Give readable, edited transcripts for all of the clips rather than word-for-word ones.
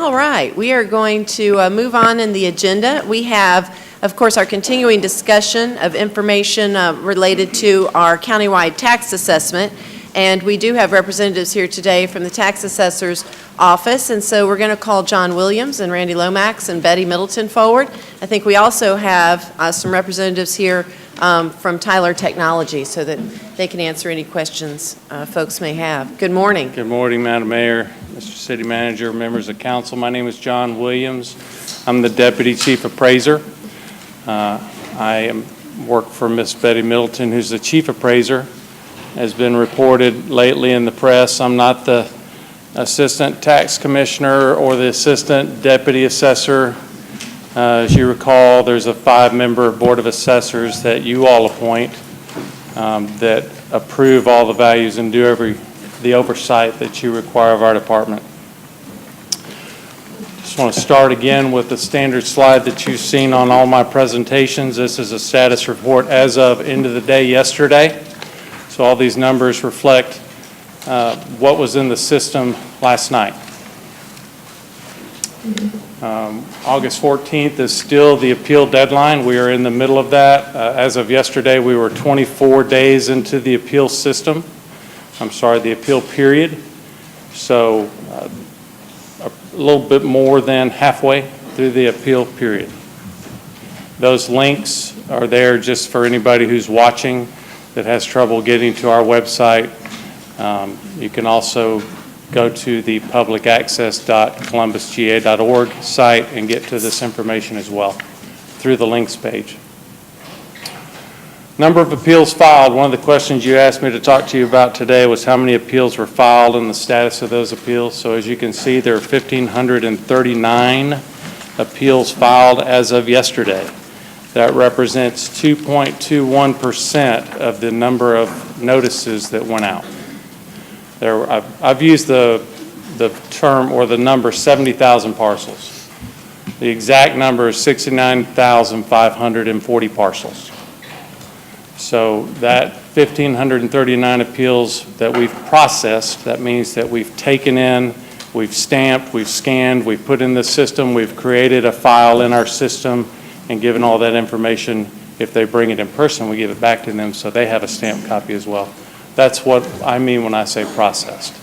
All right, we are going to move on in the agenda. We have, of course, our continuing discussion of information related to our countywide tax assessment. And we do have representatives here today from the tax assessor's office. And so we're going to call John Williams and Randy Lomax and Betty Middleton forward. I think we also have some representatives here from Tyler Technology so that they can answer any questions folks may have. Good morning. Good morning, Madam Mayor, Mr. City Manager, members of council. My name is John Williams. I'm the Deputy Chief Appraiser. I work for Miss Betty Middleton, who's the Chief Appraiser. Has been reported lately in the press. I'm not the Assistant Tax Commissioner or the Assistant Deputy Assessor. As you recall, there's a 5-member Board of Assessors that you all appoint that approve all the values and do the oversight that you require of our department. Just want to start again with the standard slide that you've seen on all my presentations. This is a status report as of end of the day yesterday. So all these numbers reflect what was in the system last night. August 14th is still the appeal deadline. We are in the middle of that. As of yesterday, we were 24 days into the appeal system. The appeal period. So a little bit more than halfway through the appeal period. Those links are there just for anybody who's watching that has trouble getting to our website. You can also go to the publicaccess.columbusga.org site and get to this information as well through the links page. Number of appeals filed. One of the questions you asked me to talk to you about today was how many appeals were filed and the status of those appeals. So as you can see, there are 1,539 appeals filed as of yesterday. That represents 2.21% of the number of notices that went out. I've used the term or the number 70,000 parcels. The exact number is 69,540 parcels. So that 1,539 appeals that we've processed, that means that we've taken in, we've stamped, we've scanned, we've put in the system, we've created a file in our system, and given all that information. If they bring it in person, we give it back to them so they have a stamped copy as well. That's what I mean when I say processed.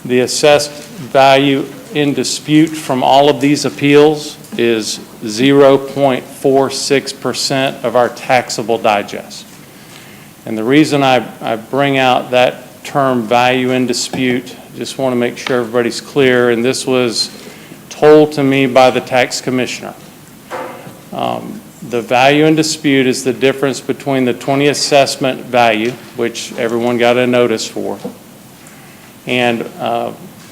The assessed value in dispute from all of these appeals is 0.46% of our taxable digest. And the reason I bring out that term value in dispute, just want to make sure everybody's clear, and this was told to me by the tax commissioner. The value in dispute is the difference between the 20 assessment value, which everyone got a notice for, and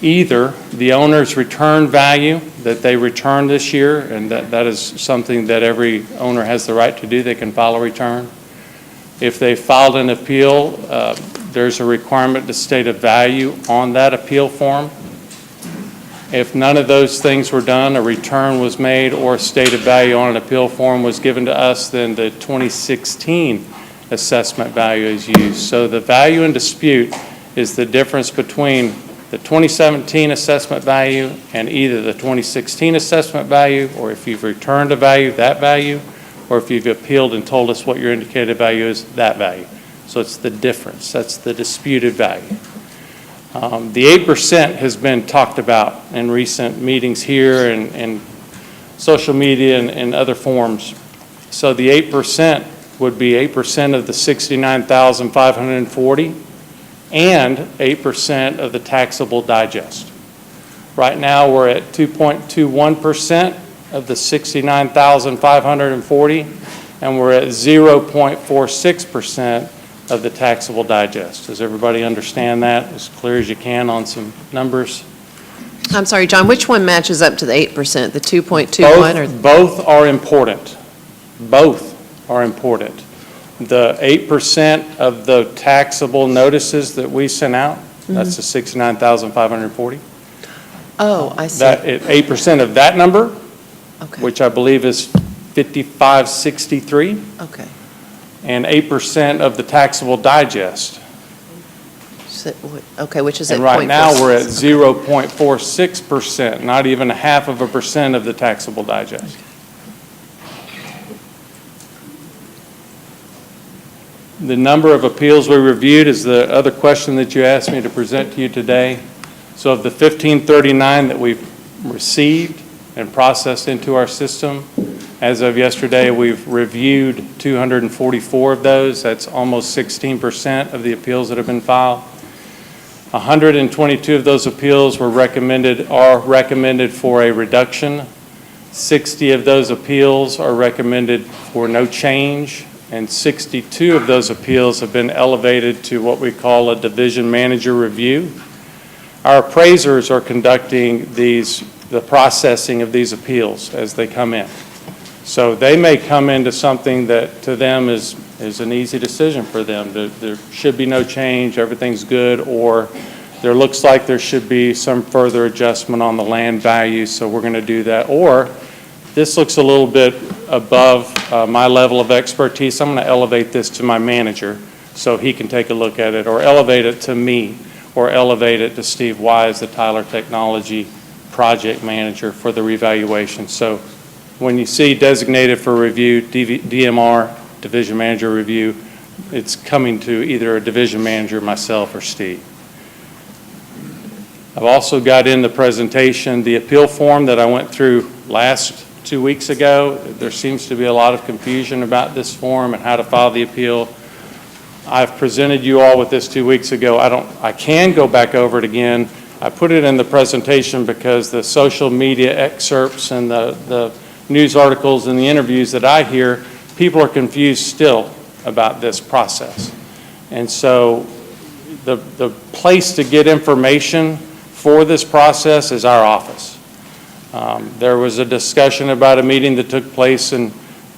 either the owner's return value that they returned this year, and that is something that every owner has the right to do. They can file a return. If they filed an appeal, there's a requirement to state a value on that appeal form. If none of those things were done, a return was made or a stated value on an appeal form was given to us, then the 2016 assessment value is used. So the value in dispute is the difference between the 2017 assessment value and either the 2016 assessment value, or if you've returned a value, that value, or if you've appealed and told us what your indicated value is, that value. So it's the difference. That's the disputed value. The 8% has been talked about in recent meetings here and social media and other forums. So the 8% would be 8% of the 69,540 and 8% of the taxable digest. Right now we're at 2.21% of the 69,540 and we're at 0.46% of the taxable digest. Does everybody understand that as clear as you can on some numbers? I'm sorry, John, which one matches up to the 8%, the 2.21? Both are important. Both are important. The 8% of the taxable notices that we sent out, that's the 69,540. Oh, I see. That 8% of that number, okay, which I believe is 5563. Okay. And 8% of the taxable digest. Okay, which is at And right now, we're at 0.46. 0.46%, not even 0.5% of the taxable digest. The number of appeals we reviewed is the other question that you asked me to present to you today. So of the 1,539 that we've received and processed into our system, as of yesterday, we've reviewed 244 of those. That's almost 16% of the appeals that have been filed. 122 of those appeals are recommended for a reduction. 60 of those appeals are recommended for no change, and 62 of those appeals have been elevated to what we call a division manager review. Our appraisers are conducting the processing of these appeals as they come in. So they may come into something that to them is an easy decision for them. There should be no change, everything's good, or there looks like there should be some further adjustment on the land value, so we're going to do that. Or this looks a little bit above my level of expertise. I'm going to elevate this to my manager so he can take a look at it, or elevate it to me, or elevate it to Steve Weiss, the Tyler Technology project manager for the revaluation. So when you see designated for review, DMR, division manager review, it's coming to either a division manager, myself, or Steve. I've also got in the presentation the appeal form that I went through last 2 weeks ago. There seems to be a lot of confusion about this form and how to file the appeal. I've presented you all with this 2 weeks ago. I can go back over it again. I put it in the presentation because the social media excerpts and the news articles and the interviews that I hear, people are confused still about this process. And so the place to get information for this process is our office. There was a discussion about a meeting that took place and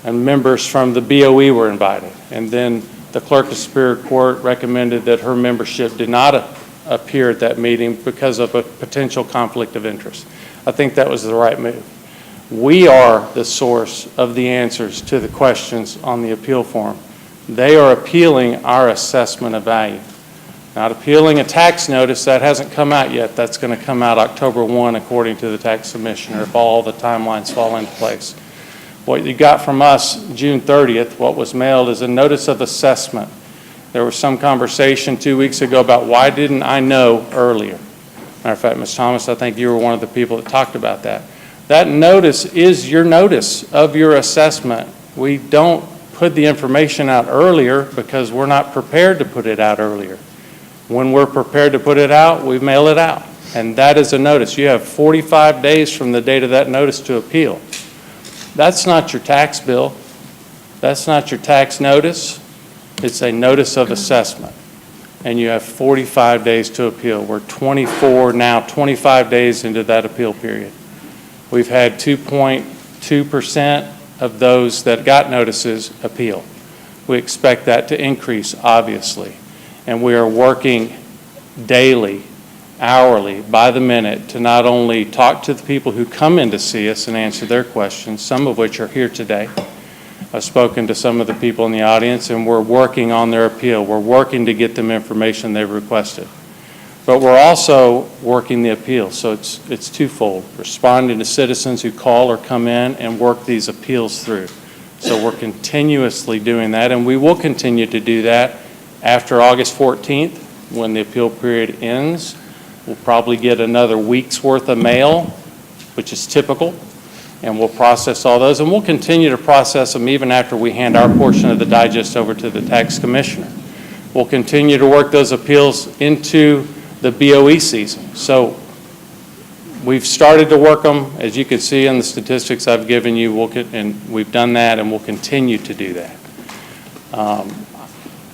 members from the BOE were invited. And then the Clerk of Superior Court recommended that her membership did not appear at that meeting because of a potential conflict of interest. I think that was the right move. We are the source of the answers to the questions on the appeal form. They are appealing our assessment of value. Not appealing a tax notice, that hasn't come out yet. That's going to come out October 1 according to the tax commissioner if all the timelines fall into place. What you got from us June 30th, what was mailed, is a notice of assessment. There was some conversation 2 weeks ago about why didn't I know earlier. Matter of fact, Ms. Thomas, I think you were one of the people that talked about that. That notice is your notice of your assessment. We don't put the information out earlier because we're not prepared to put it out earlier. When we're prepared to put it out, we mail it out. And that is a notice. You have 45 days from the date of that notice to appeal. That's not your tax bill. That's not your tax notice. It's a notice of assessment. And you have 45 days to appeal. We're 25 days into that appeal period. We've had 2.2% of those that got notices appeal. We expect that to increase, obviously. And we are working daily, hourly, by the minute to not only talk to the people who come in to see us and answer their questions, some of which are here today. I've spoken to some of the people in the audience, and we're working on their appeal. We're working to get them information they've requested. But we're also working the appeal, so it's twofold. Responding to citizens who call or come in and work these appeals through. So we're continuously doing that, and we will continue to do that after August 14th, when the appeal period ends. We'll probably get another week's worth of mail, which is typical, and we'll process all those, and we'll continue to process them even after we hand our portion of the digest over to the tax commissioner. We'll continue to work those appeals into the BOE season. So we've started to work them, as you can see in the statistics I've given you, and we've done that, and we'll continue to do that.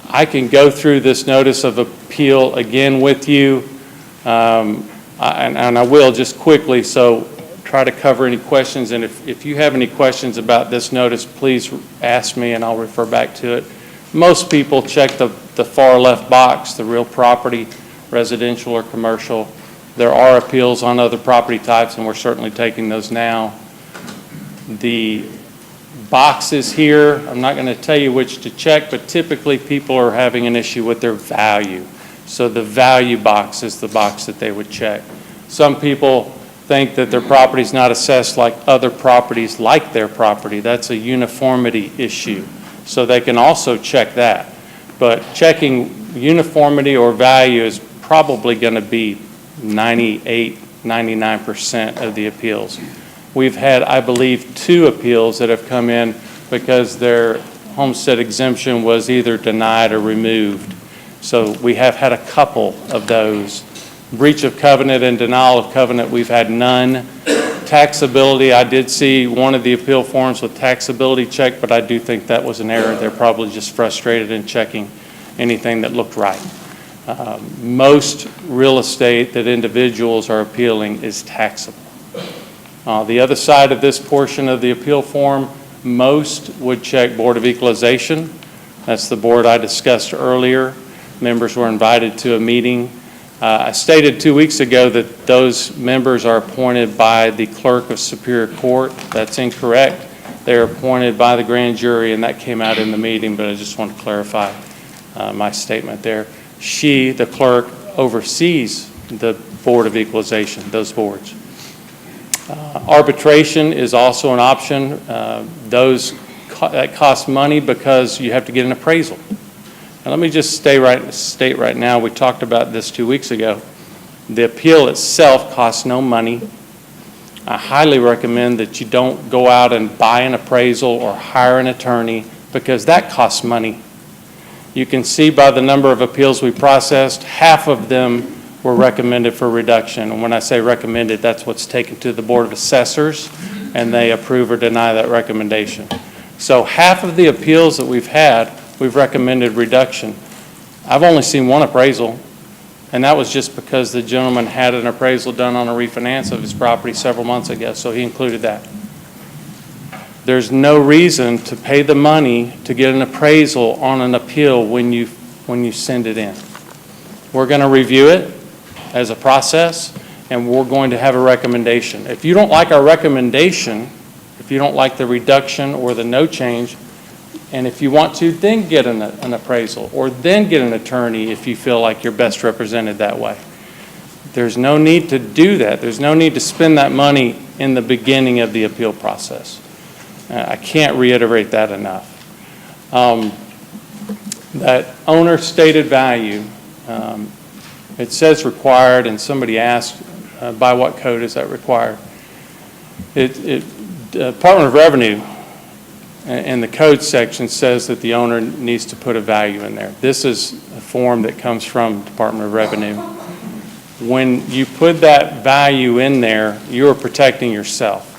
I can go through this notice of appeal again with you, and I will just quickly, so try to cover any questions, and if you have any questions about this notice, please ask me and I'll refer back to it. Most people check the far left box, the real property, residential or commercial. There are appeals on other property types, and we're certainly taking those now. The boxes here, I'm not going to tell you which to check, but typically people are having an issue with their value. So the value box is the box that they would check. Some people think that their property is not assessed like other properties like their property. That's a uniformity issue. So they can also check that. But checking uniformity or value is probably going to be 98, 99% of the appeals. We've had, I believe, 2 appeals that have come in because their homestead exemption was either denied or removed. So we have had a couple of those. Breach of covenant and denial of covenant, we've had none. Taxability, I did see one of the appeal forms with taxability check, but I do think that was an error. They're probably just frustrated in checking anything that looked right. Most real estate that individuals are appealing is taxable. The other side of this portion of the appeal form, most would check Board of Equalization. That's the board I discussed earlier. Members were invited to a meeting. I stated 2 weeks ago that those members are appointed by the clerk of Superior Court. That's incorrect. They're appointed by the grand jury, and that came out in the meeting, but I just want to clarify my statement there. She, the clerk, oversees the Board of Equalization, those boards. Arbitration is also an option. That costs money because you have to get an appraisal. And let me just state right now, we talked about this 2 weeks ago. The appeal itself costs no money. I highly recommend that you don't go out and buy an appraisal or hire an attorney because that costs money. You can see by the number of appeals we processed, half of them were recommended for reduction. And when I say recommended, that's what's taken to the Board of Assessors, and they approve or deny that recommendation. So half of the appeals that we've had, we've recommended reduction. I've only seen one appraisal, and that was just because the gentleman had an appraisal done on a refinance of his property several months ago, so he included that. There's no reason to pay the money to get an appraisal on an appeal when you send it in. We're going to review it as a process, and we're going to have a recommendation. If you don't like our recommendation, if you don't like the reduction or the no change, and if you want to, then get an appraisal or then get an attorney if you feel like you're best represented that way. There's no need to do that. There's no need to spend that money in the beginning of the appeal process. I can't reiterate that enough. That owner stated value, it says required, and somebody asked by what code is that required? Department of Revenue and the code section says that the owner needs to put a value in there. This is a form that comes from Department of Revenue. When you put that value in there, you are protecting yourself.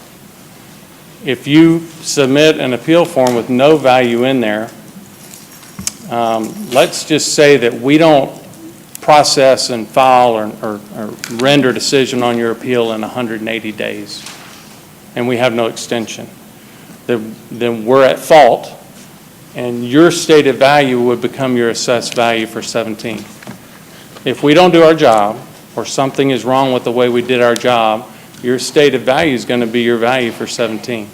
If you submit an appeal form with no value in there, let's just say that we don't process and file or render decision on your appeal in 180 days, and we have no extension. Then we're at fault, and your stated value would become your assessed value for 17. If we don't do our job, or something is wrong with the way we did our job, your stated value is going to be your value for 17.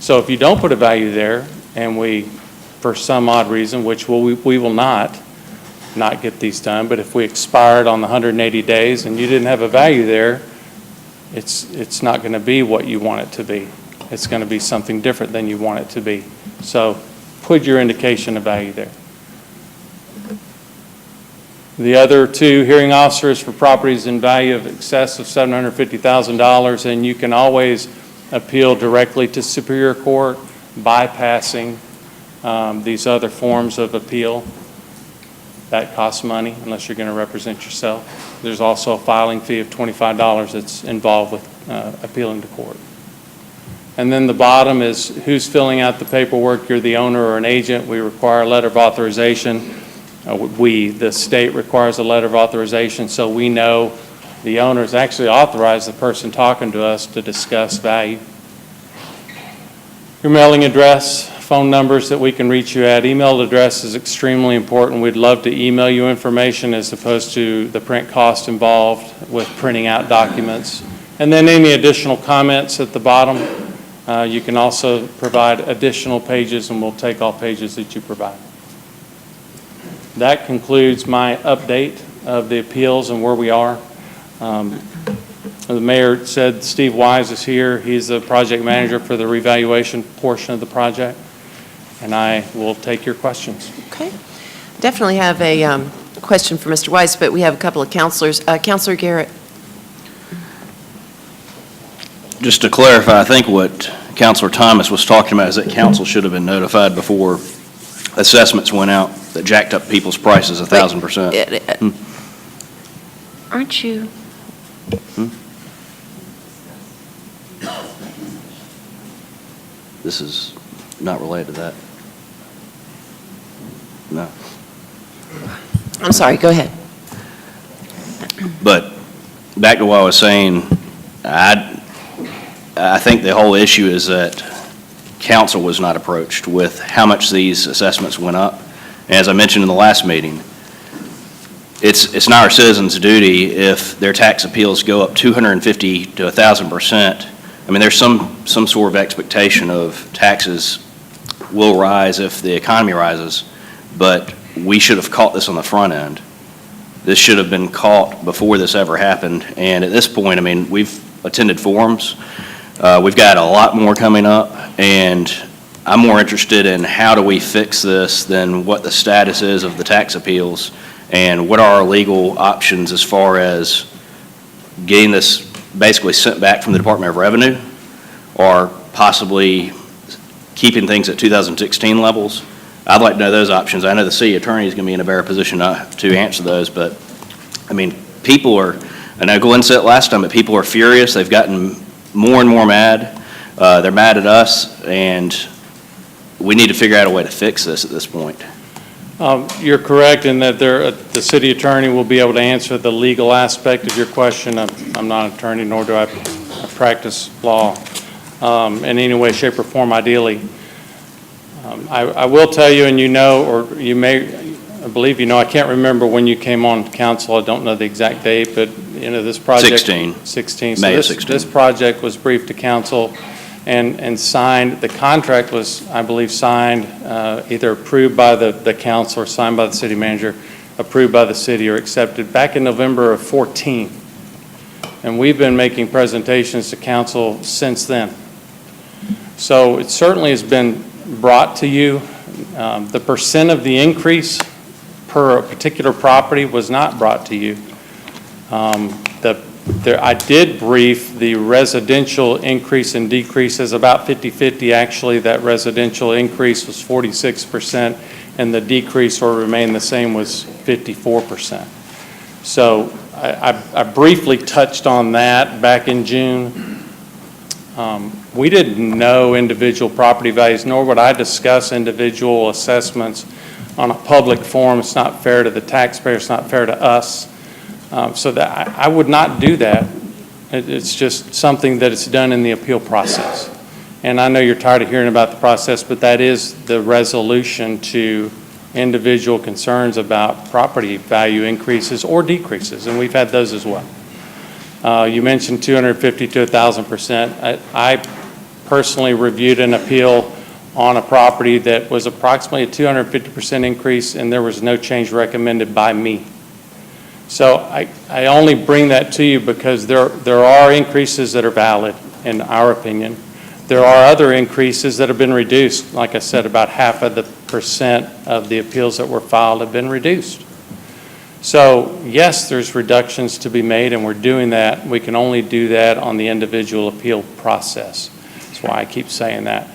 So if you don't put a value there, and we, for some odd reason, which we will not get these done, but if we expired on the 180 days and you didn't have a value there, it's not going to be what you want it to be. It's going to be something different than you want it to be. So put your indication of value there. The other two, hearing officers for properties in value of excess of $750,000, and you can always appeal directly to Superior Court, bypassing these other forms of appeal. That costs money unless you're going to represent yourself. There's also a filing fee of $25 that's involved with appealing to court. And then the bottom is who's filling out the paperwork. You're the owner or an agent. We require a letter of authorization. The state requires a letter of authorization, so we know the owners actually authorize the person talking to us to discuss value. Your mailing address, phone numbers that we can reach you at. Email address is extremely important. We'd love to email you information as opposed to the print cost involved with printing out documents. And then any additional comments at the bottom. You can also provide additional pages, and we'll take all pages that you provide. that concludes my update of the appeals and where we are. The mayor said Steve Weiss is here. He's the project manager for the revaluation portion of the project, and I will take your questions. Okay. Definitely have a question for Mr. Weiss, but we have a couple of councilors. Councilor Garrett. Just to clarify, I think what Councillor Thomas was talking about is that council should have been notified before assessments went out that jacked up people's prices 1,000%. Aren't you? This is not related to that. No. I'm sorry, go ahead. But back to what I was saying, I think the whole issue is that council was not approached with how much these assessments went up. And as I mentioned in the last meeting, it's not our citizens' duty if their tax appeals go up 250 to 1,000%. I mean, there's some sort of expectation of taxes will rise if the economy rises, but we should have caught this on the front end. This should have been caught before this ever happened. And at this point, I mean, we've attended forums. We've got a lot more coming up, and I'm more interested in how do we fix this than what the status is of the tax appeals and what are our legal options as far as getting this basically sent back from the Department of Revenue or possibly keeping things at 2016 levels. I'd like to know those options. I know the city attorney is going to be in a better position to answer those, but I mean, people are, I know Glenn said it last time, but people are furious. They've gotten more and more mad. They're mad at us, and we need to figure out a way to fix this at this point. You're correct in that the city attorney will be able to answer the legal aspect of your question. I'm not an attorney, nor do I practice law in any way, shape, or form, ideally. I will tell you, and you know, or you may, I believe you know, I can't remember when you came on council. I don't know the exact date, but you know, this project. 16. So May of 16. This project was briefed to council and signed. The contract was, I believe, signed, either approved by the council or signed by the city manager, approved by the city or accepted back in November of 14. And we've been making presentations to council since then. So it certainly has been brought to you. The percent of the increase per particular property was not brought to you. I did brief the residential increase and decrease as about 50-50. Actually, that residential increase was 46%, and the decrease or remain the same was 54%. So I briefly touched on that back in June. We didn't know individual property values, nor would I discuss individual assessments on a public forum. It's not fair to the taxpayer. It's not fair to us. So that I would not do that. It's just something that is done in the appeal process. And I know you're tired of hearing about the process, but that is the resolution to individual concerns about property value increases or decreases, and we've had those as well. You mentioned 250 to 1,000%. I personally reviewed an appeal on a property that was approximately a 250% increase, and there was no change recommended by me. So I only bring that to you because there are increases that are valid, in our opinion. There are other increases that have been reduced. Like I said, about half of the percent of the appeals that were filed have been reduced. So yes, there's reductions to be made, and we're doing that. We can only do that on the individual appeal process. That's why I keep saying that.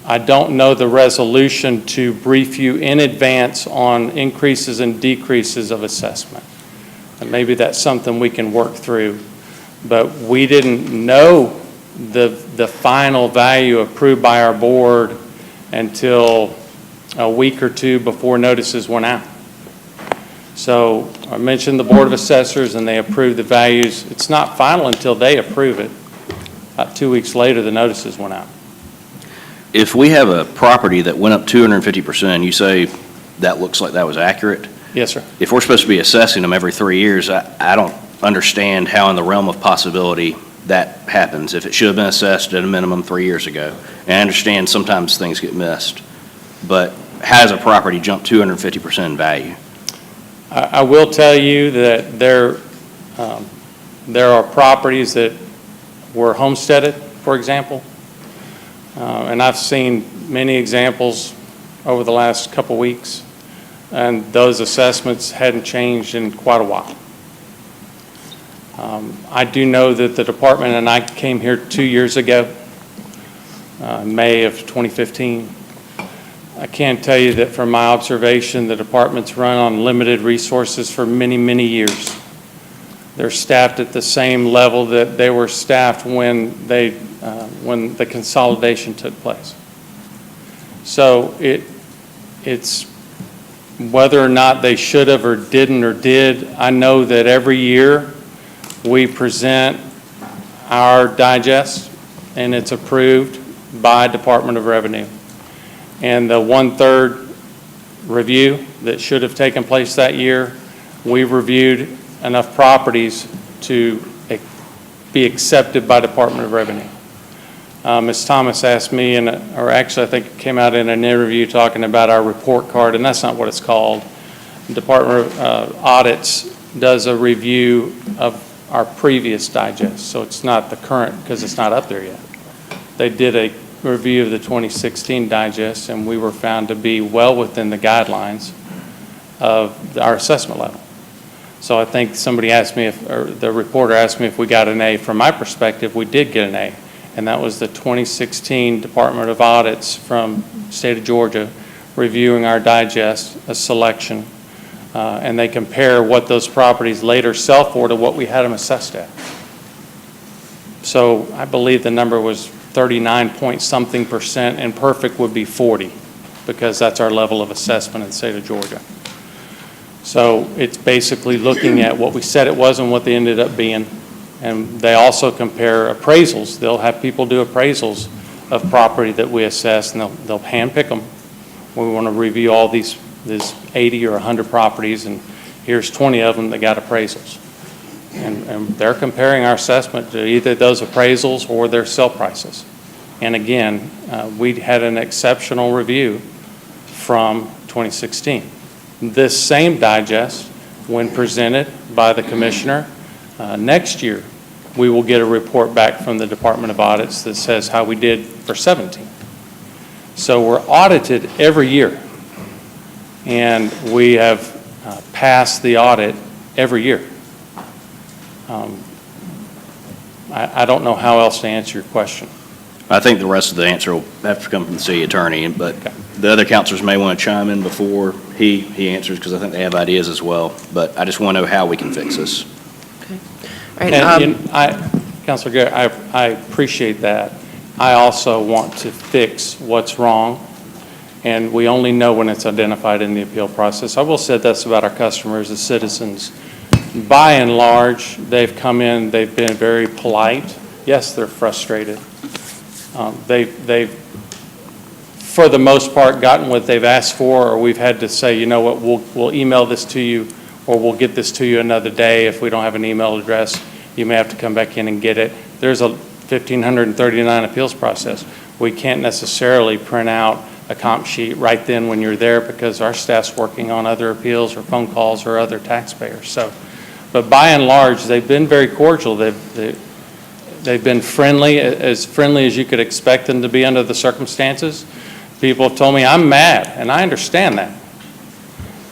I don't know the resolution to brief you in advance on increases and decreases of assessment. And maybe that's something we can work through. But we didn't know the final value approved by our board until a week or two before notices went out. So I mentioned the Board of Assessors, and they approved the values. It's not final until they approve it. About 2 weeks later, the notices went out. If we have a property that went up 250%, you say that looks like that was accurate? Yes, sir. If we're supposed to be assessing them every 3 years, I don't understand how in the realm of possibility that happens. If it should have been assessed at a minimum 3 years ago. And I understand sometimes things get missed. But has a property jump 250% in value? I will tell you that there are properties that were homesteaded, for example, and I've seen many examples over the last couple weeks, and those assessments hadn't changed in quite a while. I do know that the department, and I came here 2 years ago, May of 2015. I can tell you that from my observation, the department's run on limited resources for many, many years. They're staffed at the same level that they were staffed when the consolidation took place. So it's whether or not they should have or didn't or did, I know that every year we present our digest and it's approved by Department of Revenue. And the 1/3 review that should have taken place that year, we reviewed enough properties to be accepted by Department of Revenue. Ms. Thomas asked me, or actually I think it came out in an interview talking about our report card, and that's not what it's called. Department of Audits does a review of our previous digest, so it's not the current because it's not up there yet. They did a review of the 2016 digest, and we were found to be well within the guidelines of our assessment level. So I think somebody asked me or the reporter asked me if we got an A. From my perspective, we did get an A, and that was the 2016 Department of Audits from state of Georgia reviewing our digest, a selection, and they compare what those properties later sell for to what we had them assessed at. So I believe the number was 39-point-something%, and perfect would be 40, because that's our level of assessment in the state of Georgia. So it's basically looking at what we said it was and what they ended up being. And they also compare appraisals. They'll have people do appraisals of property that we assess, and they'll handpick them. We want to review all these 80 or 100 properties, and here's 20 of them that got appraisals. And they're comparing our assessment to either those appraisals or their sale prices. And again, we had an exceptional review from 2016. This same digest, when presented by the commissioner, next year we will get a report back from the Department of Audits that says how we did for 17. So we're audited every year, and we have passed the audit every year. I don't know how else to answer your question. I think the rest of the answer will have to come from the city attorney, but Okay. the other counselors may want to chime in before he answers, because I think they have ideas as well. But I just want to know how we can fix this. All right, And Councilor Gary, I appreciate that. I also want to fix what's wrong, and we only know when it's identified in the appeal process. I will say this about our customers, the citizens. By and large, they've come in, they've been very polite. Yes, they're frustrated. They've, for the most part, gotten what they've asked for, or we've had to say, you know what, we'll email this to you, or we'll get this to you another day. If we don't have an email address, you may have to come back in and get it. There's a 1,539 appeals process. We can't necessarily print out a comp sheet right then when you're there, because our staff's working on other appeals or phone calls or other taxpayers. So, but by and large, they've been very cordial. They've been friendly as you could expect them to be under the circumstances. People have told me, I'm mad, and I understand that.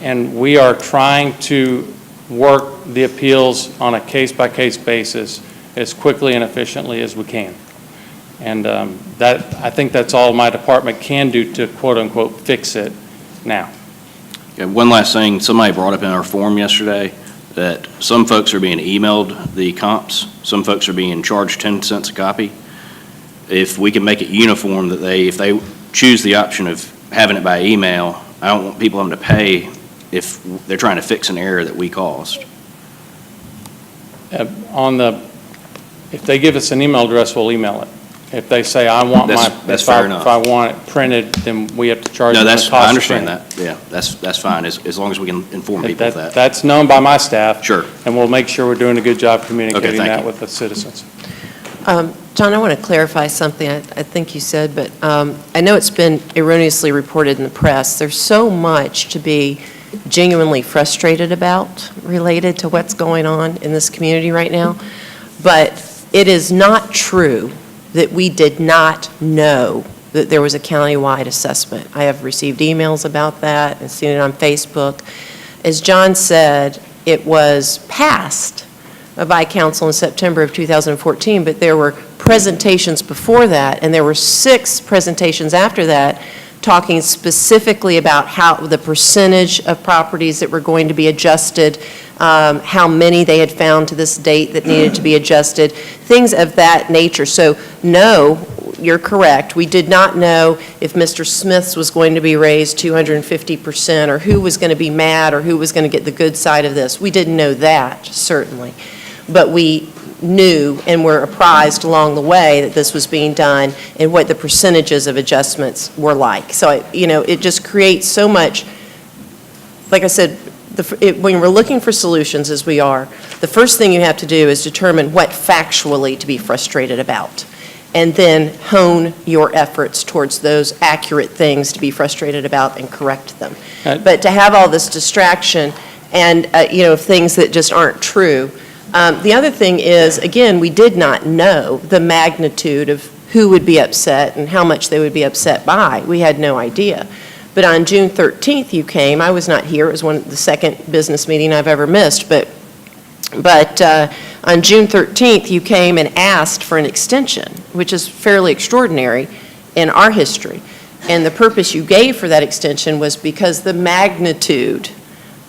And we are trying to work the appeals on a case-by-case basis as quickly and efficiently as we can. And I think that's all my department can do to quote-unquote fix it now. Okay, one last thing, somebody brought up in our forum yesterday that some folks are being emailed the comps, some folks are being charged 10 cents a copy. If we can make it uniform that if they choose the option of having it by email, I don't want people having to pay if they're trying to fix an error that we caused. If they give us an email address, we'll email it. If they say, I want that's fair enough. If I want it printed, then we have to charge No, them the cost. I understand that. Yeah, that's fine, as long as we can inform people of that. That's known by my staff. Sure. And we'll make sure we're doing a good job communicating thank that you. with the citizens. John, I want to clarify something I think you said, but I know it's been erroneously reported in the press. There's so much to be genuinely frustrated about related to what's going on in this community right now, but it is not true that we did not know that there was a countywide assessment. I have received emails about that and seen it on Facebook. As John said, it was passed by council in September of 2014, but there were presentations before that, and there were 6 presentations after that talking specifically about how the percentage of properties that were going to be adjusted, how many they had found to this date that needed to be adjusted, things of that nature. So no, you're correct. We did not know if Mr. Smith's was going to be raised 250% or who was going to be mad or who was going to get the good side of this. We didn't know that, certainly. But we knew and were apprised along the way that this was being done and what the percentages of adjustments were like. So, it just creates so much, like I said, when we're looking for solutions, as we are, the first thing you have to do is determine what factually to be frustrated about, and then hone your efforts towards those accurate things to be frustrated about and correct them. But to have all this distraction and, things that just aren't true. The other thing is, again, we did not know the magnitude of who would be upset and how much they would be upset by. We had no idea. But on June 13th, you came. I was not here. It was the second business meeting I've ever missed. But on June 13th, you came and asked for an extension, which is fairly extraordinary in our history. And the purpose you gave for that extension was because the magnitude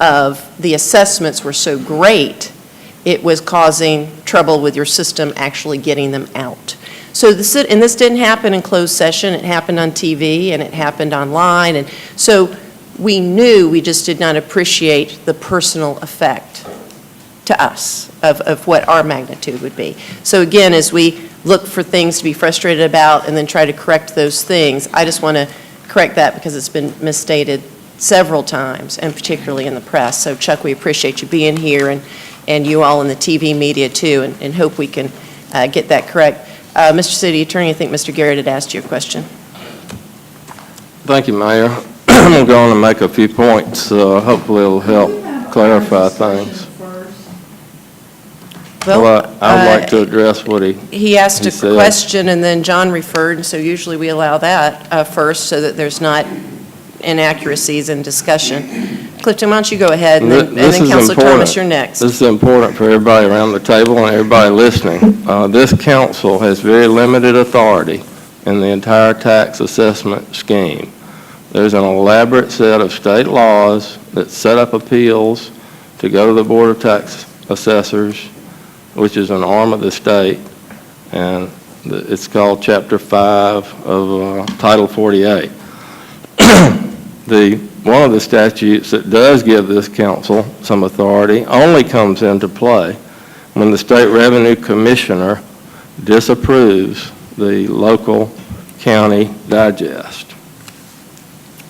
of the assessments were so great, it was causing trouble with your system actually getting them out. So this didn't happen in closed session. It happened on TV and it happened online. And so we knew, we just did not appreciate the personal effect to us of what our magnitude would be. So again, as we look for things to be frustrated about and then try to correct those things, I just want to correct that because it's been misstated several times, and particularly in the press. So Chuck, we appreciate you being here and you all in the TV media too, and hope we can get that correct. Mr. City Attorney, I think Mr. Garrett had asked you a question. Thank you, Mayor. I'm going to make a few points. Hopefully it'll help clarify things. Well, I'd like to address what he asked a said. question, and then John referred, and so usually we allow that first so that there's not inaccuracies in discussion. Clifton, why don't you go ahead, and then Councillor Thomas, you're next. This is important for everybody around the table and everybody listening. This council has very limited authority in the entire tax assessment scheme. There's an elaborate set of state laws that set up appeals to go to the Board of Tax Assessors, which is an arm of the state, and it's called Chapter 5 of Title 48. One of the statutes that does give this council some authority only comes into play when the State Revenue Commissioner disapproves the local county digest.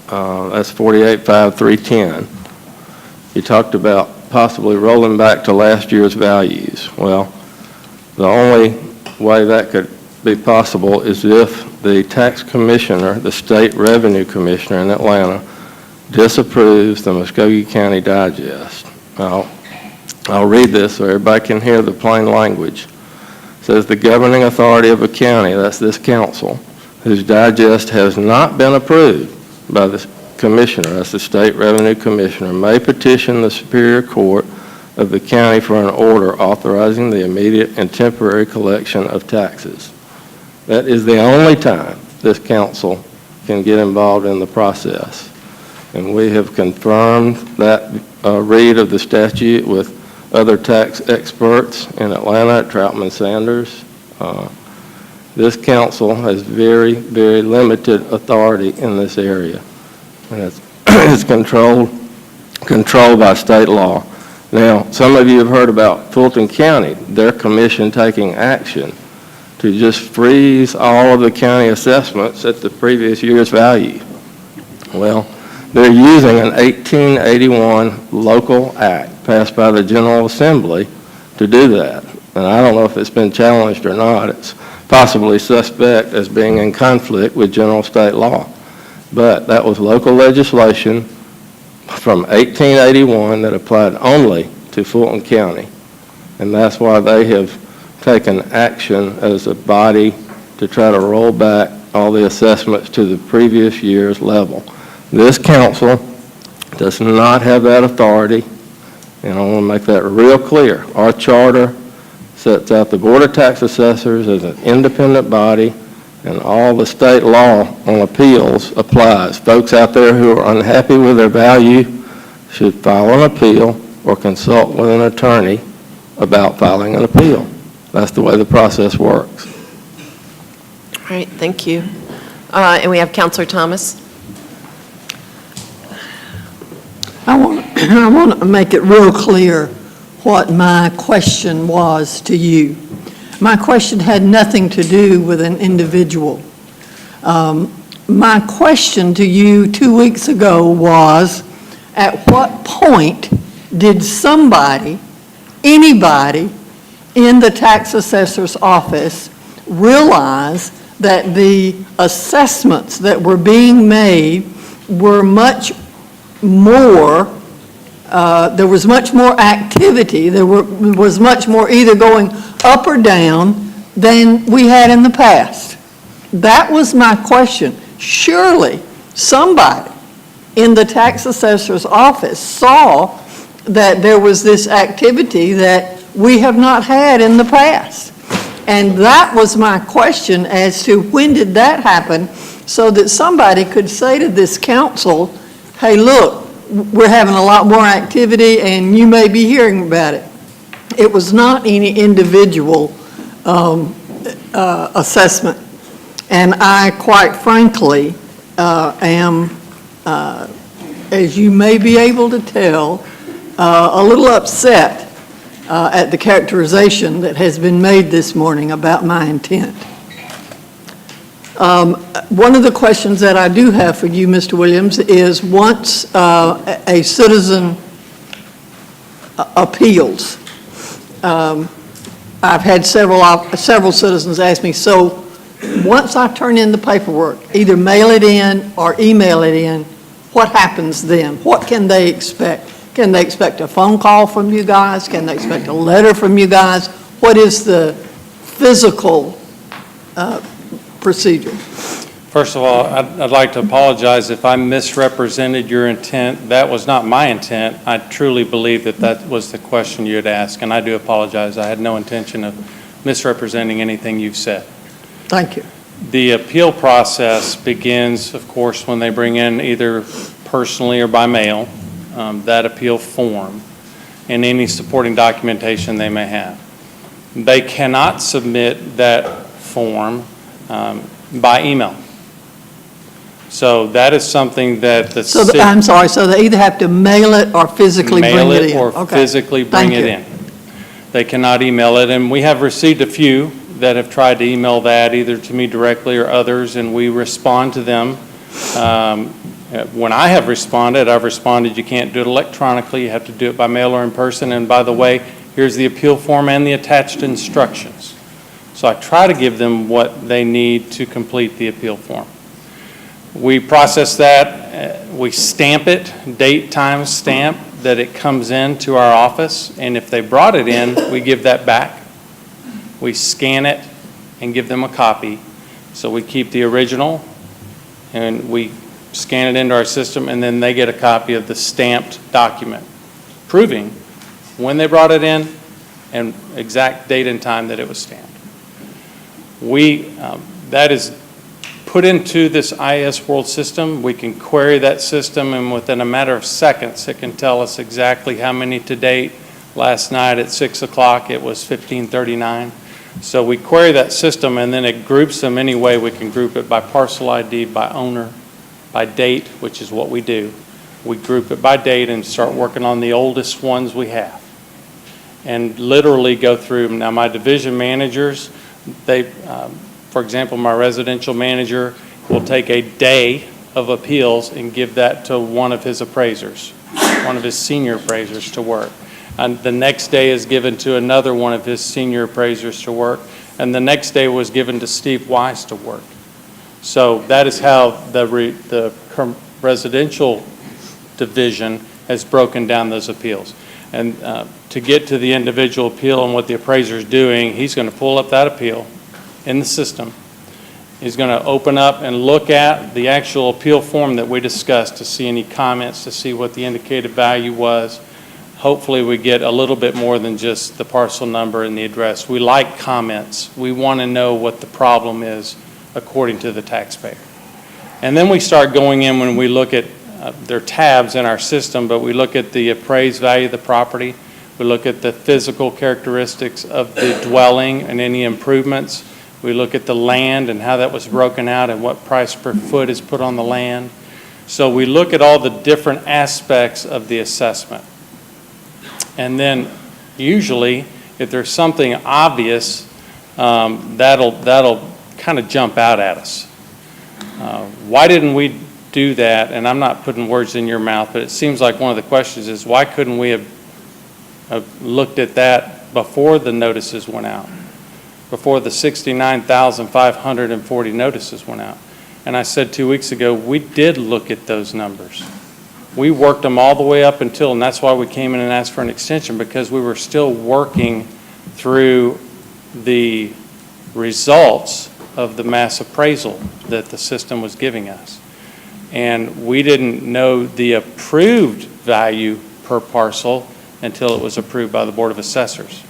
That's 48.5310. You talked about possibly rolling back to last year's values. Well, the only way that could be possible is if the tax commissioner, the State Revenue Commissioner in Atlanta, disapproves the Muskogee County Digest. I'll read this so everybody can hear the plain language. It says the governing authority of a county, that's this council, whose digest has not been approved by the commissioner, that's the State Revenue Commissioner, may petition the Superior Court of the county for an order authorizing the immediate and temporary collection of taxes. That is the only time this council can get involved in the process. And we have confirmed that read of the statute with other tax experts in Atlanta at Troutman Sanders. This council has very, very limited authority in this area. And it's controlled by state law. Now, some of you have heard about Fulton County, their commission taking action to just freeze all of the county assessments at the previous year's value. Well, they're using an 1881 local act passed by the General Assembly to do that. and I don't know if it's been challenged or not. It's possibly suspect as being in conflict with general state law. But that was local legislation from 1881 that applied only to Fulton County. And that's why they have taken action as a body to try to roll back all the assessments to the previous year's level. This council does not have that authority, and I want to make that real clear. Our charter sets out the Board of Tax Assessors as an independent body, and all the state law on appeals applies. Folks out there who are unhappy with their value should file an appeal or consult with an attorney about filing an appeal. That's the way the process works. All right, thank you. And we have Councillor Thomas. I want to make it real clear what my question was to you. My question had nothing to do with an individual. My question to you 2 weeks ago was, at what point did somebody, anybody in the tax assessor's office realize that the assessments that were being made were much more, there was much more activity, there was much more either going up or down than we had in the past? That was my question. Surely somebody in the tax assessor's office saw that there was this activity that we have not had in the past. And that was my question as to when did that happen, so that somebody could say to this council, hey, look, we're having a lot more activity and you may be hearing about it. It was not any individual assessment. And I, quite frankly, am, as you may be able to tell, a little upset at the characterization that has been made this morning about my intent. One of the questions that I do have for you, Mr. Williams, is once a citizen appeals, I've had several citizens ask me, so once I turn in the paperwork, either mail it in or email it in, what happens then? What can they expect? Can they expect a phone call from you guys? Can they expect a letter from you guys? What is the physical procedure? First of all, I'd like to apologize if I misrepresented your intent. That was not my intent. I truly believe that that was the question you had asked, and I do apologize. I had no intention of misrepresenting anything you've said. Thank you. The appeal process begins, of course, when they bring in either personally or by mail that appeal form and any supporting documentation they may have. They cannot submit that form by email. So that is something that the city... I'm sorry, so they either have to mail it or physically bring it in? Mail it or physically bring it in. They cannot email it, and we have received a few that have tried to email that either to me directly or others, and we respond to them. When I have responded, I've responded, you can't do it electronically, you have to do it by mail or in person, and by the way, here's the appeal form and the attached instructions. So I try to give them what they need to complete the appeal form. We process that, we stamp it, date, time stamp, that it comes into our office, and if they brought it in, we give that back. We scan it and give them a copy. So we keep the original and we scan it into our system, and then they get a copy of the stamped document proving when they brought it in and exact date and time that it was stamped. That is put into this IS World system. We can query that system, and within a matter of seconds, it can tell us exactly how many to date. Last night at 6 o'clock, it was 1539. So we query that system, and then it groups them any way. We can group it by parcel ID, by owner, by date, which is what we do. We group it by date and start working on the oldest ones we have, and literally go through. Now, my division managers, for example, my residential manager will take a day of appeals and give that to one of his appraisers, one of his senior appraisers to work. And the next day is given to another one of his senior appraisers to work, and the next day was given to Steve Weiss to work. So that is how the residential division has broken down those appeals. And to get to the individual appeal and what the appraiser is doing, he's going to pull up that appeal in the system. He's going to open up and look at the actual appeal form that we discussed to see any comments, to see what the indicated value was. Hopefully we get a little bit more than just the parcel number and the address. We like comments. We want to know what the problem is according to the taxpayer. And then we start going in when we look at, there are tabs in our system, but we look at the appraised value of the property. We look at the physical characteristics of the dwelling and any improvements. We look at the land and how that was broken out and what price per foot is put on the land. So we look at all the different aspects of the assessment. And then usually, if there's something obvious, that'll kind of jump out at us. Why didn't we do that? And I'm not putting words in your mouth, but it seems like one of the questions is, why couldn't we have looked at that before the notices went out, before the 69,540 notices went out? And I said 2 weeks ago, we did look at those numbers. We worked them all the way up until, and that's why we came in and asked for an extension, because we were still working through the results of the mass appraisal that the system was giving us. And we didn't know the approved value per parcel until it was approved by the Board of Assessors.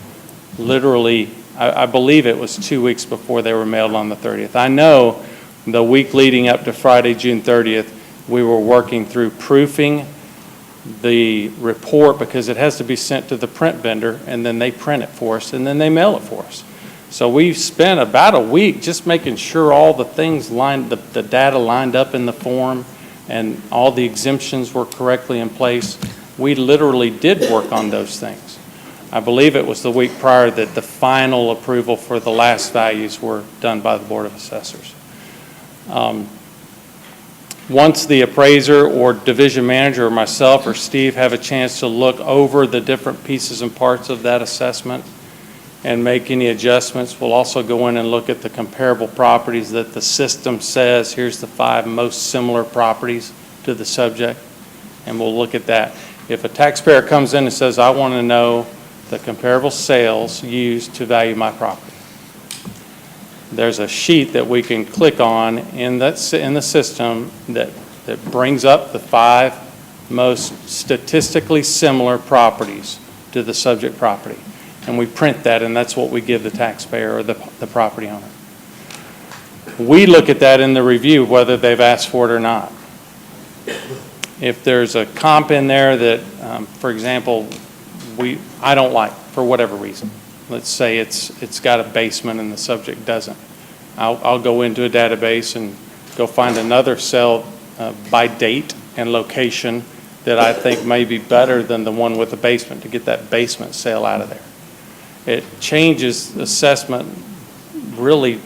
Literally, I believe it was 2 weeks before they were mailed on the 30th. I know the week leading up to Friday, June 30th, we were working through proofing the report, because it has to be sent to the print vendor, and then they print it for us, and then they mail it for us. So we spent about a week just making sure all the things the data lined up in the form and all the exemptions were correctly in place. We literally did work on those things. I believe it was the week prior that the final approval for the last values were done by the Board of Assessors. Once the appraiser or division manager or myself or Steve have a chance to look over the different pieces and parts of that assessment and make any adjustments, we'll also go in and look at the comparable properties that the system says, here's the 5 most similar properties to the subject, and we'll look at that. If a taxpayer comes in and says, I want to know the comparable sales used to value my property, there's a sheet that we can click on in the system that brings up the 5 most statistically similar properties to the subject property. And we print that, and that's what we give the taxpayer or the property owner. We look at that in the review, whether they've asked for it or not. If there's a comp in there that, for example, I don't like for whatever reason, let's say it's got a basement and the subject doesn't, I'll go into a database and go find another cell by date and location that I think may be better than the one with the basement to get that basement sale out of there. It changes assessment really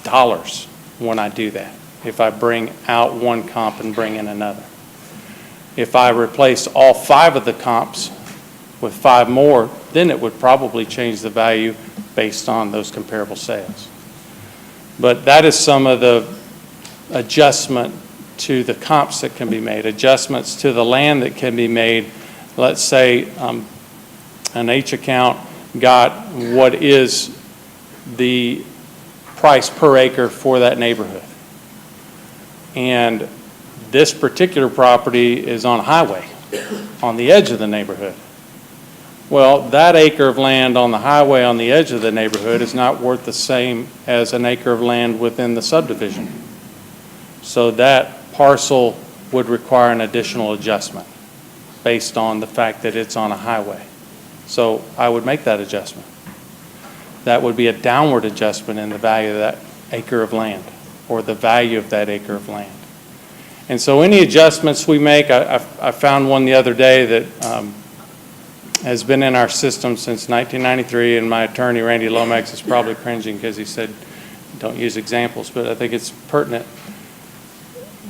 dollars when I do that, if I bring out one comp and bring in another. If I replace all 5 of the comps with 5 more, then it would probably change the value based on those comparable sales. But that is some of the adjustment to the comps that can be made, adjustments to the land that can be made. Let's say an H account got what is the price per acre for that neighborhood. And this particular property is on a highway, on the edge of the neighborhood. Well, that acre of land on the highway on the edge of the neighborhood is not worth the same as an acre of land within the subdivision. So that parcel would require an additional adjustment based on the fact that it's on a highway. So I would make that adjustment. That would be a downward adjustment in the value of that acre of land, or the value of that acre of land. And so any adjustments we make, I found one the other day that has been in our system since 1993, and my attorney, Randy Lomax, is probably cringing because he said, don't use examples, but I think it's pertinent.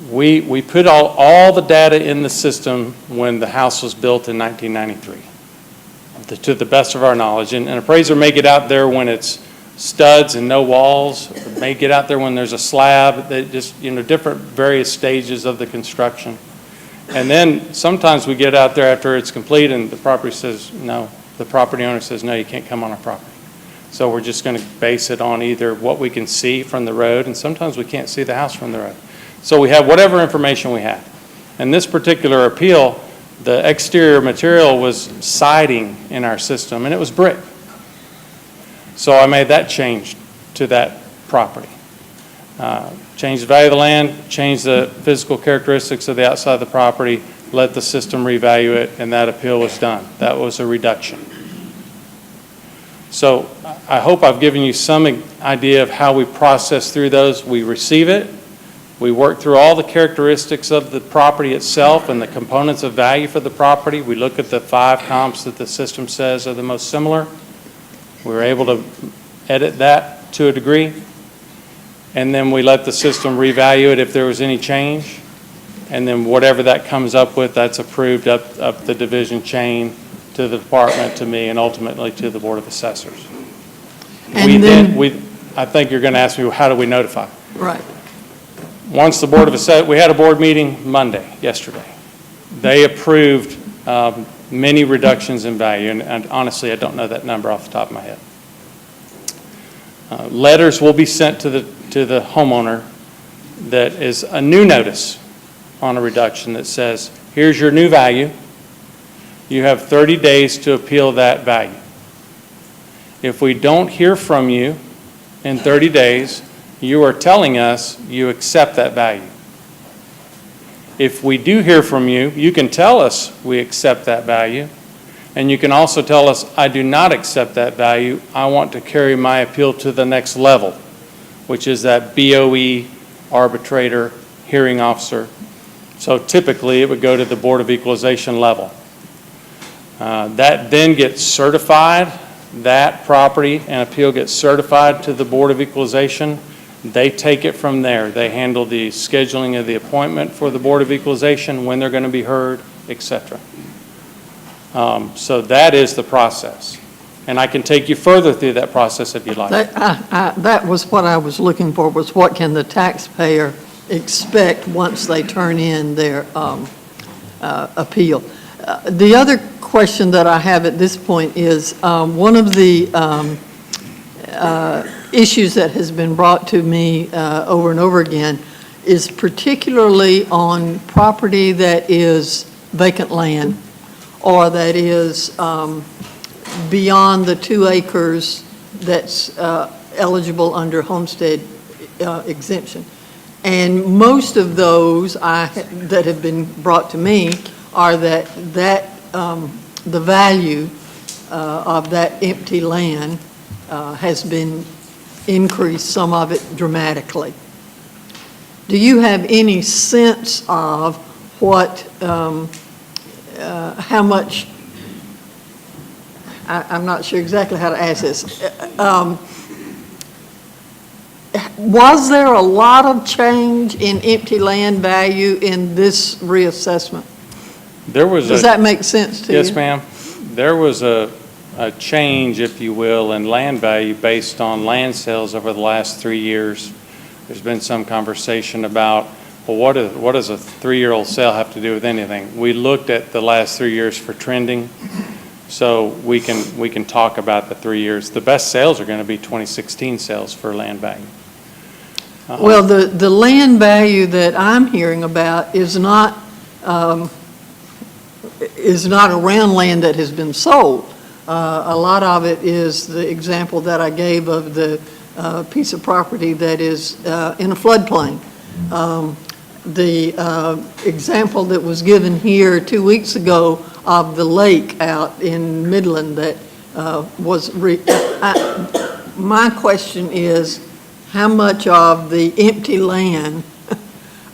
We put all the data in the system when the house was built in 1993. to the best of our knowledge. And an appraiser may get out there when it's studs and no walls, or may get out there when there's a slab, that just, different various stages of the construction. And then sometimes we get out there after it's complete and the property says, no, the property owner says, no, you can't come on our property. So we're just going to base it on either what we can see from the road, and sometimes we can't see the house from the road. So we have whatever information we have. In this particular appeal, the exterior material was siding in our system, and it was brick. So I made that change to that property. Changed the value of the land, changed the physical characteristics of the outside of the property, let the system revalue it, and that appeal was done. That was a reduction. So I hope I've given you some idea of how we process through those. We receive it. We work through all the characteristics of the property itself and the components of value for the property. We look at the 5 comps that the system says are the most similar. We were able to edit that to a degree. And then we let the system revalue it if there was any change. And then whatever that comes up with, that's approved up the division chain to the department, to me, and ultimately to the Board of Assessors. I think you're going to ask me, how do we notify? Right. Once the Board of Assessors, we had a board meeting yesterday. They approved many reductions in value, and honestly, I don't know that number off the top of my head. Letters will be sent to the homeowner that is a new notice on a reduction that says, here's your new value. You have 30 days to appeal that value. If we don't hear from you in 30 days, you are telling us you accept that value. If we do hear from you, you can tell us we accept that value, and you can also tell us, I do not accept that value. I want to carry my appeal to the next level, which is that BOE arbitrator hearing officer. So typically, it would go to the Board of Equalization level. That then gets certified. That property and appeal gets certified to the Board of Equalization. They take it from there. They handle the scheduling of the appointment for the Board of Equalization, when they're going to be heard, etc. So that is the process. And I can take you further through that process if you'd like. That was what I was looking for, was what can the taxpayer expect once they turn in their appeal. The other question that I have at this point is, one of the issues that has been brought to me over and over again is particularly on property that is vacant land, or that is beyond the 2 acres that's eligible under homestead exemption. And most of those that have been brought to me are that the value of that empty land has been increased, some of it dramatically. Do you have any sense of what, how much, I'm not sure exactly how to ask this. Was there a lot of change in empty land value in this reassessment? Does that make sense to you? Yes, ma'am. There was a change, if you will, in land value based on land sales over the last 3 years. There's been some conversation about, well, what does a 3-year-old sale have to do with anything? We looked at the last 3 years for trending, so we can talk about the 3 years. The best sales are going to be 2016 sales for land value. Well, the land value that I'm hearing about is not around land that has been sold. A lot of it is the example that I gave of the piece of property that is in a floodplain. The example that was given here 2 weeks ago of the lake out in Midland that was, my question is, how much of the empty land,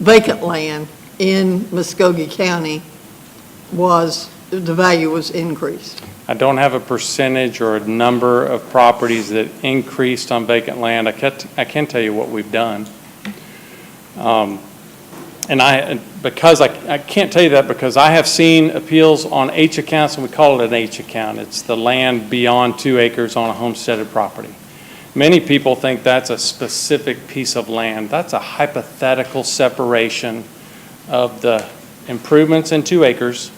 vacant land in Muskogee County the value was increased? I don't have a percentage or a number of properties that increased on vacant land. I can tell you what we've done. And because I can't tell you that because I have seen appeals on H accounts, and we call it an H account. It's the land beyond 2 acres on a homesteaded property. Many people think that's a specific piece of land. That's a hypothetical separation of the improvements in 2 acres,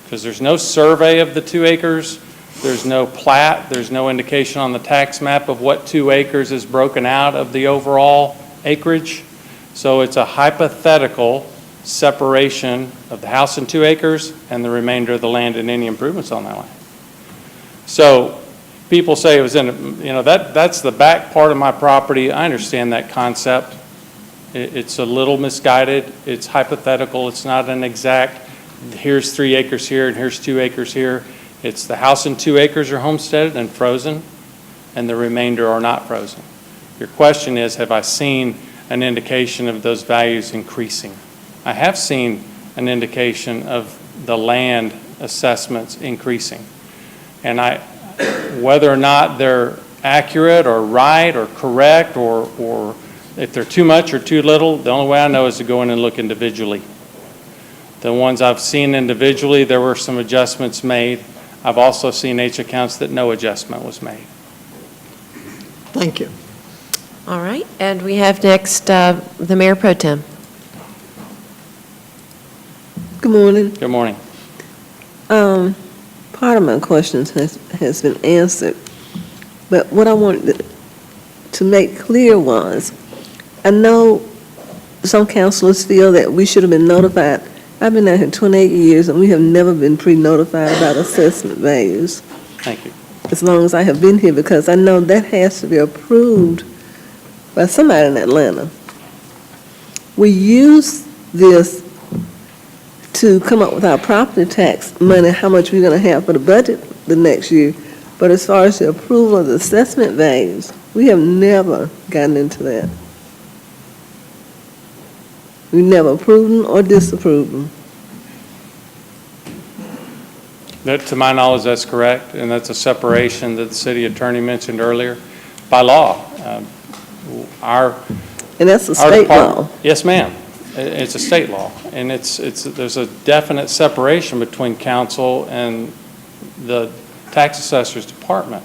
because there's no survey of the 2 acres, there's no plat, there's no indication on the tax map of what 2 acres is broken out of the overall acreage. So it's a hypothetical separation of the house in 2 acres and the remainder of the land and any improvements on that land. So people say it was in, that's the back part of my property. I understand that concept. It's a little misguided. It's hypothetical. It's not an exact, here's 3 acres here and here's 2 acres here. It's the house and 2 acres are homesteaded and frozen, and the remainder are not frozen. Your question is, have I seen an indication of those values increasing? I have seen an indication of the land assessments increasing. And whether or not they're accurate or right or correct or if they're too much or too little, the only way I know is to go in and look individually. The ones I've seen individually, there were some adjustments made. I've also seen H accounts that no adjustment was made. Thank you. All right, and we have next the Mayor Pro Tem. Good morning. Good morning. Part of my questions has been answered, but what I wanted to make clear was, I know some councilors feel that we should have been notified. I've been out here 28 years, and we have never been pre-notified about assessment values. Thank you. As long as I have been here, because I know that has to be approved by somebody in Atlanta. We use this to come up with our property tax money, how much we're going to have for the budget the next year. But as far as the approval of the assessment values, we have never gotten into that. We never approved them or disapproved them. That, to my knowledge, that's correct, and that's a separation that the city attorney mentioned earlier. By law, And that's a state law. Yes, ma'am. It's a state law, and there's a definite separation between council and the tax assessor's department.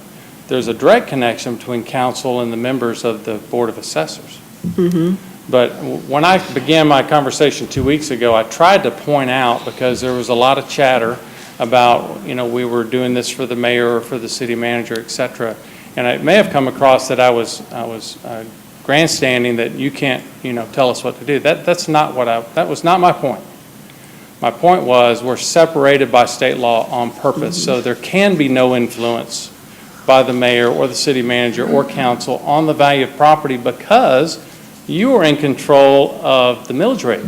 There's a direct connection between council and the members of the Board of Assessors. Mm-hmm. But when I began my conversation 2 weeks ago, I tried to point out, because there was a lot of chatter about, we were doing this for the mayor or for the city manager, et cetera. And it may have come across that I was grandstanding that you can't, tell us what to do. That was not my point. My point was we're separated by state law on purpose, so there can be no influence by the mayor or the city manager or council on the value of property, because you are in control of the millage rate.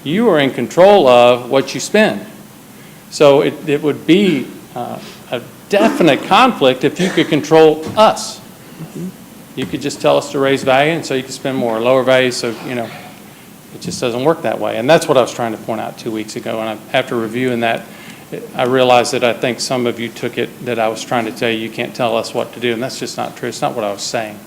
You are in control of what you spend. So it would be a definite conflict if you could control us. You could just tell us to raise value, and so you could spend more, lower value, so, it just doesn't work that way. And that's what I was trying to point out 2 weeks ago. And after reviewing that, I realized that I think some of you took it that I was trying to tell you, you can't tell us what to do, and that's just not true. It's not what I was saying.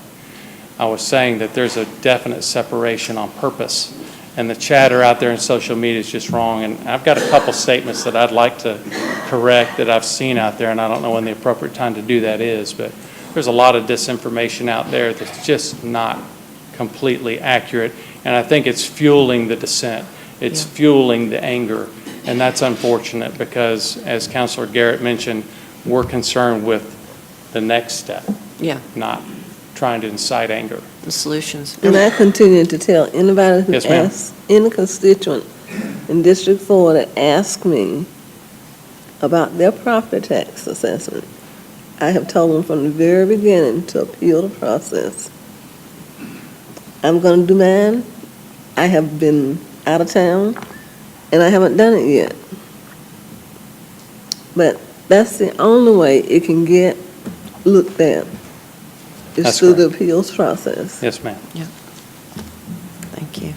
I was saying that there's a definite separation on purpose, and the chatter out there in social media is just wrong. And I've got a couple statements that I'd like to correct that I've seen out there, and I don't know when the appropriate time to do that is, but there's a lot of disinformation out there that's just not completely accurate, and I think it's fueling the dissent. It's fueling the anger, and that's unfortunate because, as Councillor Garrett mentioned, we're concerned with the next step, not trying to incite anger. The solutions. And I continue to tell anybody who Yes, ma'am. asks, any constituent in District 4 that asks me about their property tax assessment, I have told them from the very beginning to appeal the process. I'm going to do mine. I have been out of town, and I haven't done it yet. But that's the only way it can get looked at, is That's through the correct. appeals process. Yes, ma'am. Thank you.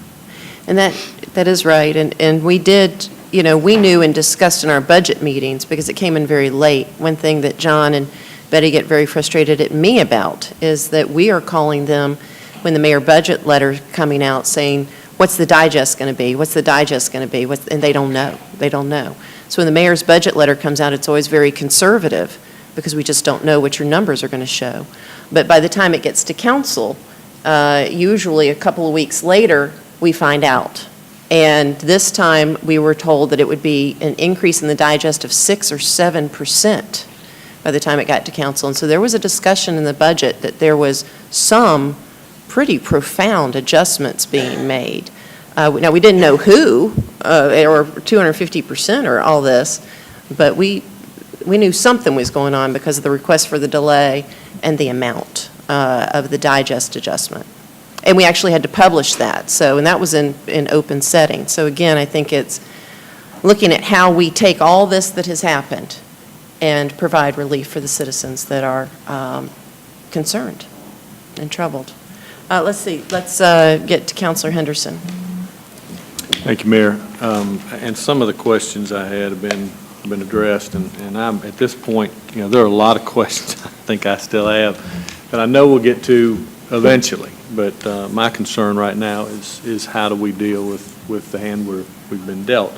And that is right. And we did, we knew and discussed in our budget meetings, because it came in very late. One thing that John and Betty get very frustrated at me about is that we are calling them, when the mayor budget letter coming out, saying, what's the digest going to be? What's the digest going to be? And they don't know. They don't know. So when the mayor's budget letter comes out, it's always very conservative because we just don't know what your numbers are going to show. But by the time it gets to council, usually a couple of weeks later, we find out. And this time, we were told that it would be an increase in the digest of 6 or 7% by the time it got to council. And so there was a discussion in the budget that there was some pretty profound adjustments being made. Now, we didn't know who, or 250% or all this, but we knew something was going on because of the request for the delay and the amount of the digest adjustment. And we actually had to publish that, and that was in open setting. So again, I think it's looking at how we take all this that has happened and provide relief for the citizens that are concerned and troubled. Let's see, let's get to Councillor Henderson. Thank you, Mayor. And some of the questions I had have been addressed, and I'm, at this point, there are a lot of questions I think I still have that I know we'll get to eventually, but my concern right now is how do we deal with the hand we've been dealt.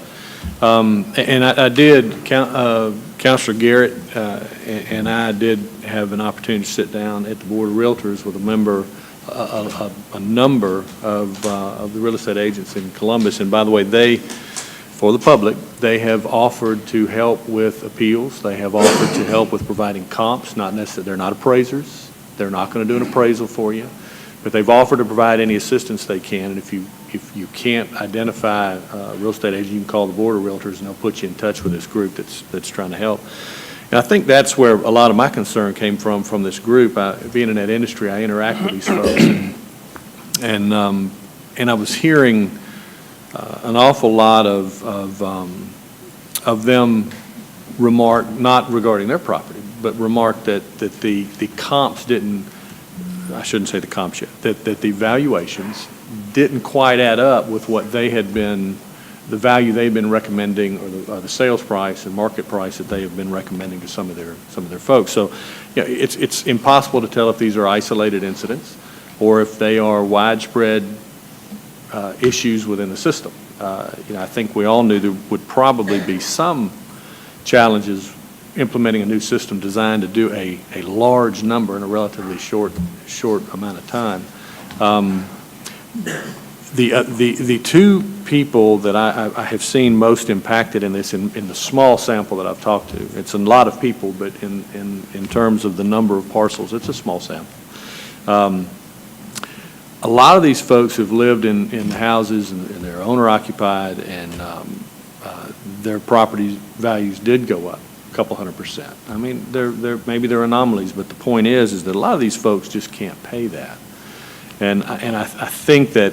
And I did, Councillor Garrett and I did have an opportunity to sit down at the Board of Realtors with a number of the real estate agents in Columbus. And by the way, for the public, they have offered to help with appeals. They have offered to help with providing comps, not necessarily, they're not appraisers. They're not going to do an appraisal for you, but they've offered to provide any assistance they can. And if you can't identify a real estate agent, you can call the Board of Realtors and they'll put you in touch with this group that's trying to help. And I think that's where a lot of my concern came from this group. Being in that industry, I interact with these folks, and I was hearing an awful lot of them remark, not regarding their property, but remark that the comps didn't, I shouldn't say the comps yet, that the valuations didn't quite add up with what they had been, the value they've been recommending, or the sales price and market price that they have been recommending to some of their folks. So, it's impossible to tell if these are isolated incidents or if they are widespread issues within the system. I think we all knew there would probably be some challenges implementing a new system designed to do a large number in a relatively short amount of time. The two people that I have seen most impacted in this, in the small sample that I've talked to, it's a lot of people, but in terms of the number of parcels, it's a small sample. A lot of these folks have lived in houses and they're owner occupied, and their property values did go up a couple 100%. I mean, maybe they're anomalies, but the point is that a lot of these folks just can't pay that. And I think that,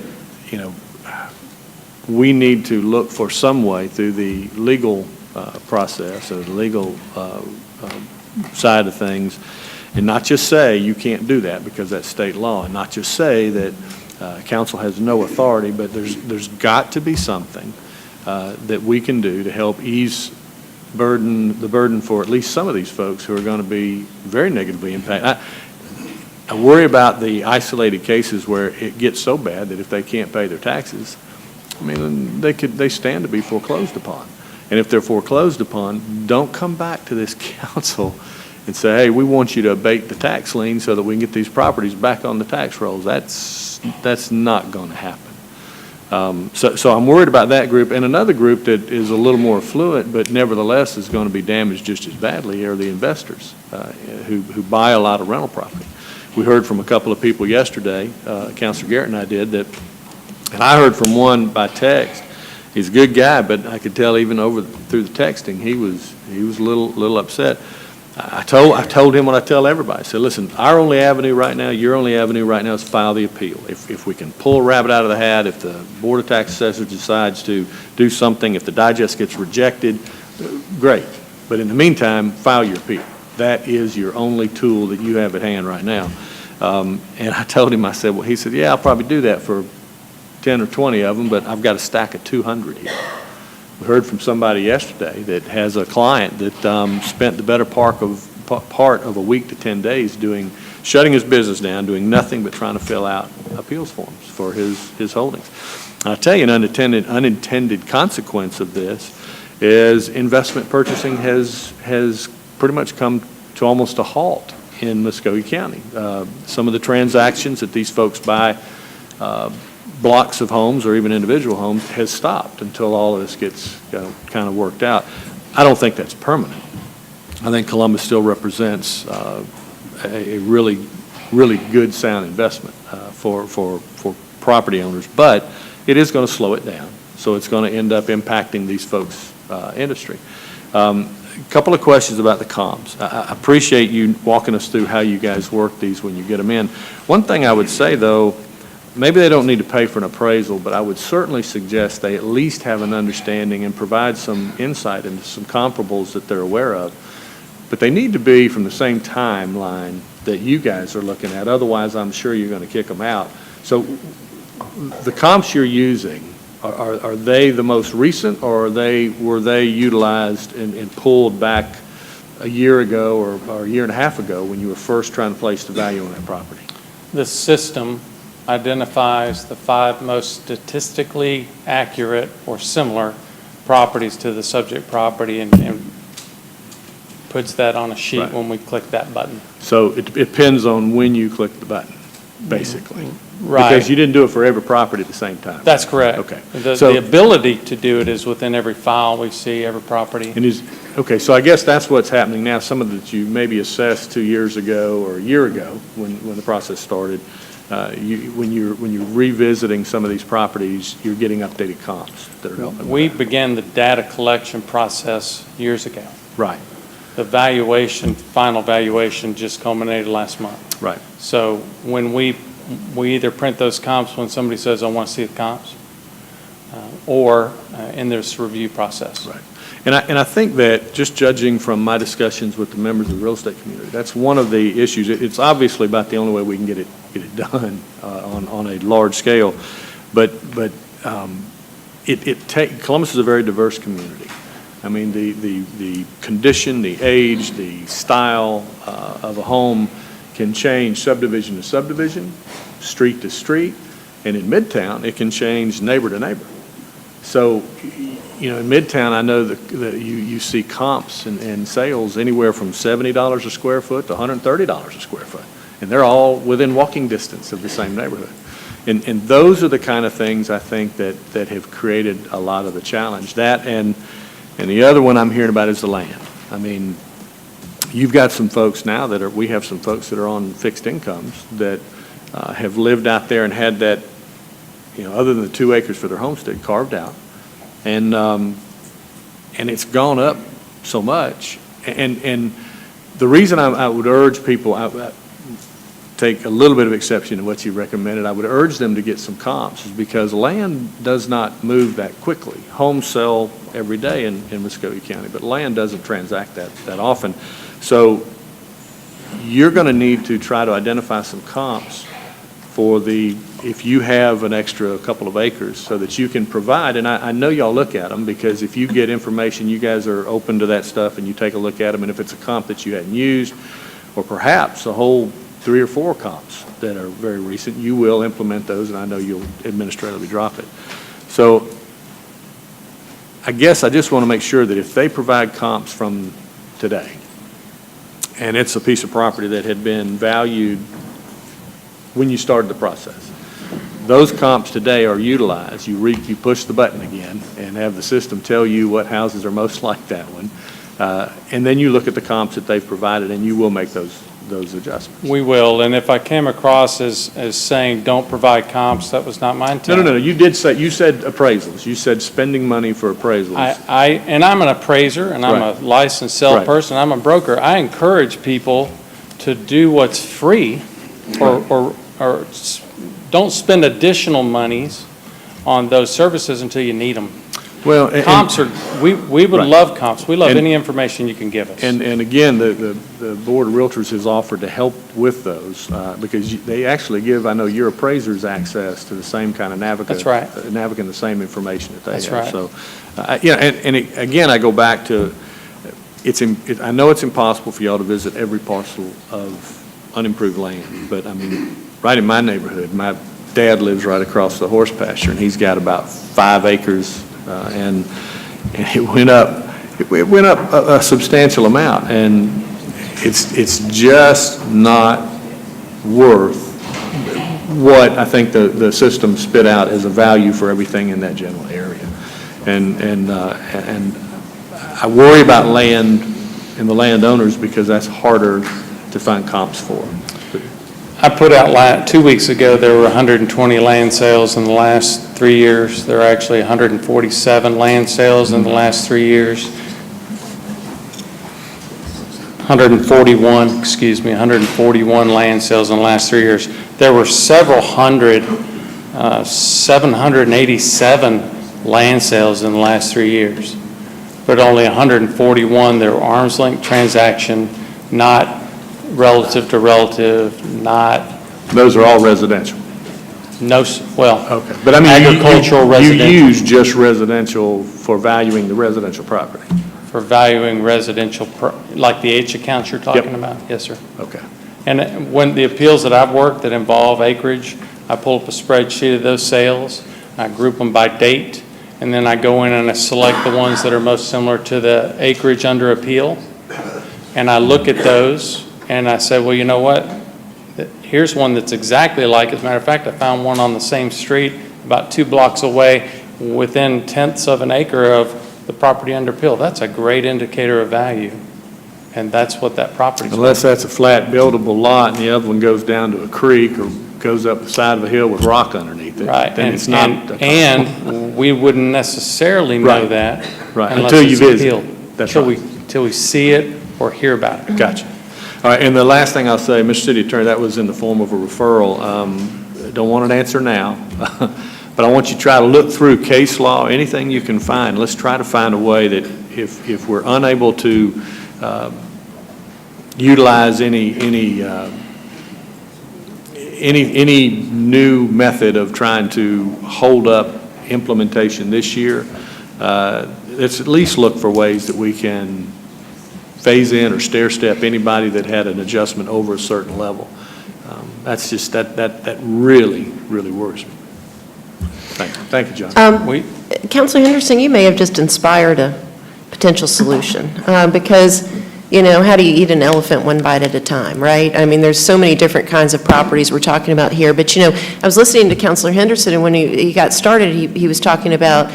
we need to look for some way through the legal process or the legal side of things, and not just say you can't do that because that's state law, and not just say that council has no authority, but there's got to be something that we can do to help ease the burden for at least some of these folks who are going to be very negatively impacted. I worry about the isolated cases where it gets so bad that if they can't pay their taxes, I mean, they stand to be foreclosed upon. And if they're foreclosed upon, don't come back to this council and say, hey, we want you to abate the tax lien so that we can get these properties back on the tax rolls. That's not going to happen. So I'm worried about that group. And another group that is a little more affluent, but nevertheless is going to be damaged just as badly, are the investors who buy a lot of rental property. We heard from a couple of people yesterday, Councillor Garrett and I did, and I heard from one by text. He's a good guy, but I could tell even through the texting, he was a little upset. I told him what I tell everybody. I said, listen, our only avenue right now, your only avenue right now is file the appeal. If we can pull a rabbit out of the hat, if the Board of Tax Assessors decides to do something, if the digest gets rejected, great. But in the meantime, file your appeal. That is your only tool that you have at hand right now. And I told him, I said, well, he said, yeah, I'll probably do that for 10 or 20 of them, but I've got a stack of 200 here. We heard from somebody yesterday that has a client that spent the better part of a week to 10 days shutting his business down, doing nothing but trying to fill out appeals forms for his holdings. I'll tell you, an unintended consequence of this is investment purchasing has pretty much come to almost a halt in Muskogee County. Some of the transactions that these folks buy, blocks of homes or even individual homes, has stopped until all of this gets kind of worked out. I don't think that's permanent. I think Columbus still represents a really, really good, sound investment for property owners, but it is going to slow it down. So it's going to end up impacting these folks' industry. A couple of questions about the comps. I appreciate you walking us through how you guys work these when you get them in. One thing I would say, though, maybe they don't need to pay for an appraisal, but I would certainly suggest they at least have an understanding and provide some insight into some comparables that they're aware of. But they need to be from the same timeline that you guys are looking at. Otherwise, I'm sure you're going to kick them out. So the comps you're using, are they the most recent, or were they utilized and pulled back a year ago or a year and a half ago when you were first trying to place the value on that property? The system identifies the 5 most statistically accurate or similar properties to the subject property and puts that on a sheet Right. when we click that button. So it depends on when you click the button, basically. Right. Because you didn't do it for every property at the same time. That's correct. Okay. The ability to do it is within every file we see, every property. Okay, so I guess that's what's happening now. Some of that you maybe assessed 2 years ago or a year ago when the process started. When you're revisiting some of these properties, you're getting updated comps that are helping. We began the data collection process years ago. Right, The valuation, final valuation just culminated last month. right. So when we either print those comps when somebody says, I want to see the comps, or in this review process. Right. And I think that, just judging from my discussions with the members of the real estate community, that's one of the issues. It's obviously about the only way we can get it done on a large scale. But Columbus is a very diverse community. I mean, the condition, the age, the style of a home can change subdivision to subdivision, street to street, and in Midtown, it can change neighbor to neighbor. So, you know, in Midtown, I know that you see comps and sales anywhere from $70 a square foot to $130 a square foot, and they're all within walking distance of the same neighborhood. And those are the kind of things I think that have created a lot of the challenge. That and the other one I'm hearing about is the land. I mean, you've got some folks now we have some folks that are on fixed incomes that have lived out there and had that, you know, other than the 2 acres for their homestead carved out. And it's gone up so much. And the reason I would urge people, I take a little bit of exception to what you recommended, I would urge them to get some comps, is because land does not move that quickly. Homes sell every day in Muskogee County, but land doesn't transact that often. So you're going to need to try to identify some comps for if you have an extra couple of acres, so that you can provide, and I know y'all look at them, because if you get information, you guys are open to that stuff and you take a look at them, and if it's a comp that you hadn't used, or perhaps a whole 3 or 4 comps that are very recent, you will implement those, and I know you'll administratively drop it. So I guess I just want to make sure that if they provide comps from today, and it's a piece of property that had been valued when you started the process, those comps today are utilized. You push the button again and have the system tell you what houses are most like that one, and then you look at the comps that they've provided, and you will make those adjustments. We will, and if I came across as saying don't provide comps, that was not my intent. No, you said appraisals. You said spending money for appraisals. And I'm an appraiser, and I'm a licensed salesperson, I'm a broker. I encourage people to do what's free, or don't spend additional monies on those services until you need them. Well, Comps we would Right. love comps. We love And- any information you can give us. And again, the Board of Realtors has offered to help with those, because they actually give, I know, your appraisers access to the same kind of That's right. Navigant, the same information that they That's have. right. So, again, I go back to, I know it's impossible for y'all to visit every parcel of unimproved land, but I mean, right in my neighborhood, my dad lives right across the horse pasture, and he's got about 5 acres, and it went up a substantial amount, and it's just not worth what I think the system spit out as a value for everything in that general area. And I worry about land and the landowners because that's harder to find comps for. I put out 2 weeks ago, there were 120 land sales in the last 3 years. There are actually 147 land sales in the last 3 years. 141 land sales in the last 3 years. There were several hundred, 787 land sales in the last 3 years. But only 141, there were arm's length transaction, not relative to relative, not. Those are all residential. No, well, Okay. But I mean, agricultural, residential. You use just residential for valuing the residential property. For valuing residential, like the H accounts you're talking about? Yes, sir. Okay. And when the appeals that I've worked that involve acreage, I pull up a spreadsheet of those sales, I group them by date, and then I go in and I select the ones that are most similar to the acreage under appeal. And I look at those and I say, well, you know what? Here's one that's exactly like, as a matter of fact, I found one on the same street about 2 blocks away within tenths of an acre of the property under appeal. That's a great indicator of value. And that's what that property is. Unless that's a flat buildable lot and the other one goes down to a creek or goes up the side of a hill with rock underneath it. Right, Then it's not. and we wouldn't necessarily know Right. that. Right, unless until you it's visit. appealed. That's Till right. Till we see it or hear about it. Gotcha. All right, and the last thing I'll say, Mr. City Attorney, that was in the form of a referral. Don't want an answer now, but I want you to try to look through case law, anything you can find. Let's try to find a way that if we're unable to utilize any new method of trying to hold up implementation this year, let's at least look for ways that we can phase in or stair step anybody that had an adjustment over a certain level. That's just, that really, really worries me. Thank you, John. Councillor Henderson, you may have just inspired a potential solution, because, how do you eat an elephant one bite at a time, right? I mean, there's so many different kinds of properties we're talking about here, but, I was listening to Councillor Henderson, and when he got started, he was talking about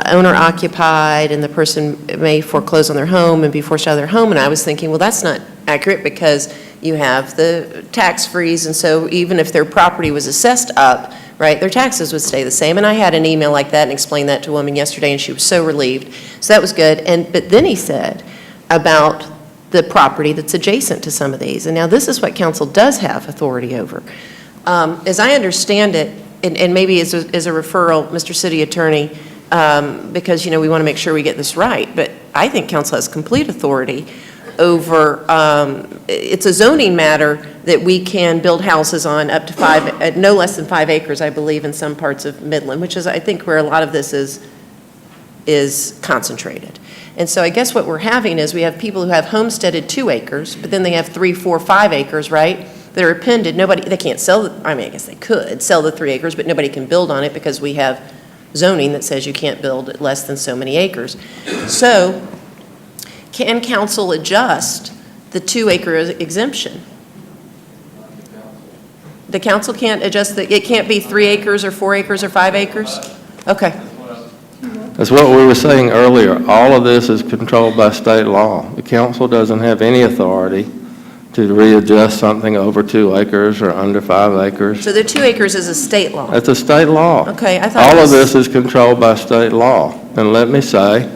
owner-occupied, and the person may foreclose on their home and be forced out of their home, and I was thinking, well, that's not accurate, because you have the tax freeze, and so even if their property was assessed up, right, their taxes would stay the same. And I had an email like that and explained that to a woman yesterday, and she was so relieved. So that was good. But then he said about the property that's adjacent to some of these. And now this is what council does have authority over. As I understand it, and maybe as a referral, Mr. City Attorney, because, we want to make sure we get this right, but I think council has complete authority over, it's a zoning matter that we can build houses on up to 5, no less than 5 acres, I believe, in some parts of Midland, which is, I think, where a lot of this is concentrated. And so I guess what we're having is we have people who have homesteaded 2 acres, but then they have 3, 4, 5 acres, right? That are appended. They can't sell, I guess they could sell the 3 acres, but nobody can build on it because we have zoning that says you can't build less than so many acres. So, can council adjust the 2-acre exemption? The council can't adjust it can't be 3 acres or 4 acres or 5 acres? Okay. That's what we were saying earlier. All of this is controlled by state law. The council doesn't have any authority to readjust something over 2 acres or under 5 acres. So the 2 acres is a state law? That's a state law. Okay, I thought all of this is controlled by state law. And let me say,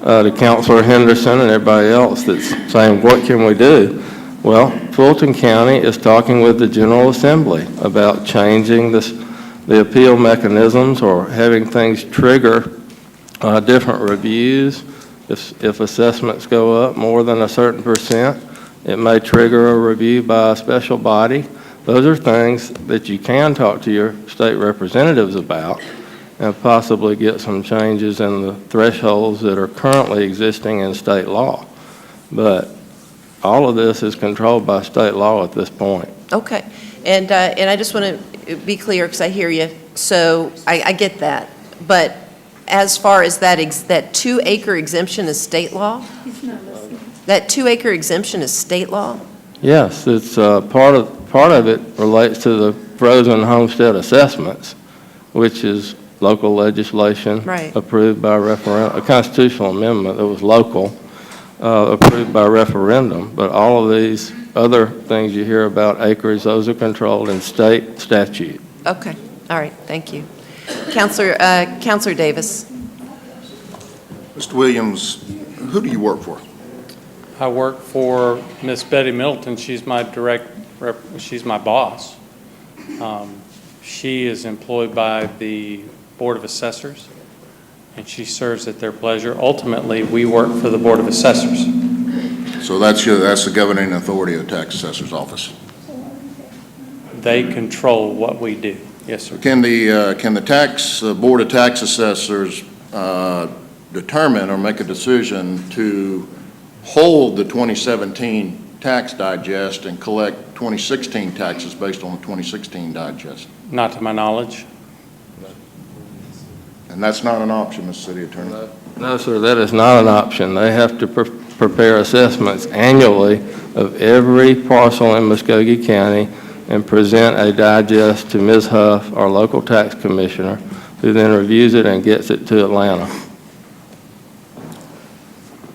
to Councillor Henderson and everybody else that's saying, what can we do? Well, Fulton County is talking with the General Assembly about changing the appeal mechanisms or having things trigger different reviews. If assessments go up more than a certain percent, it may trigger a review by a special body. Those are things that you can talk to your state representatives about and possibly get some changes in the thresholds that are currently existing in state law. But all of this is controlled by state law at this point. Okay. And I just want to be clear, because I hear you. So I get that. But as far as that 2-acre exemption is state law? That 2-acre exemption is state law? Yes, it's part of it relates to the frozen homestead assessments, which is local legislation. Right. Approved by referendum, a constitutional amendment that was local, approved by referendum. But all of these other things you hear about acreage, those are controlled in state statute. Okay, all right, thank you. Councillor Davis. Mr. Williams, who do you work for? I work for Miss Betty Middleton. She's my she's my boss. She is employed by the Board of Assessors, and she serves at their pleasure. Ultimately, we work for the Board of Assessors. So that's the governing authority of the tax assessor's office. They control what we do. Yes, sir. Can the Board of Tax Assessors determine or make a decision to hold the 2017 tax digest and collect 2016 taxes based on the 2016 digest? Not to my knowledge. And that's not an option, Mr. City Attorney? No, sir, that is not an option. They have to prepare assessments annually of every parcel in Muskogee County and present a digest to Ms. Huff, our local tax commissioner, who then reviews it and gets it to Atlanta.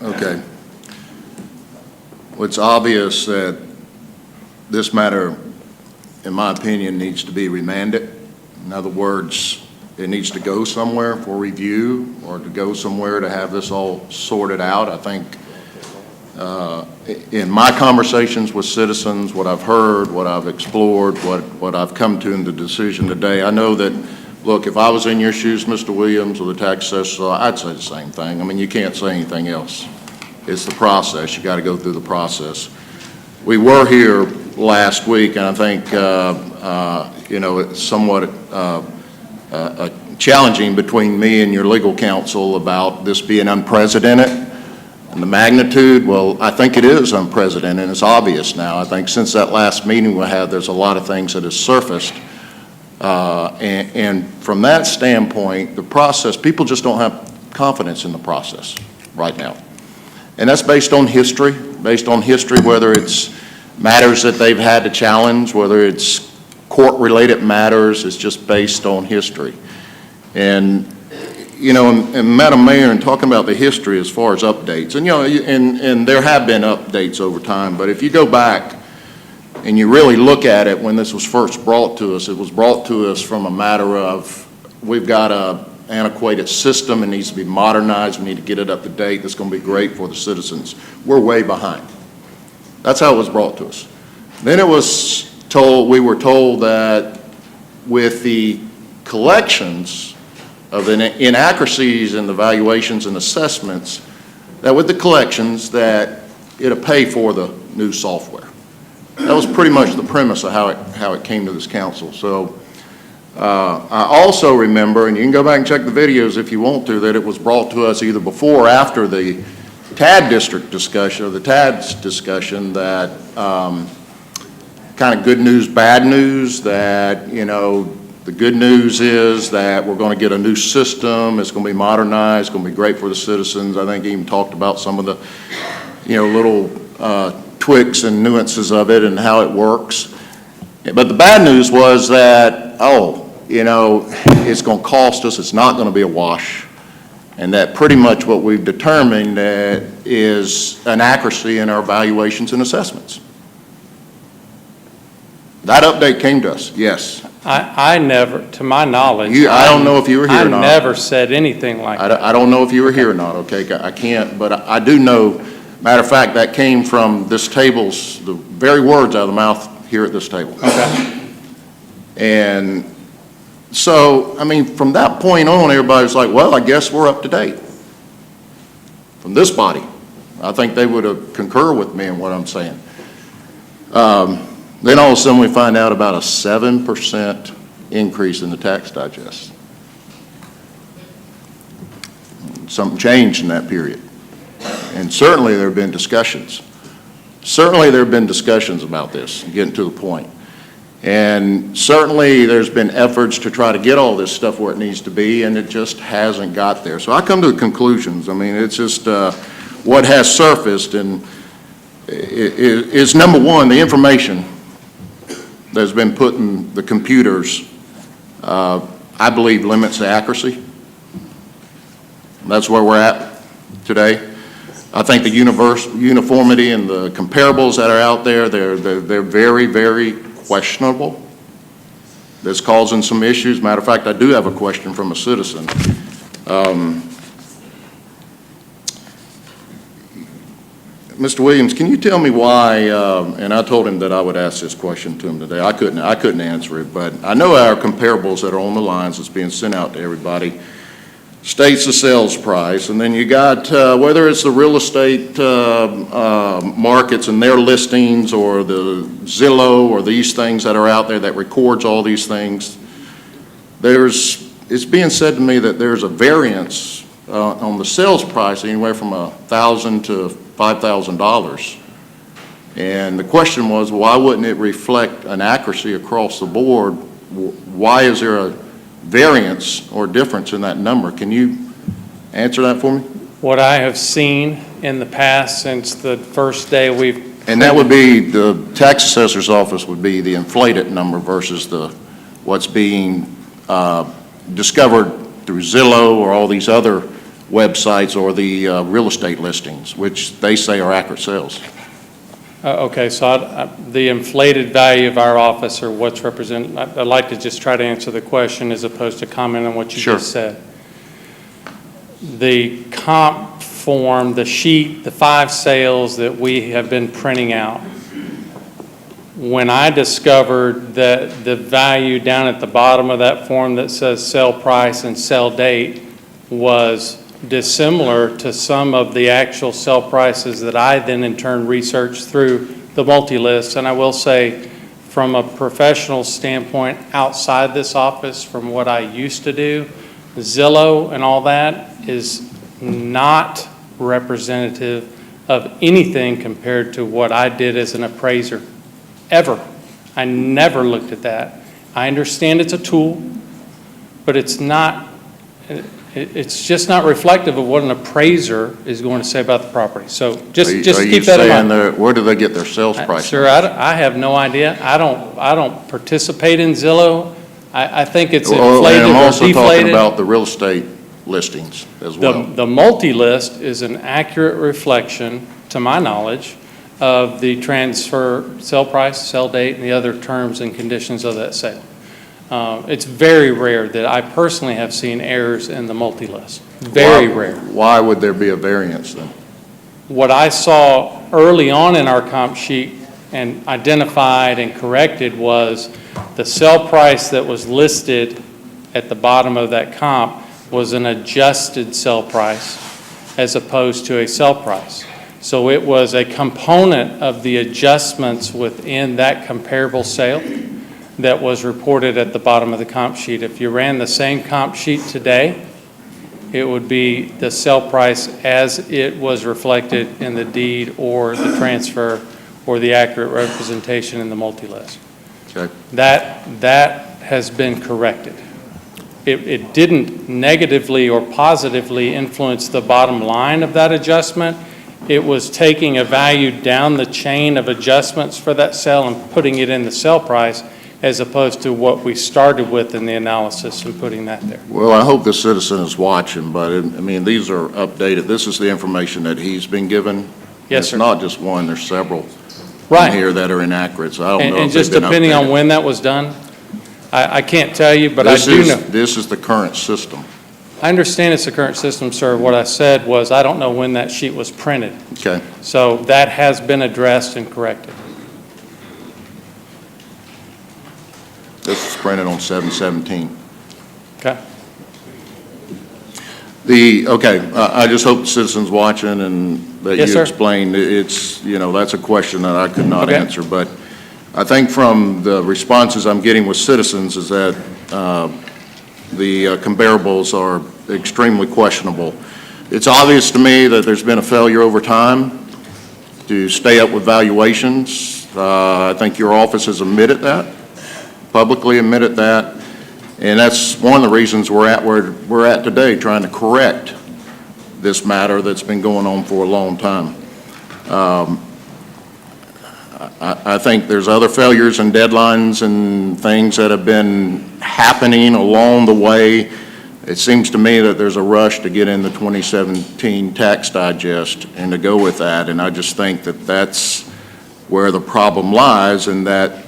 Okay. Well, it's obvious that this matter, in my opinion, needs to be remanded. In other words, it needs to go somewhere for review or to go somewhere to have this all sorted out. I think in my conversations with citizens, what I've heard, what I've explored, what I've come to in the decision today, I know that, look, if I was in your shoes, Mr. Williams, or the tax assessor, I'd say the same thing. I mean, you can't say anything else. It's the process. You got to go through the process. We were here last week, and I think, it's somewhat challenging between me and your legal counsel about this being unprecedented. And the magnitude, well, I think it is unprecedented, and it's obvious now. I think since that last meeting we had, there's a lot of things that have surfaced. And from that standpoint, the process, people just don't have confidence in the process right now. And that's based on history, whether it's matters that they've had to challenge, whether it's court-related matters, it's just based on history. And, and Madam Mayor, in talking about the history as far as updates, and there have been updates over time, but if you go back and you really look at it when this was first brought to us, it was brought to us from a matter of, we've got a antiquated system, it needs to be modernized, we need to get it up to date, that's going to be great for the citizens. We're way behind. That's how it was brought to us. Then we were told that with the collections of the inaccuracies in the valuations and assessments, that with the collections that it'll pay for the new software. That was pretty much the premise of how it came to this council. So I also remember, and you can go back and check the videos if you want to, that it was brought to us either before or after the TAD district discussion, or the TAD's discussion, that kind of good news, bad news, that, the good news is that we're going to get a new system, it's going to be modernized, it's going to be great for the citizens. I think he even talked about some of the, little tweaks and nuances of it and how it works. But the bad news was that, it's going to cost us, it's not going to be a wash, and that pretty much what we've determined is an accuracy in our valuations and assessments. That update came to us, yes. I never, to my knowledge. I don't know if you were here or not. I never said anything like that. I don't know if you were here or not, okay? I can't, but I do know, matter of fact, that came from this table's, the very words out of the mouth here at this table. Okay. And so, from that point on, everybody's like, well, I guess we're up to date. From this body. I think they would have concurred with me in what I'm saying. Then all of a sudden we find out about a 7% increase in the tax digest. Something changed in that period. And certainly there have been discussions. Certainly there have been discussions about this, getting to the point. And certainly, there's been efforts to try to get all this stuff where it needs to be, and it just hasn't got there. So I come to the conclusions. I mean, it's just what has surfaced, and is number one, the information that's been put in the computers, I believe limits the accuracy. That's where we're at today. I think the uniformity and the comparables that are out there, they're very, very questionable. That's causing some issues. Matter of fact, I do have a question from a citizen. Mr. Williams, can you tell me why, and I told him that I would ask this question to him today. I couldn't answer it, but I know our comparables that are on the lines that's being sent out to everybody states the sales price, and then you got, whether it's the real estate markets and their listings, or the Zillow, or these things that are out there that records all these things, it's being said to me that there's a variance on the sales price anywhere from $1,000 to $5,000. And the question was, why wouldn't it reflect an accuracy across the board? Why is there a variance or difference in that number? Can you answer that for me? What I have seen in the past since the first day we've... And that would be, the tax assessor's office would be the inflated number versus what's being discovered through Zillow or all these other websites, or the real estate listings, which they say are accurate sales. Okay, so the inflated value of our office, or what's represented, I'd like to just try to answer the question as opposed to comment on what you Sure. just said. The comp form, the sheet, the 5 sales that we have been printing out, when I discovered that the value down at the bottom of that form that says sell price and sell date was dissimilar to some of the actual sell prices that I then in turn researched through the multi-list. And I will say, from a professional standpoint outside this office, from what I used to do, Zillow and all that is not representative of anything compared to what I did as an appraiser, ever. I never looked at that. I understand it's a tool, but it's not, it's just not reflective of what an appraiser is going to say about the property. So just keep that in mind. Where do they get their sales price? Sir, I have no idea. I don't participate in Zillow. I think it's inflated and I'm or also talking deflated. about the real estate listings as well. The multi-list is an accurate reflection, to my knowledge, of the transfer, sell price, sell date, and the other terms and conditions of that sale. It's very rare that I personally have seen errors in the multi-list. Very rare. Why would there be a variance then? What I saw early on in our comp sheet and identified and corrected was the sell price that was listed at the bottom of that comp was an adjusted sell price as opposed to a sell price. So it was a component of the adjustments within that comparable sale that was reported at the bottom of the comp sheet. If you ran the same comp sheet today, it would be the sell price as it was reflected in the deed or the transfer or the accurate representation in the multi-list. Okay. That has been corrected. It didn't negatively or positively influence the bottom line of that adjustment. It was taking a value down the chain of adjustments for that sale and putting it in the sell price, as opposed to what we started with in the analysis and putting that there. Well, I hope the citizen is watching, but I mean, these are updated. This is the information that he's been given. Yes, sir. It's not just one, there's several Right. in here that are inaccurate, so I don't know if And just they've been depending on updated. when that was done, I can't tell you, but I do know. This is the current system. I understand it's the current system, sir. What I said was I don't know when that sheet was printed. Okay. So that has been addressed and corrected. This is printed on 7/17. Okay? I just hope the citizen's watching and that Yes, you sir. explained. It's, that's a question that I could not Okay. answer. But I think from the responses I'm getting with citizens is that the comparables are extremely questionable. It's obvious to me that there's been a failure over time to stay up with valuations. I think your office has admitted that. publicly admitted that, and that's one of the reasons we're at where we're at today, trying to correct this matter that's been going on for a long time. I think there's other failures and deadlines and things that have been happening along the way. It seems to me that there's a rush to get in the 2017 tax digest and to go with that, and I just think that that's where the problem lies, and that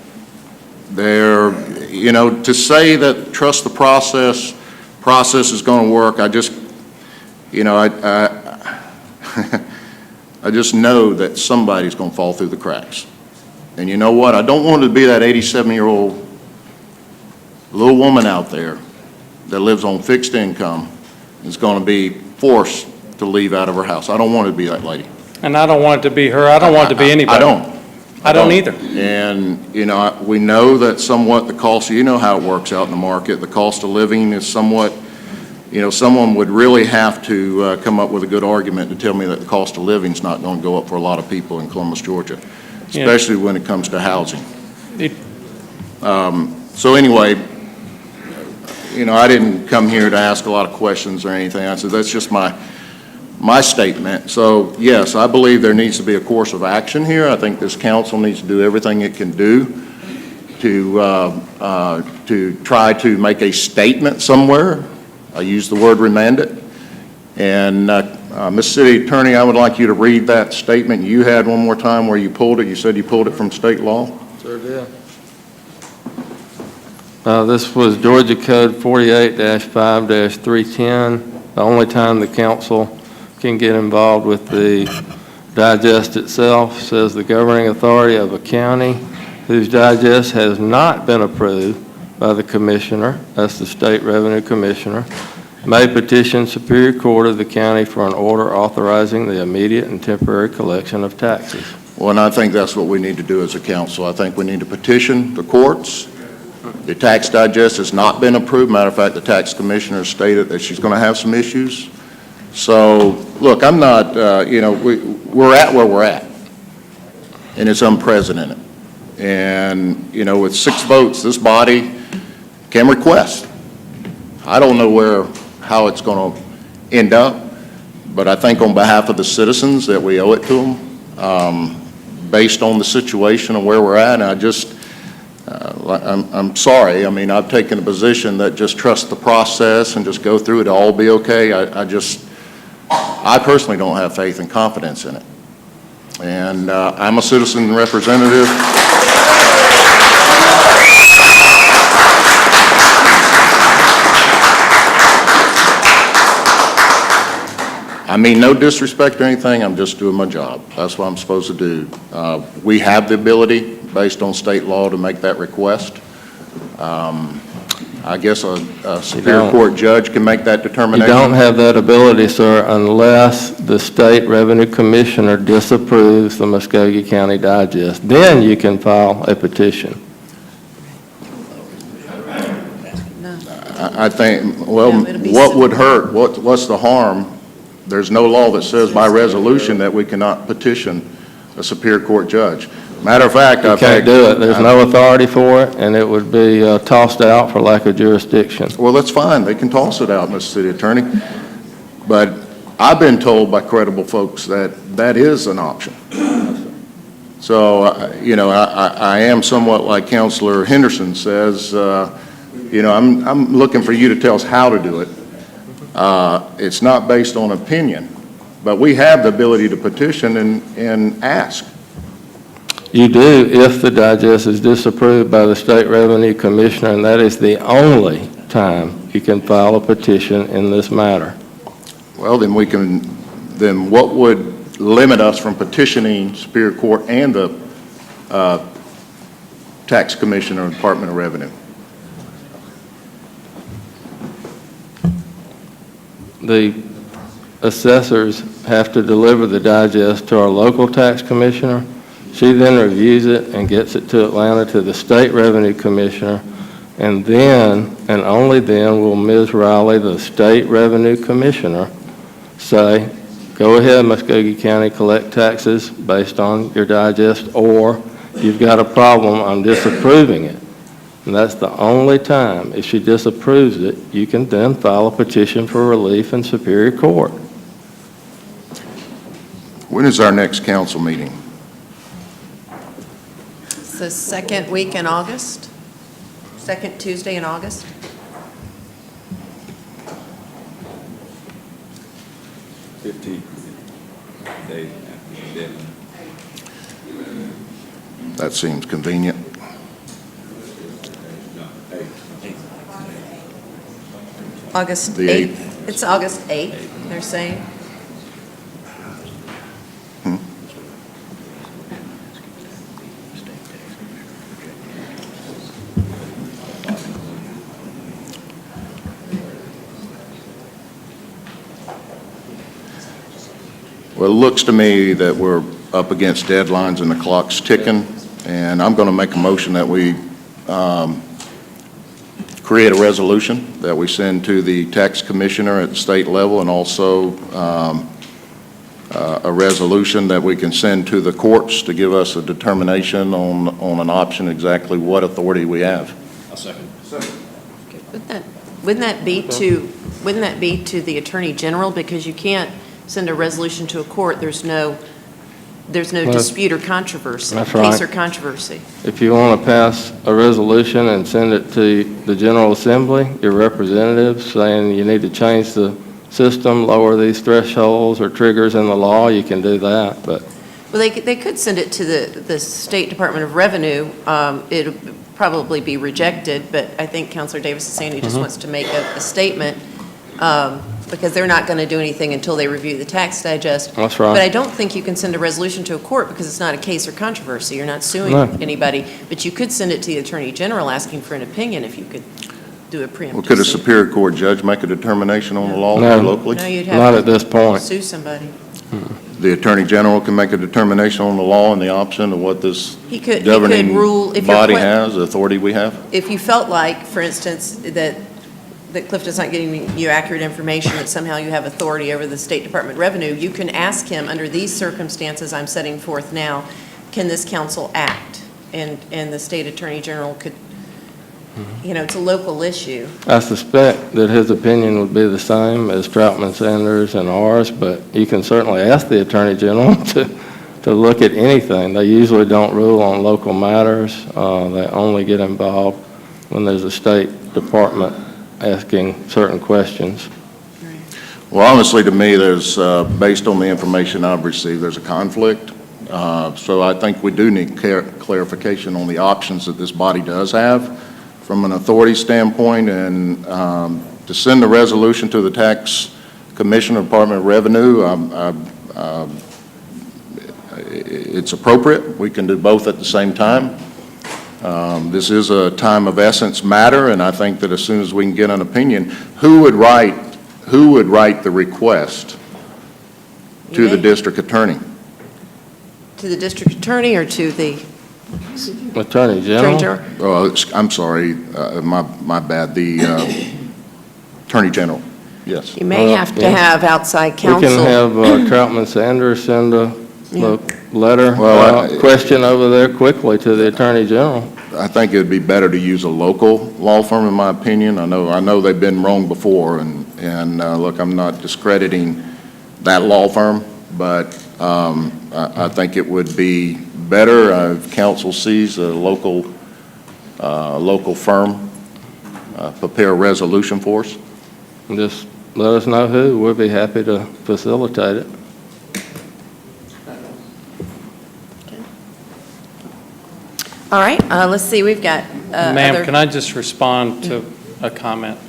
there, you know, to say that trust the process is going to work, I just, you know, I just know that somebody's going to fall through the cracks. And you know what? I don't want to be that 87-year-old little woman out there that lives on fixed income is going to be forced to leave out of her house. I don't want to be that lady. And I don't want it to be her. I don't want it to be anybody. I don't either. And, you know, we know that somewhat the cost, you know how it works out in the market. The cost of living is somewhat, you know, someone would really have to come up with a good argument to tell me that the cost of living is not going to go up for a lot of people in Columbus, Georgia, especially when it comes to housing. So anyway, you know, I didn't come here to ask a lot of questions or anything. I said, that's just my statement. So yes, I believe there needs to be a course of action here. I think this council needs to do everything it can do to try to make a statement somewhere. I use the word remanded. And Ms. City Attorney, I would like you to read that statement you had one more time where you pulled it. You said you pulled it from state law. Sure did. This was Georgia Code 48-5-310. The only time the council can get involved with the digest itself says the governing authority of a county whose digest has not been approved by the commissioner, that's the State Revenue Commissioner, may petition Superior Court of the county for an order authorizing the immediate and temporary collection of taxes. Well, and I think that's what we need to do as a council. I think we need to petition the courts. The tax digest has not been approved. Matter of fact, the tax commissioner stated that she's going to have some issues. So, look, I'm not, you know, we're at where we're at, and it's unprecedented. And, you know, with 6 votes, this body can request. I don't know how it's going to end up, but I think on behalf of the citizens that we owe it to them, based on the situation and where we're at, and I just, I'm sorry. I mean, I've taken a position that just trust the process and just go through it, all be okay. I personally don't have faith and confidence in it. And I'm a citizen representative. I mean, no disrespect or anything, I'm just doing my job. That's what I'm supposed to do. We have the ability, based on state law, to make that request. I guess a Superior Court judge can make that determination. You don't have that ability, sir, unless the State Revenue Commissioner disapproves the Muskogee County Digest. Then you can file a petition. I think, well, what would hurt? What's the harm? There's no law that says by resolution that we cannot petition a Superior Court judge. Matter of fact, You can't do it. There's no authority for it, and it would be tossed out for lack of jurisdiction. Well, that's fine. They can toss it out, Mr. City Attorney. But I've been told by credible folks that that is an option. So, you know, I am somewhat like Councillor Henderson says, you know, I'm looking for you to tell us how to do it. It's not based on opinion, but we have the ability to petition and ask. You do if the digest is disapproved by the State Revenue Commissioner, and that is the only time you can file a petition in this matter. Well, then then what would limit us from petitioning Superior Court and the Tax Commissioner and Department of Revenue? The assessors have to deliver the digest to our local tax commissioner. She then reviews it and gets it to Atlanta to the State Revenue Commissioner, and then, and only then, will Ms. Riley, the State Revenue Commissioner, say, go ahead, Muskogee County, collect taxes based on your digest, or you've got a problem, I'm disapproving it. And that's the only time. If she disapproves it, you can then file a petition for relief in Superior Court. When is our next council meeting? It's the second week in August, second Tuesday in August. That seems convenient. August The 8th. It's August 8th, they're saying. Well, it looks to me that we're up against deadlines and the clock's ticking, and I'm going to make a motion that we create a resolution that we send to the tax commissioner at the state level, and also a resolution that we can send to the courts to give us a determination on an option, exactly what authority we have. I'll second. Wouldn't that be to the Attorney General? Because you can't send a resolution to a court, there's no dispute or controversy, That's case right. or controversy. If you want to pass a resolution and send it to the General Assembly, your representatives, saying you need to change the system, lower these thresholds or triggers in the law, you can do that, but Well, they could send it to the State Department of Revenue. It'll probably be rejected, but I think Councilor Davis is saying he just wants to make a statement, because they're not going to do anything until they review the tax digest. That's right. But I don't think you can send a resolution to a court because it's not a case or controversy. You're not suing No. anybody. But you could send it to the Attorney General asking for an opinion if you could do a preemptive Well, could a suit. Superior Court judge make a determination on the law No. locally? No, you'd not have at this to point. sue somebody. The Attorney General can make a determination on the law and the option of what this He could governing rule if you're body has, the authority we have? If you felt like, for instance, that Clifton's not giving you accurate information, that somehow you have authority over the State Department of Revenue, you can ask him, under these circumstances I'm setting forth now, can this council act? And the State Attorney General could, it's a local issue. I suspect that his opinion would be the same as Troutman Sanders and ours, but you can certainly ask the Attorney General to look at anything. They usually don't rule on local matters. They only get involved when there's a State Department asking certain questions. Well, honestly, to me, there's, based on the information I've received, there's a conflict. So I think we do need clarification on the options that this body does have from an authority standpoint, and to send the resolution to the Tax Commissioner, Department of Revenue, it's appropriate. We can do both at the same time. This is a time of essence matter, and I think that as soon as we can get an opinion, who would write the request to the district attorney? To the district attorney or to the Attorney Attorney General? General? Oh, I'm sorry, my bad, the Attorney General, yes. You may Well, have to yeah. have outside We counsel. can have Troutman Sanders send a letter, Well, question over there quickly to the Attorney General. I think it'd be better to use a local law firm, in my opinion. I know they've been wrong before, and look, I'm not discrediting that law firm, but I think it would be better if council sees a local firm prepare a resolution for us. Just let us know who. We'll be happy to facilitate it. All right, let's see, we've got Ma'am, other. can I just respond to a comment?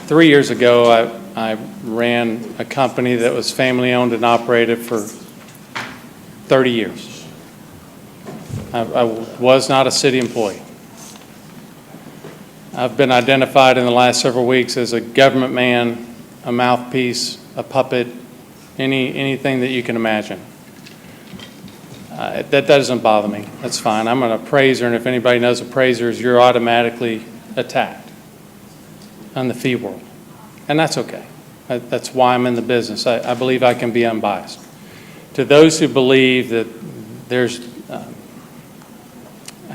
3 years ago, I ran a company that was family-owned and operated for 30 years. I was not a city employee. I've been identified in the last several weeks as a government man, a mouthpiece, a puppet, anything that you can imagine. That doesn't bother me. That's fine. I'm an appraiser, and if anybody knows appraisers, you're automatically attacked in the fee world. And that's okay. That's why I'm in the business. I believe I can be unbiased. To those who believe that there's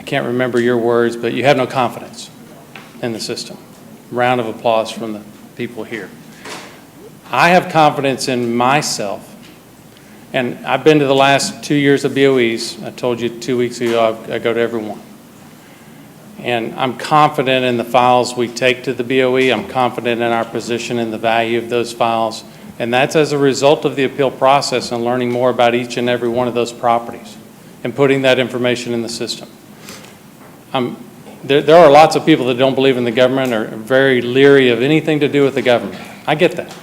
can't remember your words, but you have no confidence in the system. Round of applause from the people here. I have confidence in myself, and I've been to the last 2 years of BOEs. I told you 2 weeks ago I go to every one. And I'm confident in the files we take to the BOE. I'm confident in our position and the value of those files. And that's as a result of the appeal process and learning more about each and every one of those properties and putting that information in the system. There are lots of people that don't believe in the government or are very leery of anything to do with the government. I get that.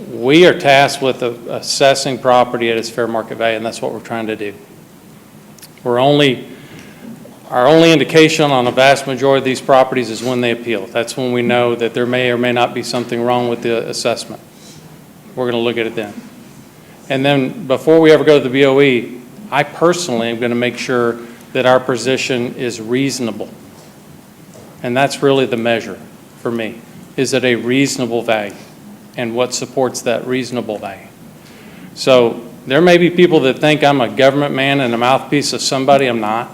We are tasked with assessing property at its fair market value, and that's what we're trying to do. Our only indication on a vast majority of these properties is when they appeal. That's when we know that there may or may not be something wrong with the assessment. We're going to look at it then. And then before we ever go to the BOE, I personally am going to make sure that our position is reasonable. And that's really the measure for me. Is it a reasonable value? And what supports that reasonable value? So there may be people that think I'm a government man and a mouthpiece of somebody. I'm not.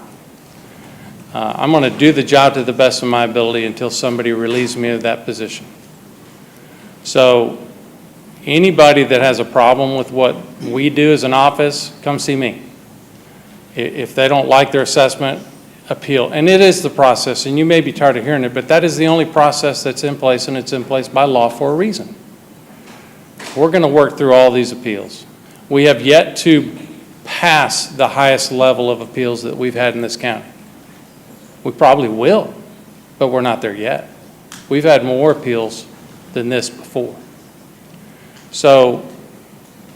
I'm going to do the job to the best of my ability until somebody relieves me of that position. So anybody that has a problem with what we do as an office, come see me. If they don't like their assessment, appeal. And it is the process, and you may be tired of hearing it, but that is the only process that's in place, and it's in place by law for a reason. We're going to work through all these appeals. We have yet to pass the highest level of appeals that we've had in this county. We probably will, but we're not there yet. We've had more appeals than this before. So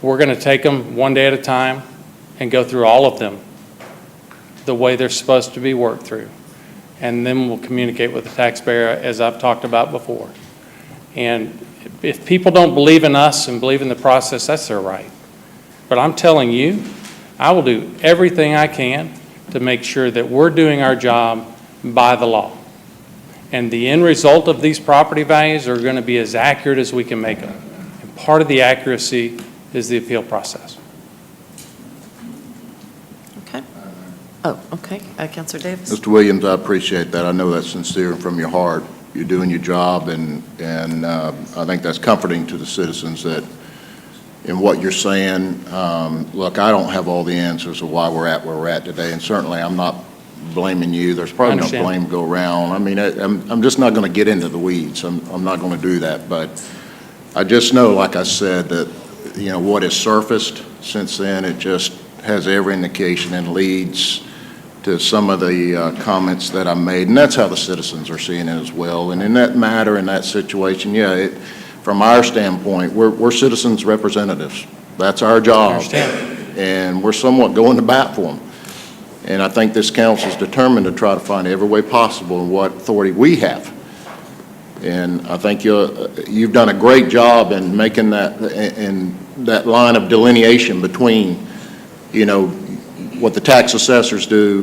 we're going to take them one day at a time and go through all of them the way they're supposed to be worked through. And then we'll communicate with the taxpayer, as I've talked about before. And if people don't believe in us and believe in the process, that's their right. But I'm telling you, I will do everything I can to make sure that we're doing our job by the law. And the end result of these property values are going to be as accurate as we can make them. And part of the accuracy is the appeal process. Okay. Oh, okay. Councillor Davis. Mr. Williams, I appreciate that. I know that's sincere from your heart. You're doing your job, and I think that's comforting to the citizens that in what you're saying. Look, I don't have all the answers of why we're at where we're at today, and certainly I'm not blaming you. There's probably no blame go around. I mean, I'm just not going to get into the weeds. I'm not going to do that, but I just know, like I said, that what has surfaced since then, it just has every indication and leads to some of the comments that I made, and that's how the citizens are seeing it as well. And in that matter, in that situation, yeah, from our standpoint, we're citizens' representatives. That's our job, and we're somewhat going to bat for them. And I think this council is determined to try to find every way possible in what authority we have. And I think you've done a great job in making that line of delineation between, what the tax assessors do,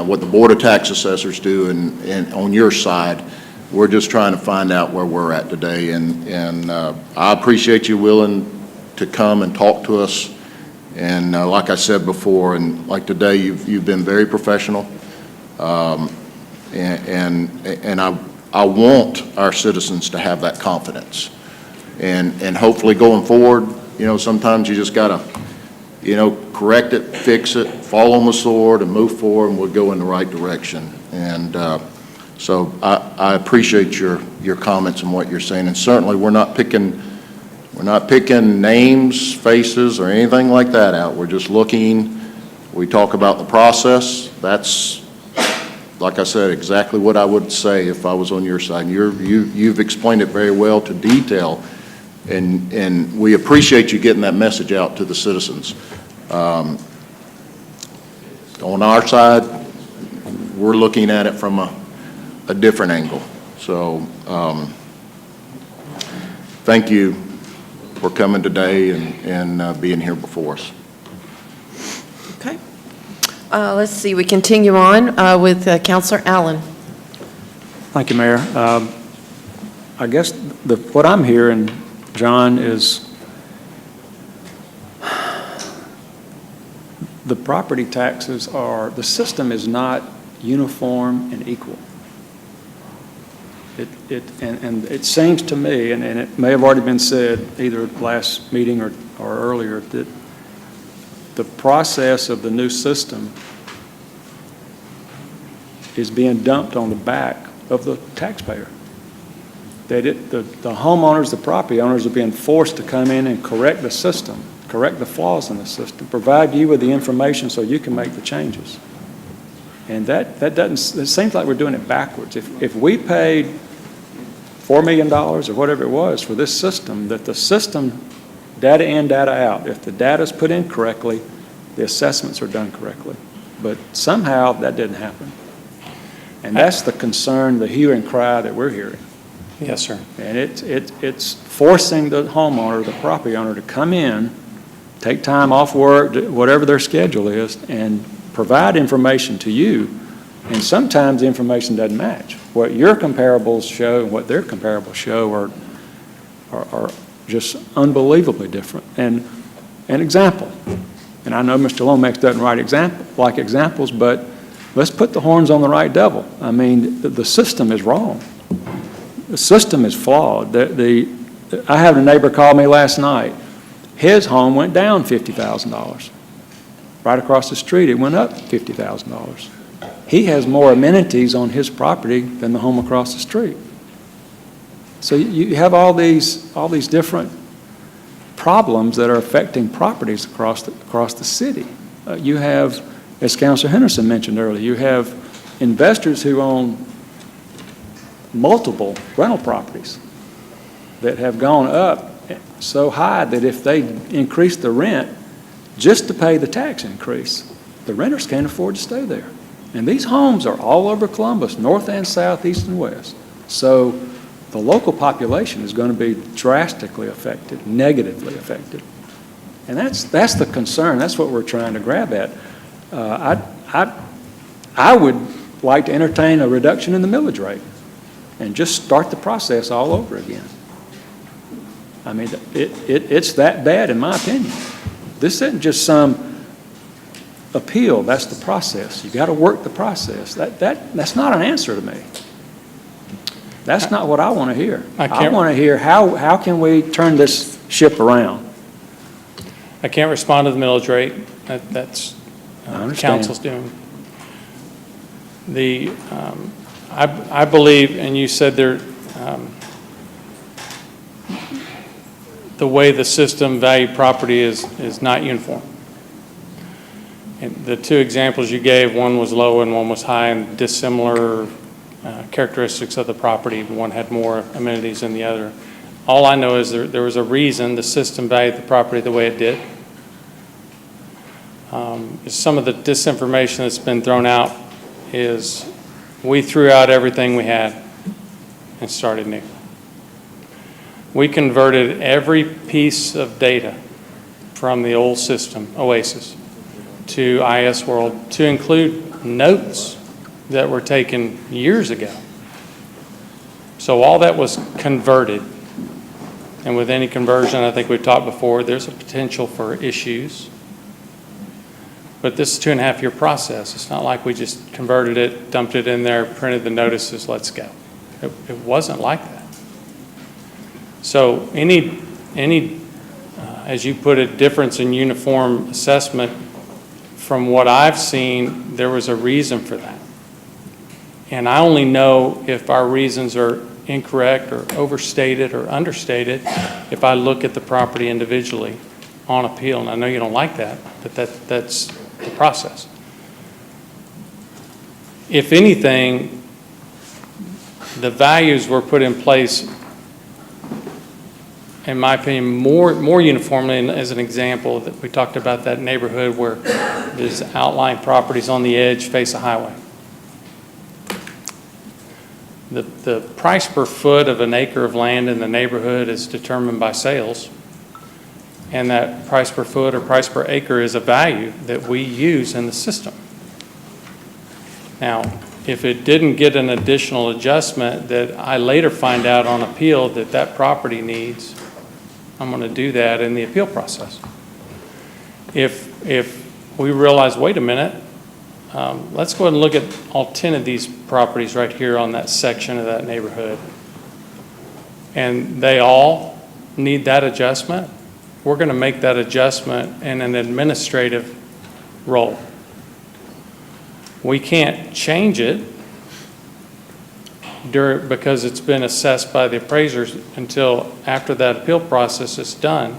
what the Board of Tax Assessors do, and on your side, we're just trying to find out where we're at today. And I appreciate you willing to come and talk to us. And like I said before, and like today, you've been very professional. And I want our citizens to have that confidence. And hopefully going forward, sometimes you just got to, correct it, fix it, fall on the sword, and move forward, and we'll go in the right direction. And so I appreciate your comments and what you're saying. And certainly, we're not picking names, faces, or anything like that out. We're just looking. We talk about the process. That's, like I said, exactly what I would say if I was on your side. And you've explained it very well to detail. And we appreciate you getting that message out to the citizens. On our side, we're looking at it from a different angle. So thank you for coming today and being here before us. Okay. Let's see. We continue on with Councillor Allen. Thank you, Mayor. I guess what I'm hearing, John, is the property taxes the system is not uniform and equal. And it seems to me, and it may have already been said either last meeting or earlier, that the process of the new system is being dumped on the back of the taxpayer. That the homeowners, the property owners are being forced to come in and correct the system, correct the flaws in the system, provide you with the information so you can make the changes. And that doesn't, it seems like we're doing it backwards. If we paid $4 million or whatever it was for this system, that the system, data in, data out, if the data's put in correctly, the assessments are done correctly. But somehow that didn't happen. And that's the concern, the hue and cry that we're hearing. Yes, sir. And it's forcing the homeowner, the property owner, to come in, take time off work, whatever their schedule is, and provide information to you. And sometimes the information doesn't match. What your comparables show and what their comparables show are just unbelievably different. And an example, and I know Mr. Lomax doesn't like examples, but let's put the horns on the right devil. I mean, the system is wrong. The system is flawed. I had a neighbor call me last night. His home went down $50,000. Right across the street, it went up $50,000. He has more amenities on his property than the home across the street. So you have all these different problems that are affecting properties across the city. You have, as Councillor Henderson mentioned earlier, you have investors who own multiple rental properties that have gone up so high that if they increase the rent just to pay the tax increase, the renters can't afford to stay there. And these homes are all over Columbus, north and south, east and west. So the local population is going to be drastically affected, negatively affected. And that's the concern. That's what we're trying to grab at. I would like to entertain a reduction in the millage rate and just start the process all over again. I mean, it's that bad in my opinion. This isn't just some appeal, that's the process. You got to work the process. That's not an answer to me. That's not what I want to hear. I want to hear how can we turn this ship around. I can't respond to the millage rate. That's the council's doing. I believe, and you said there, the way the system value property is not uniform. And the two examples you gave, one was low and one was high, and dissimilar characteristics of the property. One had more amenities than the other. All I know is there was a reason the system valued the property the way it did. Some of the disinformation that's been thrown out is we threw out everything we had and started new. We converted every piece of data from the old system, Oasis, to IS World to include notes that were taken years ago. So all that was converted. And with any conversion, I think we've talked before, there's a potential for issues. But this is a 2.5-year process. It's not like we just converted it, dumped it in there, printed the notices, let's go. It wasn't like that. So any as you put it, difference in uniform assessment, from what I've seen, there was a reason for that. And I only know if our reasons are incorrect or overstated or understated if I look at the property individually on appeal. And I know you don't like that, but that's the process. If anything, the values were put in place, in my opinion, more uniformly. And as an example, that we talked about that neighborhood where there's outlying properties on the edge face a highway. The price per foot of an acre of land in the neighborhood is determined by sales. And that price per foot or price per acre is a value that we use in the system. Now, if it didn't get an additional adjustment that I later find out on appeal that property needs, I'm going to do that in the appeal process. If we realized, wait a minute, let's go ahead and look at all 10 of these properties right here on that section of that neighborhood. And they all need that adjustment. We're going to make that adjustment in an administrative role. We can't change it because it's been assessed by the appraisers until after that appeal process is done.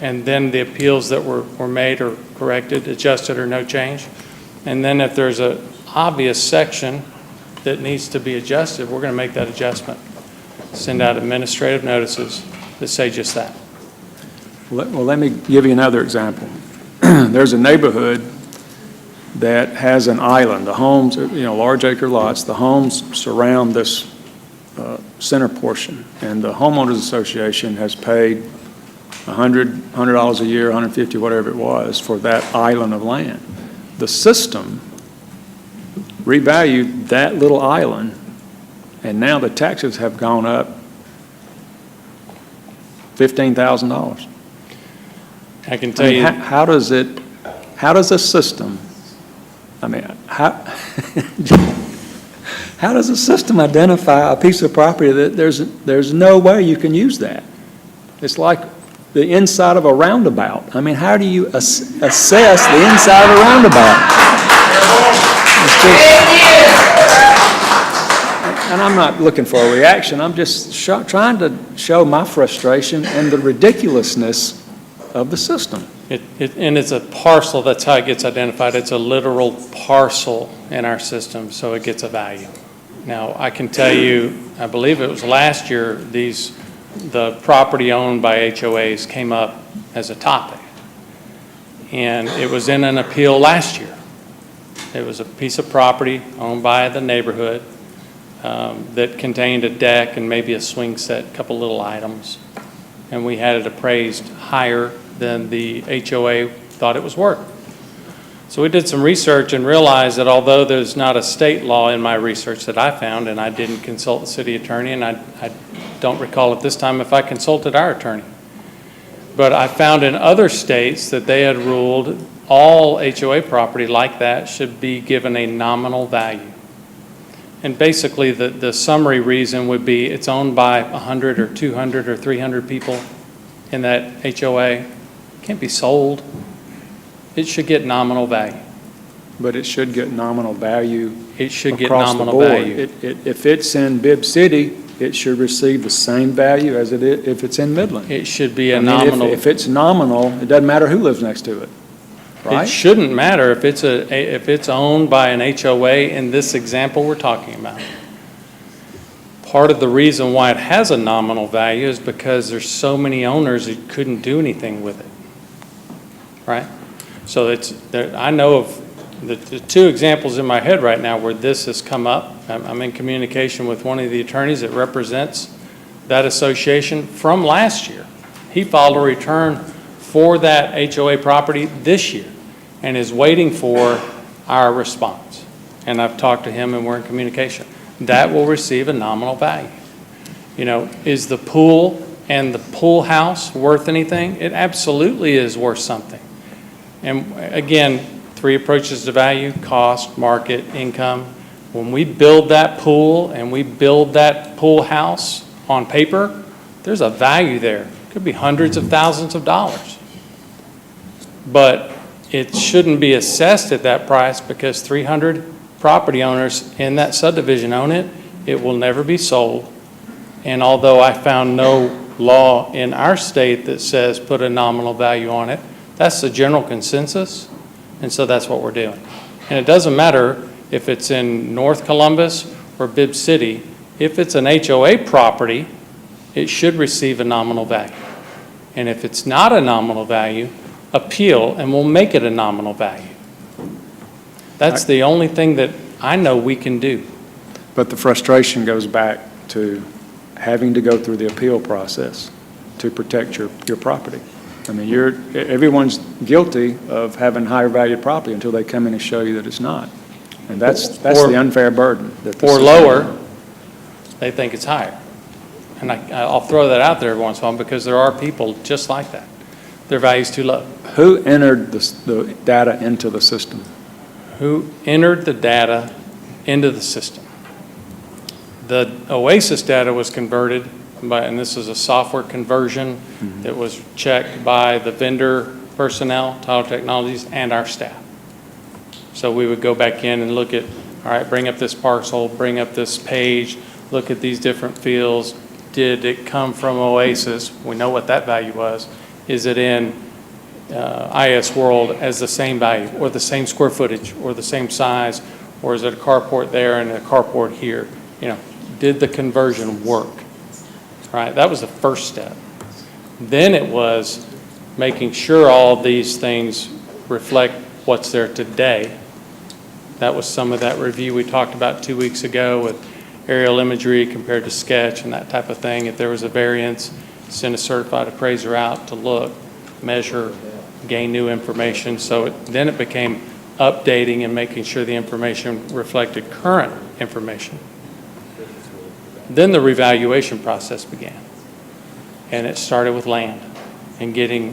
And then the appeals that were made are corrected, adjusted, or no change. And then if there's an obvious section that needs to be adjusted, we're going to make that adjustment. Send out administrative notices that say just that. Well, let me give you another example. There's a neighborhood that has an island. The homes, large acre lots, the homes surround this center portion. And the homeowners association has paid $100 a year, $150, whatever it was, for that island of land. The system revalued that little island, and now the taxes have gone up $15,000. I can tell you. How does a system, how does a system identify a piece of property that there's no way you can use that? It's like the inside of a roundabout. How do you assess the inside of a roundabout? And I'm not looking for a reaction. I'm just trying to show my frustration and the ridiculousness of the system. And it's a parcel, that's how it gets identified. It's a literal parcel in our system, so it gets a value. Now, I can tell you, I believe it was last year, the property owned by HOAs came up as a topic. And it was in an appeal last year. It was a piece of property owned by the neighborhood that contained a deck and maybe a swing set, a couple little items. And we had it appraised higher than the HOA thought it was worth. So we did some research and realized that although there's not a state law in my research that I found, and I didn't consult the city attorney, and I don't recall at this time if I consulted our attorney, but I found in other states that they had ruled all HOA property like that should be given a nominal value. And basically the summary reason would be it's owned by 100 or 200 or 300 people in that HOA. It can't be sold. It should get nominal value. But it should get nominal value. It should get across the nominal board. value. If it's in Bibb City, it should receive the same value as it is if it's in Midland. It should be a nominal. If it's nominal, it doesn't matter who lives next to it, right? It shouldn't matter if it's owned by an HOA in this example we're talking about. Part of the reason why it has a nominal value is because there's so many owners that couldn't do anything with it, right? So I know of the two examples in my head right now where this has come up. I'm in communication with one of the attorneys that represents that association from last year. He filed a return for that HOA property this year and is waiting for our response. And I've talked to him and we're in communication. That will receive a nominal value. Is the pool and the pool house worth anything? It absolutely is worth something. And again, three approaches to value: cost, market, income. When we build that pool and we build that pool house on paper, there's a value there. It could be hundreds of thousands of dollars. But it shouldn't be assessed at that price because 300 property owners in that subdivision own it. It will never be sold. And although I found no law in our state that says put a nominal value on it, that's the general consensus. And so that's what we're doing. And it doesn't matter if it's in North Columbus or Bibb City. If it's an HOA property, it should receive a nominal value. And if it's not a nominal value, appeal and we'll make it a nominal value. That's the only thing that I know we can do. But the frustration goes back to having to go through the appeal process to protect your property. Everyone's guilty of having higher valued property until they come in and show you that it's not. And that's the unfair burden. Or lower, they think it's higher. And I'll throw that out there every once in a while because there are people just like that. their value's too low. Who entered the data into the system? Who entered the data into the system? The Oasis data was converted by, and this is a software conversion that was checked by the vendor personnel, Tyler Technologies, and our staff. So we would go back in and look at, all right, bring up this parcel, bring up this page, look at these different fields. Did it come from Oasis? We know what that value was. Is it in IS World as the same value, or the same square footage, or the same size, or is it a carport there and a carport here? You know, did the conversion work? Right, that was the first step. Then it was making sure all of these things reflect what's there today. That was some of that review we talked about 2 weeks ago with aerial imagery compared to sketch and that type of thing. If there was a variance, send a certified appraiser out to look, measure, gain new information. So then it became updating and making sure the information reflected current information. Then the revaluation process began. And it started with land and getting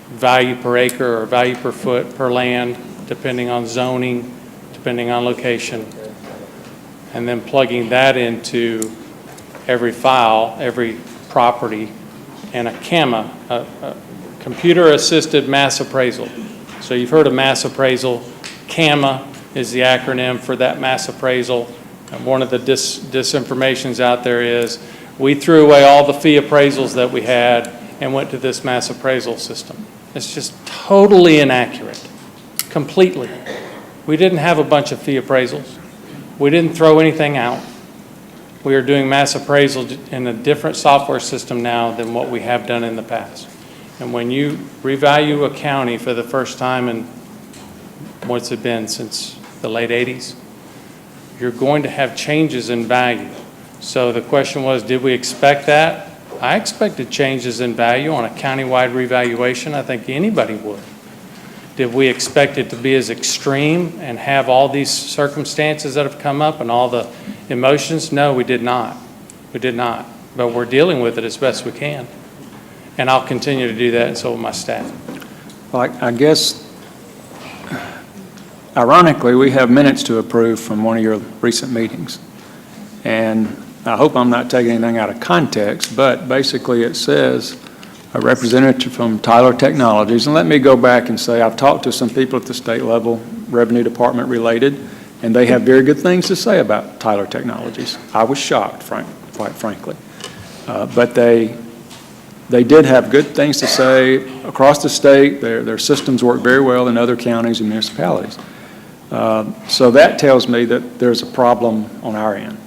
value per acre or value per foot per land, depending on zoning, depending on location, and then plugging that into every file, every property, and a CAMA, a computer-assisted mass appraisal. So you've heard of mass appraisal. CAMA is the acronym for that mass appraisal. And one of the disinformations out there is we threw away all the fee appraisals that we had and went to this mass appraisal system. It's just totally inaccurate, completely. We didn't have a bunch of fee appraisals. We didn't throw anything out. We are doing mass appraisal in a different software system now than what we have done in the past. And when you revalue a county for the first time in, what's it been, since the late 80s, you're going to have changes in value. So the question was, did we expect that? I expected changes in value on a countywide revaluation. I think anybody would. Did we expect it to be as extreme and have all these circumstances that have come up and all the emotions? No, we did not. We did not. But we're dealing with it as best we can. And I'll continue to do that, and so will my staff. Well, I guess, ironically, we have minutes to approve from one of your recent meetings. And I hope I'm not taking anything out of context, but basically it says a representative from Tyler Technologies. And let me go back and say I've talked to some people at the state level, Revenue Department related, and they have very good things to say about Tyler Technologies. I was shocked, quite frankly. But they did have good things to say across the state. Their systems work very well in other counties and municipalities. So that tells me that there's a problem on our end.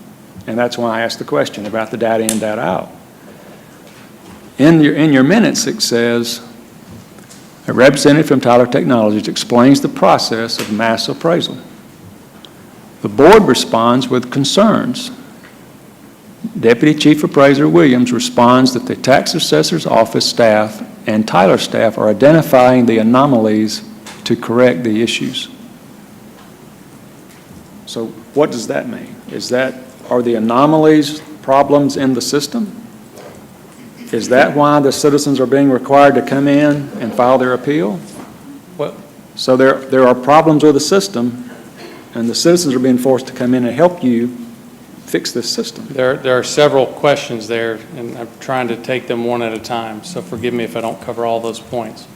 And that's why I asked the question about the data in, data out. In your minutes, it says, a representative from Tyler Technologies explains the process of mass appraisal. The board responds with concerns. Deputy Chief Appraiser Williams responds that the tax assessor's office staff and Tyler staff are identifying the anomalies to correct the issues. So what does that mean? Are the anomalies problems in the system? Is that why the citizens are being required to come in and file their appeal? Well, So there are problems with the system, and the citizens are being forced to come in and help you fix this system. there are several questions there, and I'm trying to take them one at a time, so forgive me if I don't cover all those points.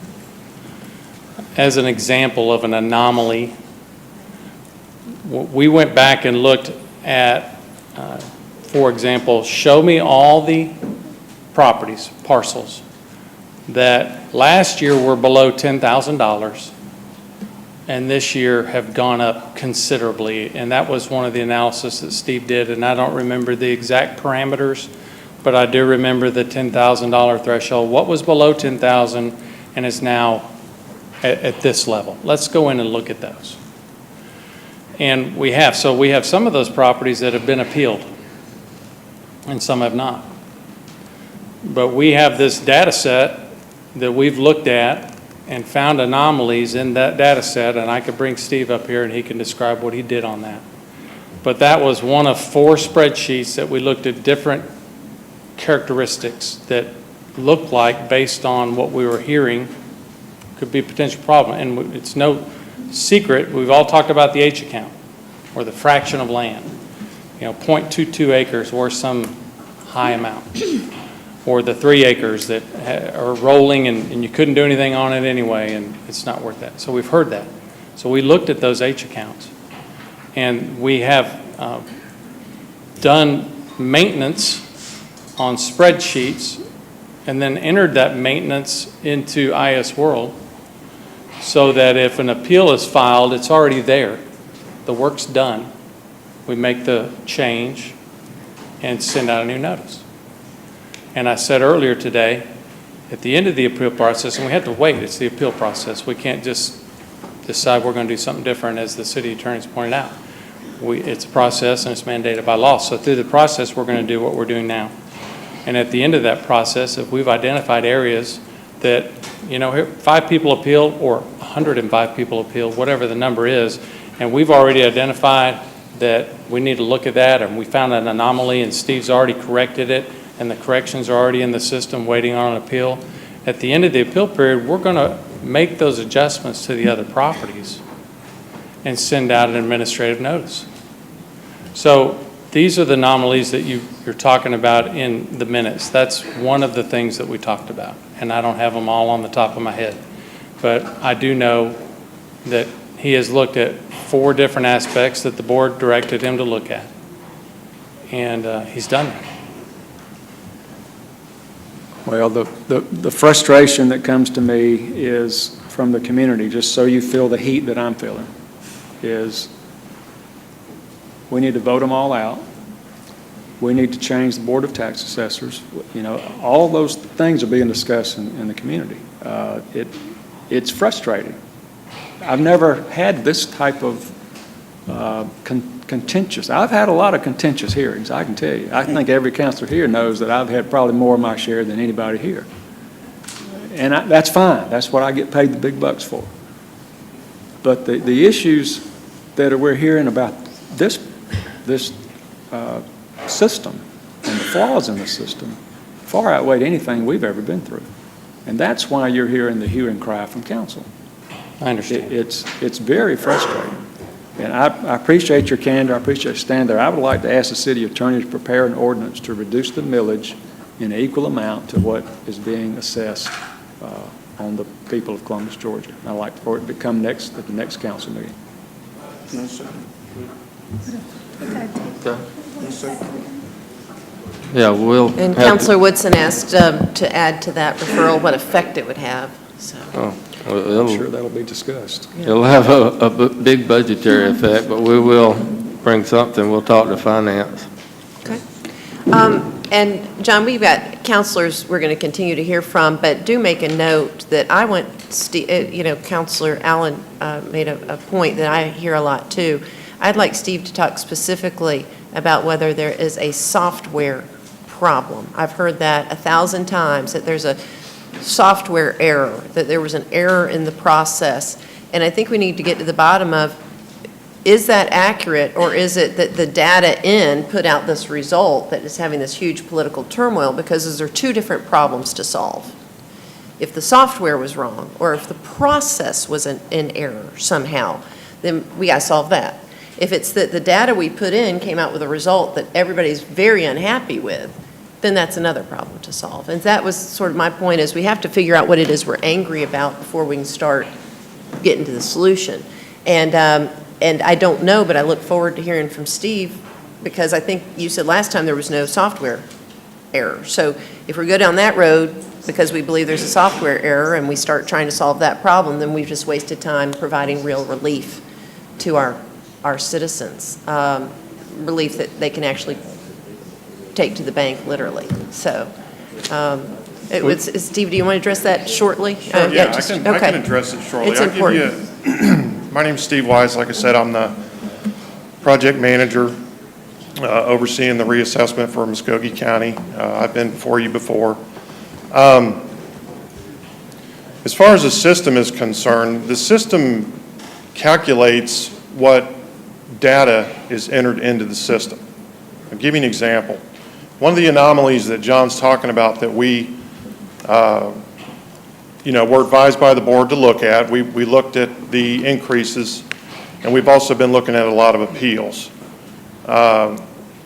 As an example of an anomaly, we went back and looked at, for example, show me all the properties, parcels, that last year were below $10,000 and this year have gone up considerably. And that was one of the analysis that Steve did, and I don't remember the exact parameters, but I do remember the $10,000 threshold. What was below $10,000 and is now at this level? Let's go in and look at those. And we have some of those properties that have been appealed and some have not. But we have this data set that we've looked at and found anomalies in that data set, and I could bring Steve up here and he can describe what he did on that. But that was one of 4 spreadsheets that we looked at different characteristics that looked like, based on what we were hearing could be a potential problem. And it's no secret, we've all talked about the H account, or the fraction of land. 0.22 acres worth some high amount. Or the 3 acres that are rolling and you couldn't do anything on it anyway, and it's not worth that. So we've heard that. So we looked at those H accounts. And we have done maintenance on spreadsheets and then entered that maintenance into IS World so that if an appeal is filed, it's already there. The work's done. We make the change and send out a new notice. And I said earlier today, at the end of the appeal process, and we have to wait, it's the appeal process. We can't just decide we're going to do something different, as the city attorney's pointed out. It's a process and it's mandated by law. So through the process, we're going to do what we're doing now. And at the end of that process, if we've identified areas that, 5 people appeal or 105 people appeal, whatever the number is, and we've already identified that we need to look at that, and we found an anomaly and Steve's already corrected it, and the corrections are already in the system waiting on an appeal. At the end of the appeal period, we're going to make those adjustments to the other properties and send out an administrative notice. So these are the anomalies that you're talking about in the minutes. That's one of the things that we talked about, and I don't have them all on the top of my head. But I do know that he has looked at 4 different aspects that the board directed him to look at, and he's done that. Well, the frustration that comes to me is from the community, just so you feel the heat that I'm feeling, is we need to vote them all out. We need to change the Board of Tax Assessors. All those things are being discussed in the community. It's frustrating. I've never had this type of contentious. I've had a lot of contentious hearings, I can tell you. I think every counselor here knows that I've had probably more of my share than anybody here. And that's fine. That's what I get paid the big bucks for. But the issues that we're hearing about this system and the flaws in the system far outweigh anything we've ever been through. And that's why you're hearing the hue and cry from council. I understand. It's very frustrating. And I appreciate your candor. I appreciate your stand there. I would like to ask the city attorney to prepare an ordinance to reduce the millage in an equal amount to what is being assessed on the people of Columbus, Georgia. I'd like for it to come at the next council meeting. No, sir. Yeah, we'll And have Councillor Woodson asked to add to that referral what effect it would have, so. I'm sure that'll be discussed. It'll have a big budgetary effect, but we will bring something. We'll talk to finance. Okay. And John, we've got counselors we're going to continue to hear from, but do make a note that I want, Councillor Allen made a point that I hear a lot too. I'd like Steve to talk specifically about whether there is a software problem. I've heard that 1,000 times, that there's a software error, that there was an error in the process. And I think we need to get to the bottom of, is that accurate, or is it that the data in put out this result that is having this huge political turmoil? Because those are 2 different problems to solve. If the software was wrong, or if the process was in error somehow, then we got to solve that. If it's that the data we put in came out with a result that everybody's very unhappy with, then that's another problem to solve. And that was sort of my point, is we have to figure out what it is we're angry about before we can start getting to the solution. And I don't know, but I look forward to hearing from Steve, because I think you said last time there was no software error. So if we go down that road because we believe there's a software error and we start trying to solve that problem, then we've just wasted time providing real relief to our citizens, relief that they can actually take to the bank, literally. So, Steve, do you want to address that shortly? Sure, I can address it shortly. It's important. My name's Steve Weiss. Like I said, I'm the project manager overseeing the reassessment for Muskogee County. I've been before you before. As far as the system is concerned, the system calculates what data is entered into the system. I'll give you an example. One of the anomalies that John's talking about that we we're advised by the board to look at. We looked at the increases, and we've also been looking at a lot of appeals.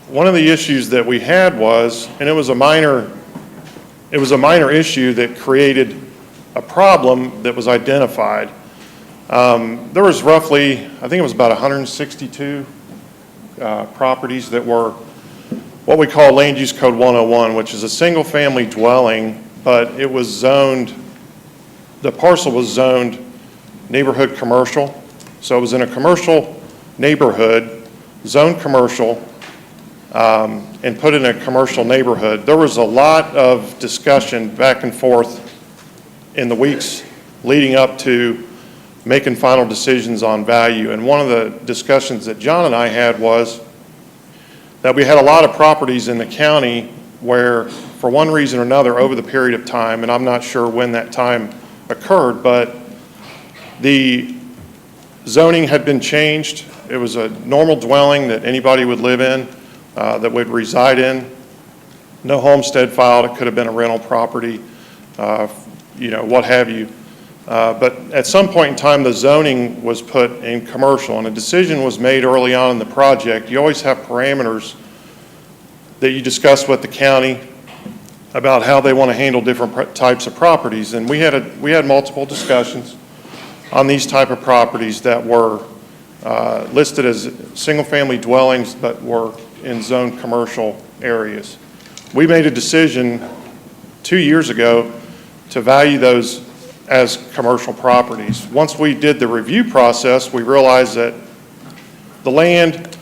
One of the issues that we had was, and it was a minor issue that created a problem that was identified. There was roughly, I think it was about 162 properties that were what we call Land Use Code 101, which is a single-family dwelling, but it was zoned, the parcel was zoned neighborhood commercial. So it was in a commercial neighborhood, zoned commercial, and put in a commercial neighborhood. There was a lot of discussion back and forth in the weeks leading up to making final decisions on value. And one of the discussions that John and I had was that we had a lot of properties in the county where, for one reason or another, over the period of time, and I'm not sure when that time occurred, but the zoning had been changed. It was a normal dwelling that anybody would live in, that would reside in. No homestead filed. It could have been a rental property, what have you. But at some point in time, the zoning was put in commercial, and a decision was made early on in the project. You always have parameters that you discuss with the county about how they want to handle different types of properties. And we had multiple discussions on these type of properties that were listed as single-family dwellings, but were in zoned commercial areas. We made a decision 2 years ago to value those as commercial properties. Once we did the review process, we realized that the land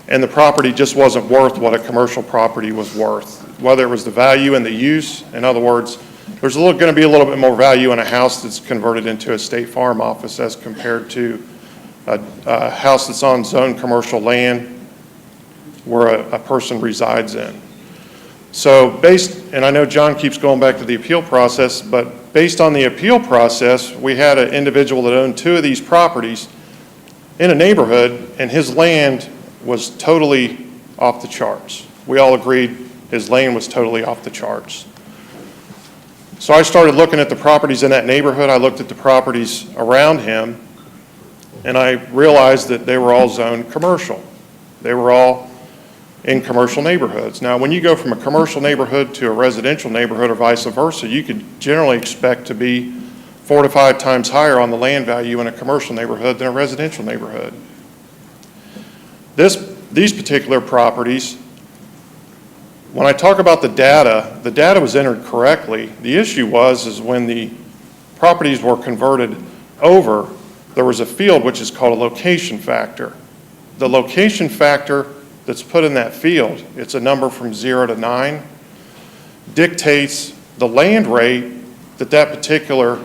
and the property just wasn't worth what a commercial property was worth, whether it was the value and the use. In other words, there's going to be a little bit more value in a house that's converted into a State Farm office as compared to a house that's on zoned commercial land where a person resides in. So and I know John keeps going back to the appeal process, but based on the appeal process, we had an individual that owned 2 of these properties in a neighborhood, and his land was totally off the charts. We all agreed his land was totally off the charts. So I started looking at the properties in that neighborhood. I looked at the properties around him, and I realized that they were all zoned commercial. They were all in commercial neighborhoods. Now, when you go from a commercial neighborhood to a residential neighborhood or vice versa, you could generally expect to be 4 to 5 times higher on the land value in a commercial neighborhood than a residential neighborhood. These particular properties, when I talk about the data was entered correctly. The issue was when the properties were converted over, there was a field which is called a location factor. The location factor that's put in that field, it's a number from 0 to 9, dictates the land rate that particular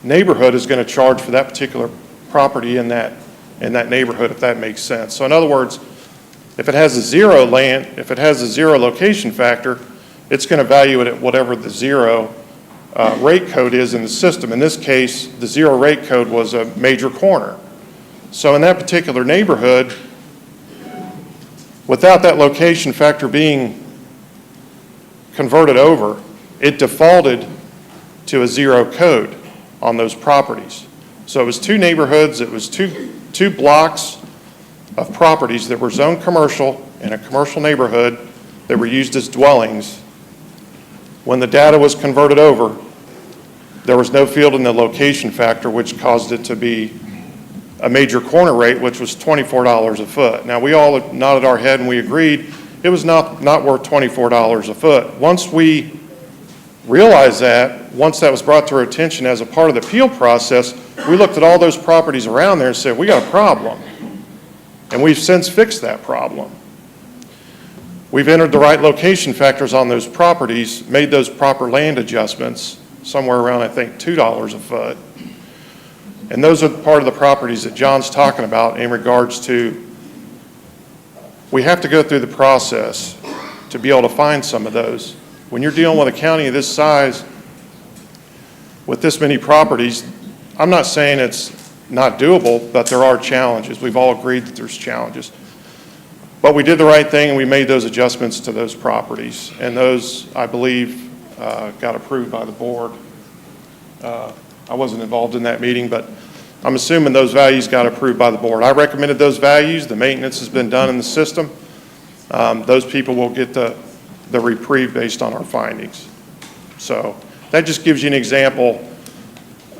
neighborhood is going to charge for that particular property in that neighborhood, if that makes sense. So in other words, if it has a 0 location factor, it's going to value it at whatever the 0 rate code is in the system. In this case, the 0 rate code was a major corner. So in that particular neighborhood, without that location factor being converted over, it defaulted to a 0 code on those properties. So it was 2 neighborhoods, it was two blocks of properties that were zoned commercial in a commercial neighborhood that were used as dwellings. When the data was converted over, there was no field in the location factor, which caused it to be a major corner rate, which was $24 a foot. Now, we all nodded our head and we agreed it was not worth $24 a foot. Once we realized that, once that was brought to our attention as a part of the appeal process, we looked at all those properties around there and said, we got a problem. And we've since fixed that problem. We've entered the right location factors on those properties, made those proper land adjustments, somewhere around, I think, $2 a foot. And those are part of the properties that John's talking about in regards to, we have to go through the process to be able to find some of those. When you're dealing with a county of this size, with this many properties, I'm not saying it's not doable, but there are challenges. We've all agreed that there's challenges. But we did the right thing and we made those adjustments to those properties. And those, I believe, got approved by the board I wasn't involved in that meeting, but I'm assuming those values got approved by the board. I recommended those values. The maintenance has been done in the system. Those people will get the reprieve based on our findings. So that just gives you an example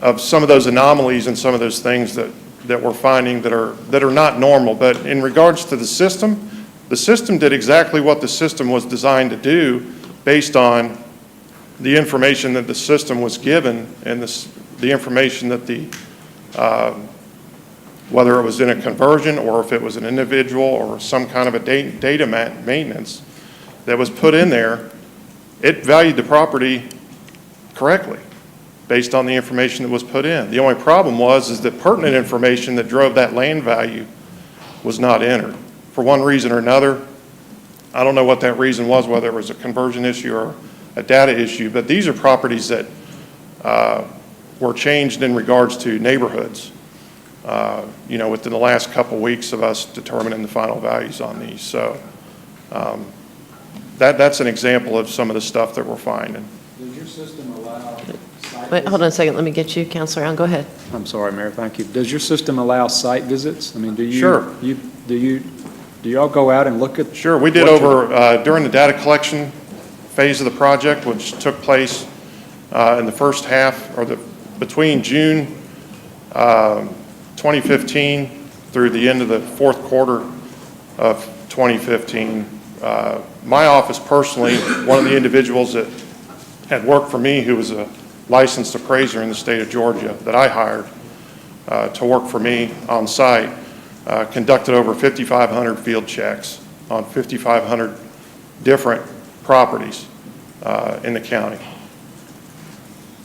of some of those anomalies and some of those things that we're finding that are not normal. But in regards to the system did exactly what the system was designed to do based on the information that the system was given and the information that whether it was in a conversion or if it was an individual or some kind of a data maintenance that was put in there, it valued the property correctly based on the information that was put in. The only problem is that pertinent information that drove that land value was not entered. For one reason or another, I don't know what that reason was, whether it was a conversion issue or a data issue, but these are properties that were changed in regards to neighborhoods, within the last couple weeks of us determining the final values on these. So that's an example of some of the stuff that we're finding. Does your system allow site Wait, hold on a second, let me get you, Councilor Allen, go ahead. I'm sorry, Mayor, thank you. Does your system allow site visits? I mean, do you? Sure. Do y'all go out and look at? Sure, we did during the data collection phase of the project, which took place in the first half, or between June 2015 through the end of the fourth quarter of 2015. My office personally, one of the individuals that had worked for me who was a licensed appraiser in the state of Georgia that I hired to work for me on site, conducted over 5,500 field checks on 5,500 different properties in the county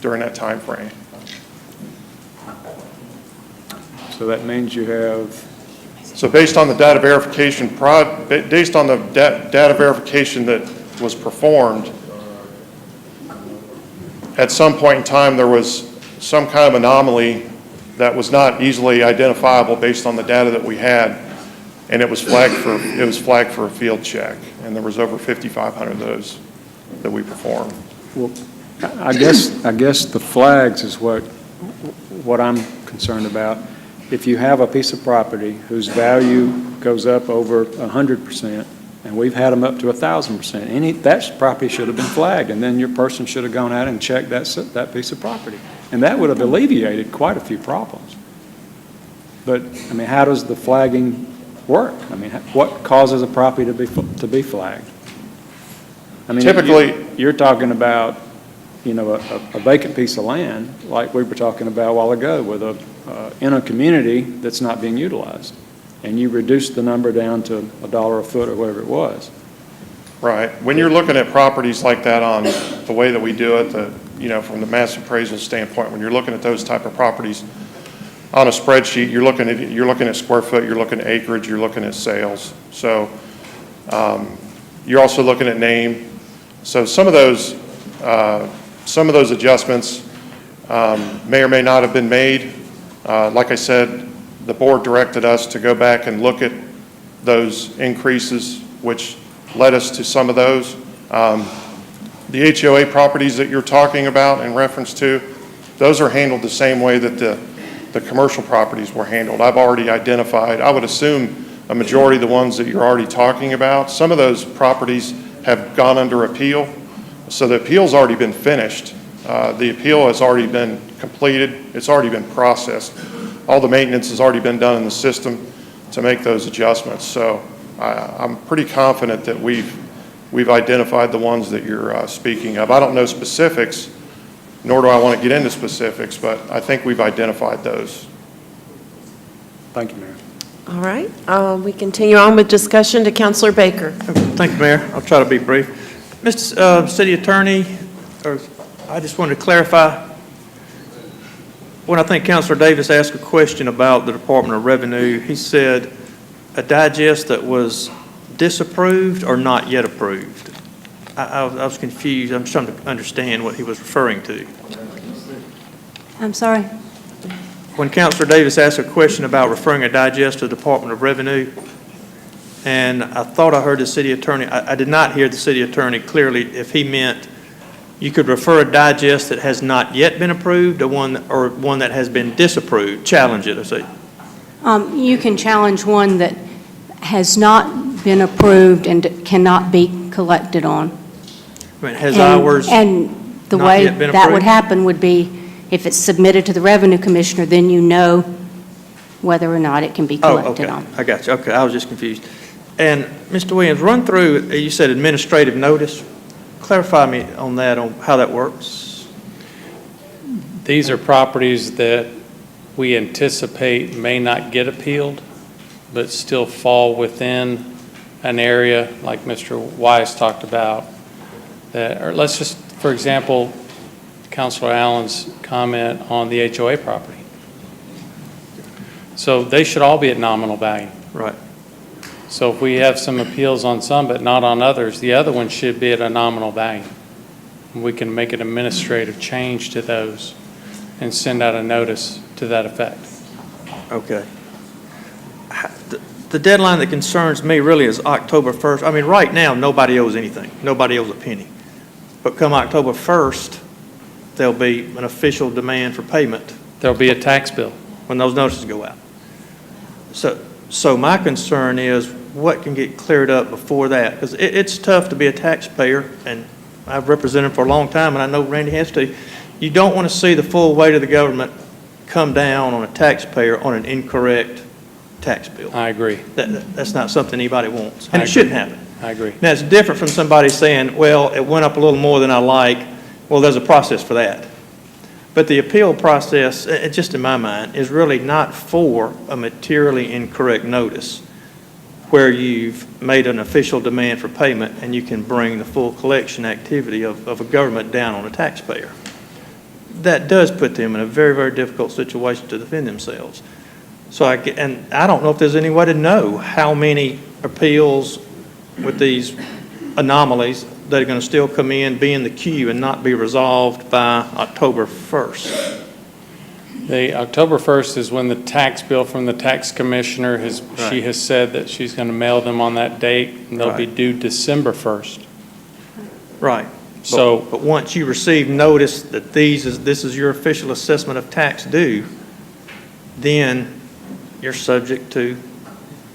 during that time frame. So that means you have, So based on the data verification data verification that was performed, at some point in time there was some kind of anomaly that was not easily identifiable based on the data that we had, and it was flagged for a field check, and there was over 5,500 of those that we performed. well, I guess the flags is what I'm concerned about. If you have a piece of property whose value goes up over 100%, and we've had them up to 1,000%, that property should have been flagged, and then your person should have gone out and checked that piece of property. And that would have alleviated quite a few problems. But, I mean, how does the flagging work? I mean, what causes a property to be flagged? I mean, Typically, you're talking about, a vacant piece of land, like we were talking about a while ago, with in a community that's not being utilized, and you reduce the number down to $1 a foot or whatever it was. right. When you're looking at properties like that on the way that we do it, from the mass appraisal standpoint, when you're looking at those type of properties on a spreadsheet, you're looking at square foot, you're looking at acreage, you're looking at sales. So you're also looking at name. So some of those adjustments may or may not have been made. Like I said, the board directed us to go back and look at those increases, which led us to some of those. The HOA properties that you're talking about in reference to, those are handled the same way that the commercial properties were handled. I've already identified, I would assume, a majority of the ones that you're already talking about. Some of those properties have gone under appeal, so the appeal's already been finished. The appeal has already been completed. It's already been processed. All the maintenance has already been done in the system to make those adjustments. So I'm pretty confident that we've identified the ones that you're speaking of. I don't know specifics, nor do I want to get into specifics, but I think we've identified those. Thank you, Mayor. All right, we continue on with discussion to Councilor Baker. Thank you, Mayor. I'll try to be brief. Mr. City Attorney, I just wanted to clarify, when I think Councilor Davis asked a question about the Department of Revenue, he said a digest that was disapproved or not yet approved. I was confused. I'm trying to understand what he was referring to. I'm sorry. When Councilor Davis asked a question about referring a digest to the Department of Revenue, and I thought I heard the city attorney, I did not hear the city attorney clearly if he meant you could refer a digest that has not yet been approved, or one that has been disapproved, challenge it, I say. You can challenge one that has not been approved and cannot be collected on. I mean, has ours And the not way yet been that would approved? happen would be, if it's submitted to the Revenue Commissioner, then you know whether or not it can be collected on. I got you, okay, I was just confused. And, Mr. Williams, run through, you said administrative notice. Clarify me on that, on how that works. These are properties that we anticipate may not get appealed, but still fall within an area like Mr. Weiss talked about. That, or let's just, for example, Councillor Allen's comment on the HOA property. So they should all be at nominal value. Right. So if we have some appeals on some but not on others, the other one should be at a nominal value. We can make an administrative change to those and send out a notice to that effect. Okay. The deadline that concerns me really is October 1st. I mean, right now, nobody owes anything. Nobody owes a penny. But come October 1st, there'll be an official demand for payment There'll be a tax bill. when those notices go out. So my concern is what can get cleared up before that? Because it's tough to be a taxpayer, and I've represented for a long time, and I know Randy has too. You don't want to see the full weight of the government come down on a taxpayer on an incorrect tax bill. I agree. That's not something anybody wants, I and it agree. shouldn't happen. I agree. Now, it's different from somebody saying, well, it went up a little more than I like. Well, there's a process for that. But the appeal process, just in my mind, is really not for a materially incorrect notice where you've made an official demand for payment and you can bring the full collection activity of a government down on a taxpayer. That does put them in a very, very difficult situation to defend themselves. So I don't know if there's any way to know how many appeals with these anomalies that are going to still come in, be in the queue, and not be resolved by October 1st. The October 1st is when the tax bill from the tax commissioner she Right. has said that she's going to mail them on that date, and they'll be Right. due December 1st. Right. So- But once you receive notice that this is your official assessment of tax due, then you're subject to.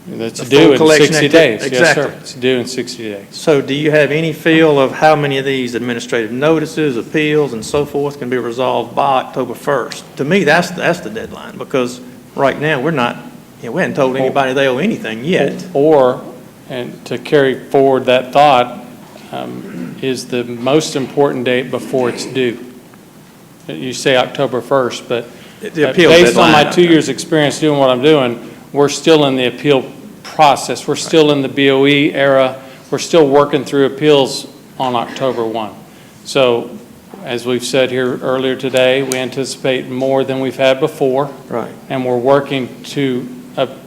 That's The due full in collection 60 activity. days. Yes, sir. Exactly. It's due in 60 days. So do you have any feel of how many of these administrative notices, appeals, and so forth can be resolved by October 1st? To me, that's the deadline, because right now, we haven't told anybody they owe anything yet. Or, and to carry forward that thought, is the most important date before it's due. You say October 1st, but The appeal based on my deadline. 2 years' experience doing what I'm doing, we're still in the appeal process. We're still in the BOE era. We're still working through appeals on October 1. So, as we've said here earlier today, we anticipate more than we've had before. Right. And we're working to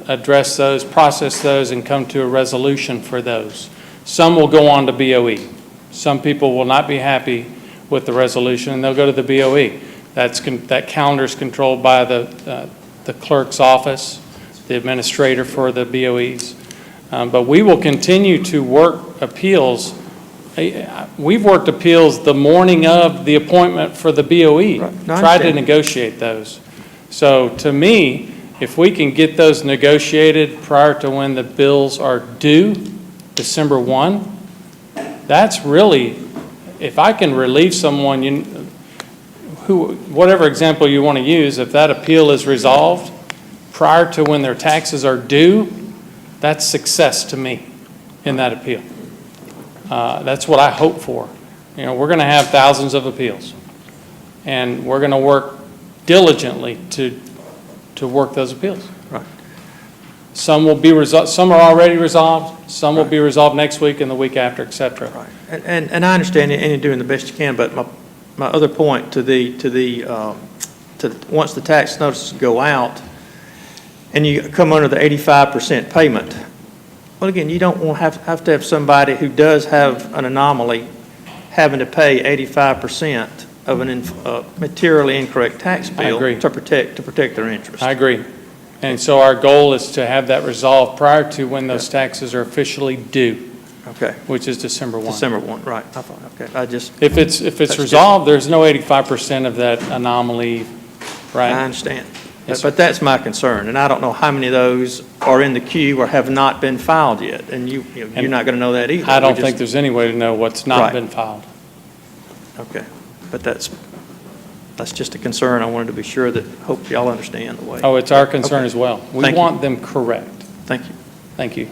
address those, process those, and come to a resolution for those. Some will go on to BOE. Some people will not be happy with the resolution, and they'll go to the BOE. That calendar is controlled by the clerk's office, the administrator for the BOEs. But we will continue to work appeals. We've worked appeals the morning of the appointment for the BOE, Right. No, I tried to understand. negotiate those. So to me, if we can get those negotiated prior to when the bills are due, December 1, that's really, if I can relieve someone, whatever example you want to use, if that appeal is resolved prior to when their taxes are due, that's success to me in that appeal. That's what I hope for. We're going to have thousands of appeals, and we're going to work diligently to work those appeals. Right. Some will be resolved. Some are already resolved. Some will be resolved next week and the week after, et cetera. Right. And I understand, and you're doing the best you can, but my other point to once the tax notices go out and you come under the 85% payment, well, again, you don't want to have to have somebody who does have an anomaly having to pay 85% of a materially incorrect tax bill agree. to protect their interest. I agree. And so our goal is to have that resolved prior to when those taxes are officially due. Okay, which is December 1. December 1, right, I thought, okay, I just, If it's That's resolved, there's no 85% of that anomaly, I right? understand. Yes, But that's my concern, and I don't know how many of those are in the queue or have not been filed yet, and you're not going to know that either. I don't We just- think there's any way to know what's not Right. been filed. Okay, but that's just a concern. I wanted to be sure that, hope y'all understand the way. Oh, it's our concern Okay. as well. We Thank you. want them correct. Thank you. Thank you.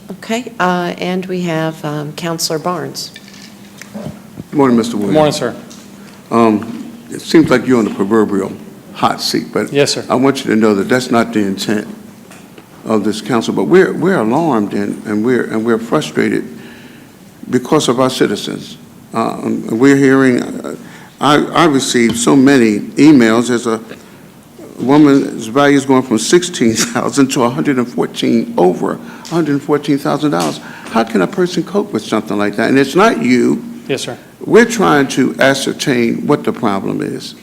Okay, and we have Councillor Barnes. Good morning, Mr. Good Williams. morning, sir. It seems like you're on the proverbial hot seat, but Yes, sir. I want you to know that that's not the intent of this council. But we're alarmed and we're frustrated because of our citizens. We're hearing. I received so many emails as a woman's value is going from $16,000 to over $114,000. How can a person cope with something like that? And it's not you. Yes, sir. We're trying to ascertain what the problem is.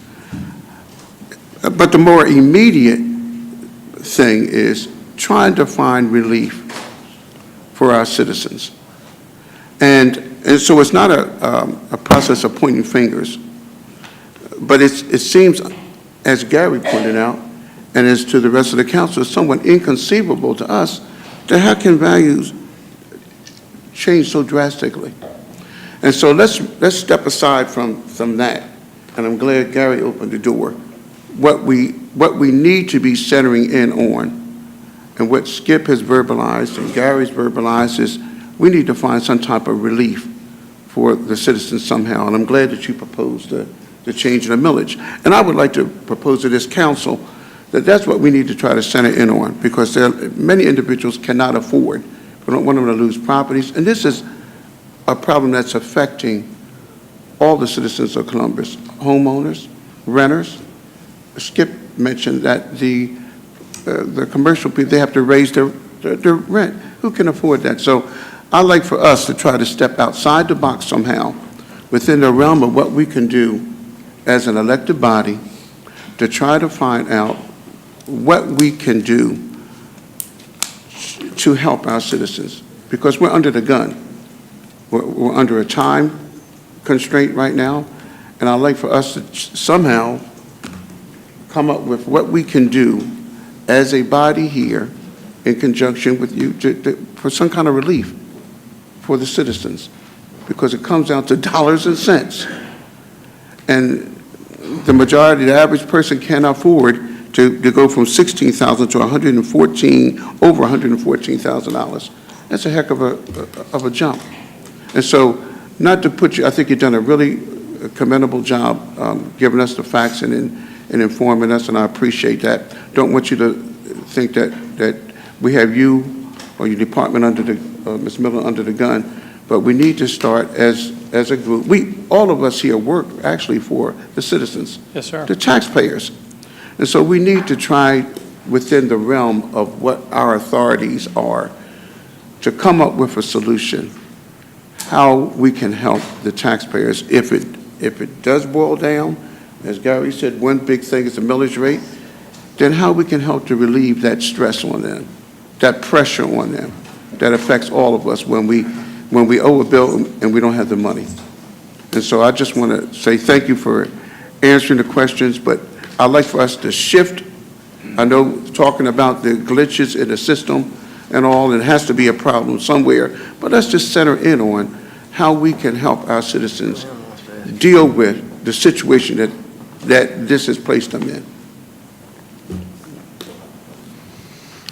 But the more immediate thing is trying to find relief for our citizens. And so it's not a process of pointing fingers, but it seems, as Gary pointed out, and as to the rest of the council, it's somewhat inconceivable to us that how can values change so drastically? And so let's step aside from that, and I'm glad Gary opened the door. What we need to be centering in on, and what Skip has verbalized and Gary's verbalized, is we need to find some type of relief for the citizens somehow. And I'm glad that you proposed the change in the millage. And I would like to propose to this council that that's what we need to try to center in on, because many individuals cannot afford. We don't want them to lose properties. And this is a problem that's affecting all the citizens of Columbus, homeowners, renters. Skip mentioned that the commercial people, they have to raise their rent. Who can afford that? So I'd like for us to try to step outside the box somehow within the realm of what we can do as an elected body to try to find out what we can do to help our citizens, because we're under the gun. We're under a time constraint right now, and I'd like for us to somehow come up with what we can do as a body here in conjunction with you for some kind of relief for the citizens, because it comes down to dollars and cents. And the majority, the average person can't afford to go from $16,000 to over $114,000. That's a heck of a jump. And so, not to put you, I think you've done a really commendable job giving us the facts and informing us, and I appreciate that. Don't want you to think that we have you or your department under the, Ms. Miller, under the gun, but we need to start as a group. All of us here work actually for the citizens. Yes, sir. The taxpayers. And so we need to try within the realm of what our authorities are to come up with a solution, how we can help the taxpayers. If it does boil down, as Gary said, one big thing is the millage rate, then how we can help to relieve that stress on them, that pressure on them, that affects all of us when we owe a bill and we don't have the money. And so I just want to say thank you for answering the questions, but I'd like for us to shift. I know talking about the glitches in the system and all, it has to be a problem somewhere, but let's just center in on how we can help our citizens deal with the situation that this has placed them in.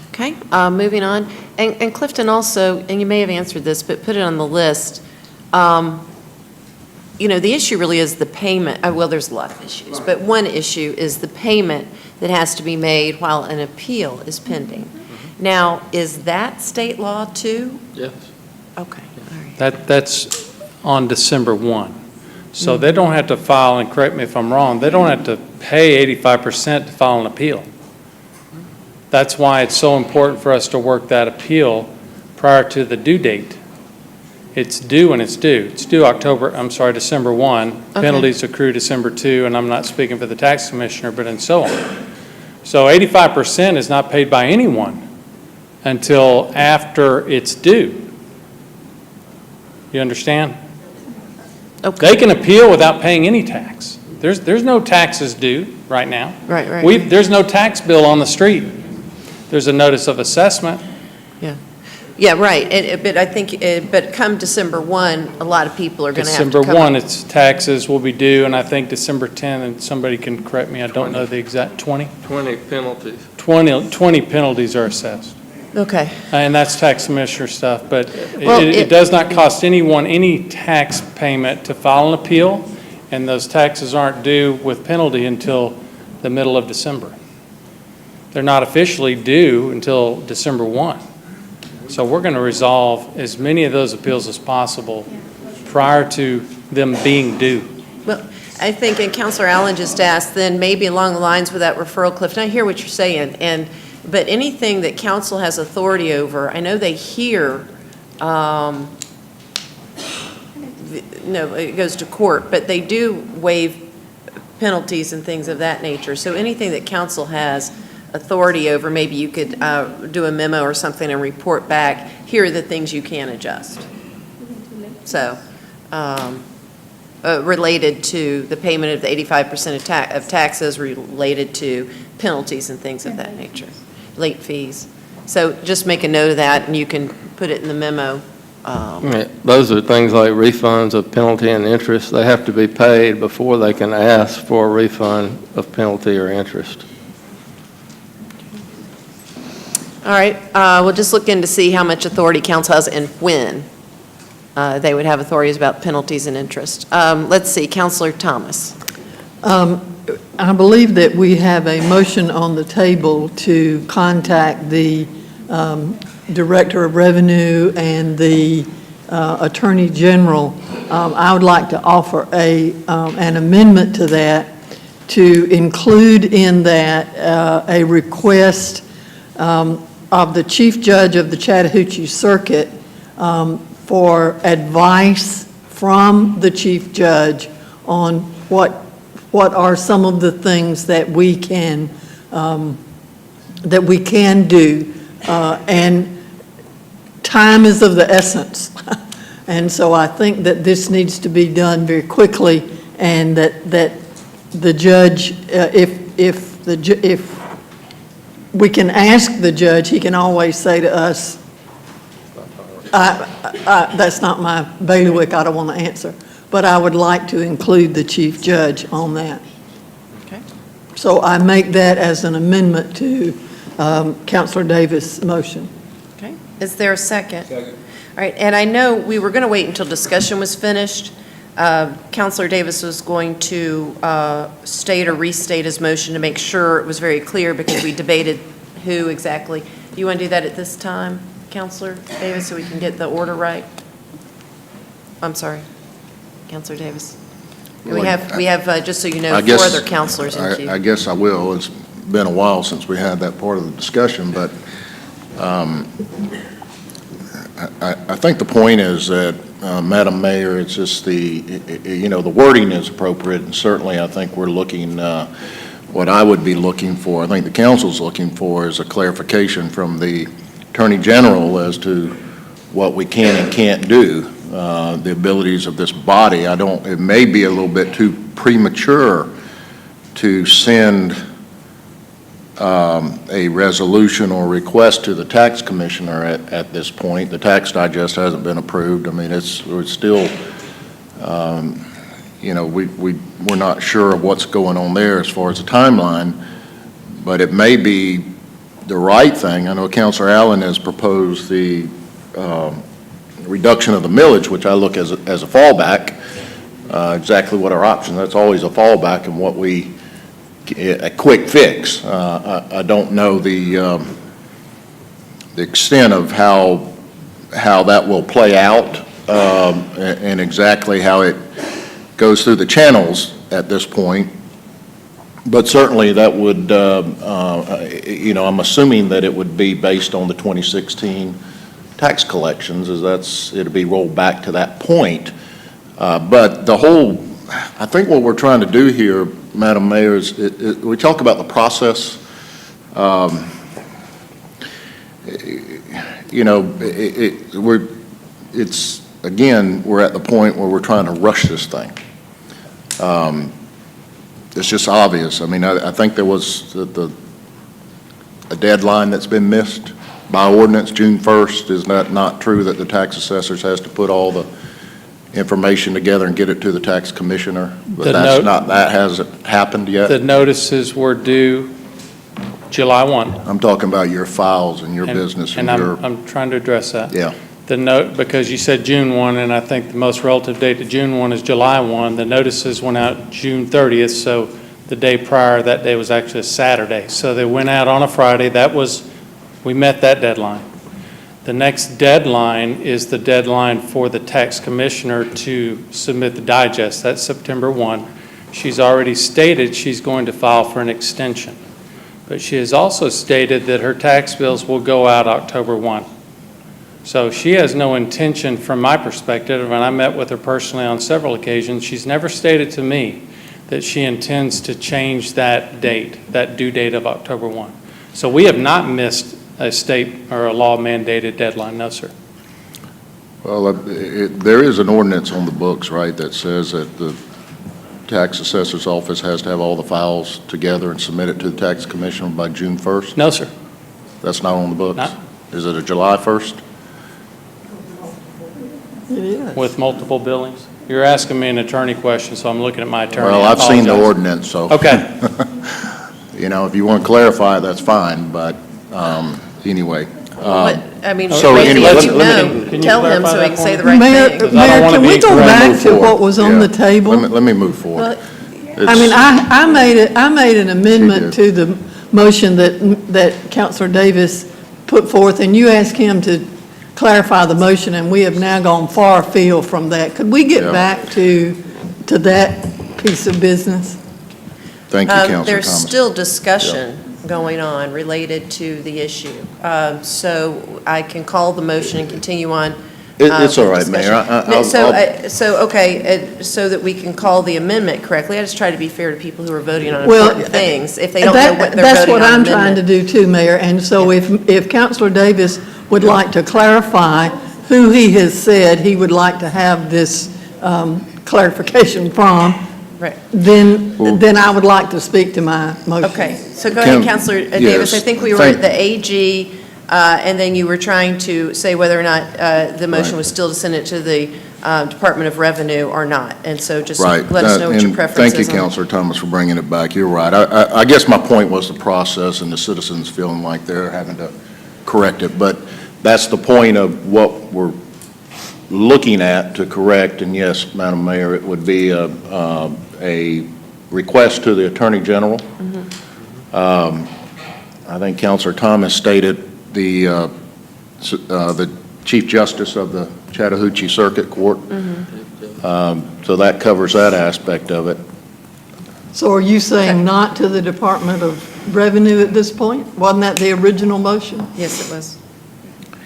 Okay, moving on. And Clifton also, and you may have answered this, but put it on the list. You know, the issue really is the payment. Well, there's a lot of issues, but one issue is the payment that has to be made while an appeal is pending. Now, is that state law too? Yes. Okay, all right. That's on December 1. So they don't have to file, and correct me if I'm wrong, they don't have to pay 85% to file an appeal. That's why it's so important for us to work that appeal prior to the due date. It's due when it's due. It's due December 1. Okay. Penalties accrue December 2, and I'm not speaking for the tax commissioner, but and so on. So 85% is not paid by anyone until after it's due. You understand? Okay. They can appeal without paying any tax. There's no taxes due right now. Right. There's no tax bill on the street. There's a notice of assessment. Yeah, right, but I think, but come December 1, a lot of people are going to have to December come. 1, its taxes will be due, and I think December 10, and somebody can correct me, I don't know the exact, 20? 20 penalties. 20 penalties are assessed. Okay, And that's tax commissioner stuff, but Well, it does not cost anyone any tax payment to file an appeal, and those taxes aren't due with penalty until the middle of December. They're not officially due until December 1. So we're going to resolve as many of those appeals as possible prior to them being due. well, I think, and Councillor Allen just asked, then maybe along the lines with that referral, Cliff, and I hear what you're saying, but anything that council has authority over, I know they hear, no, it goes to court, but they do waive penalties and things of that nature. So anything that council has authority over, maybe you could do a memo or something and report back, here are the things you can adjust. So, related to the payment of the 85% of taxes, related to penalties and things of that nature, late fees. So just make a note of that, and you can put it in the memo. Yeah, those are things like refunds of penalty and interest. They have to be paid before they can ask for a refund of penalty or interest. All right, we'll just look in to see how much authority council has and when they would have authorities about penalties and interest. Let's see, Councillor Thomas. I believe that we have a motion on the table to contact the Director of Revenue and the Attorney General. I would like to offer an amendment to that to include in that a request of the Chief Judge of the Chattahoochee Circuit for advice from the Chief Judge on what are some of the things that we can do, and time is of the essence. And so I think that this needs to be done very quickly, and that the judge, if we can ask the judge, he can always say to us, that's not my bailiwick, I don't want to answer. But I would like to include the chief judge on that. Okay. So I make that as an amendment to Councillor Davis' motion. Okay, is there a second? Second. All right, and I know we were going to wait until discussion was finished. Councillor Davis was going to state or restate his motion to make sure it was very clear, because we debated who exactly. Do you want to do that at this time, Councillor Davis, so we can get the order right? I'm sorry, Councillor Davis. We have, just so you know, 4 other councillors in queue. I guess I will. It's been a while since we had that part of the discussion, but I think the point is that, Madam Mayor, it's just the wording is appropriate, and certainly I think we're looking, what I would be looking for, I think the council's looking for, is a clarification from the Attorney General as to what we can and can't do, the abilities of this body. It may be a little bit too premature to send a resolution or request to the tax commissioner at this point. The tax digest hasn't been approved. I mean, we're still, we're not sure of what's going on there as far as the timeline, but it may be the right thing. I know Councillor Allen has proposed the reduction of the millage, which I look as a fallback, exactly what our option. That's always a fallback, and a quick fix. I don't know the extent of how that will play out, and exactly how it goes through the channels at this point. But certainly that would, I'm assuming that it would be based on the 2016 tax collections, as it'll be rolled back to that point. But I think what we're trying to do here, Madam Mayor, is we talk about the process. It's again, we're at the point where we're trying to rush this thing. It's just obvious. I mean, I think there was a deadline that's been missed by ordinance, June 1st. Is that not true that the tax assessors has to put all the information together and get it to the tax commissioner? But that hasn't happened yet? The notices were due July 1. I'm talking about your files and your business and your... I'm trying to address that. Yeah. The note, because you said June 1, and I think the most relative date to June 1 is July 1. The notices went out June 30th, so the day prior, that day was actually a Saturday. So they went out on a Friday. We met that deadline. The next deadline is the deadline for the tax commissioner to submit the digest. That's September 1. She's already stated she's going to file for an extension. But she has also stated that her tax bills will go out October 1. So she has no intention, from my perspective, and I met with her personally on several occasions, she's never stated to me that she intends to change that date, that due date of October 1. So we have not missed a state or a law mandated deadline, no, sir. Well, there is an ordinance on the books, right, that says that the tax assessor's office has to have all the files together and submit it to the tax commissioner by June 1st? No, sir. That's not on the books? Not. Is it a July 1st? It is. With multiple billings? You're asking me an attorney question, so I'm looking at my attorney. Well, I I've seen the apologize. ordinance, so. Okay. You know, if you want to clarify it, that's fine, but anyway. I mean, So Randy, anyway, if you know, can you tell him clarify so that he can for say me? the right Mayor, thing. Because I don't wanna can we be go correct. back to what was on the Yeah. table? Let me move forward. Well, I mean, I made an amendment to the motion that Councillor Davis put forth, and you asked him to clarify the motion, and we have now gone far afield from that. Could we get Yeah. back to that piece of business? Thank you, Councilor There's Thomas. still discussion going on related to the issue. So I can call the motion and continue on. It's all with right, Mayor. discussion. So that we can call the amendment correctly, I just try to be fair to people who are voting on Well, important things, if they don't know what they're That's voting what on I'm trying to amendment. do too, Mayor. And so if Councillor Davis would like to clarify who he has said he would like to have this clarification from, Right. then I would like to speak to my motion. Okay, so go ahead, Councillor Davis. I yes, think we were at the AG, and then you were trying to say whether or not the motion Right. was still to send it to the Department of Revenue or not. And so just Right. let us know what your And preference is. Thank you, on it. Councilor Thomas, for bringing it back. You're right. I guess my point was the process and the citizens feeling like they're having to correct it. But that's the point of what we're looking at to correct. And yes, Madam Mayor, it would be a request to the Attorney General. I think Councilor Thomas stated the Chief Justice of the Chattahoochee Circuit Court. So that covers that aspect of it. So are you saying not to the Department of Revenue at this point? Wasn't that the original motion? Yes, it was.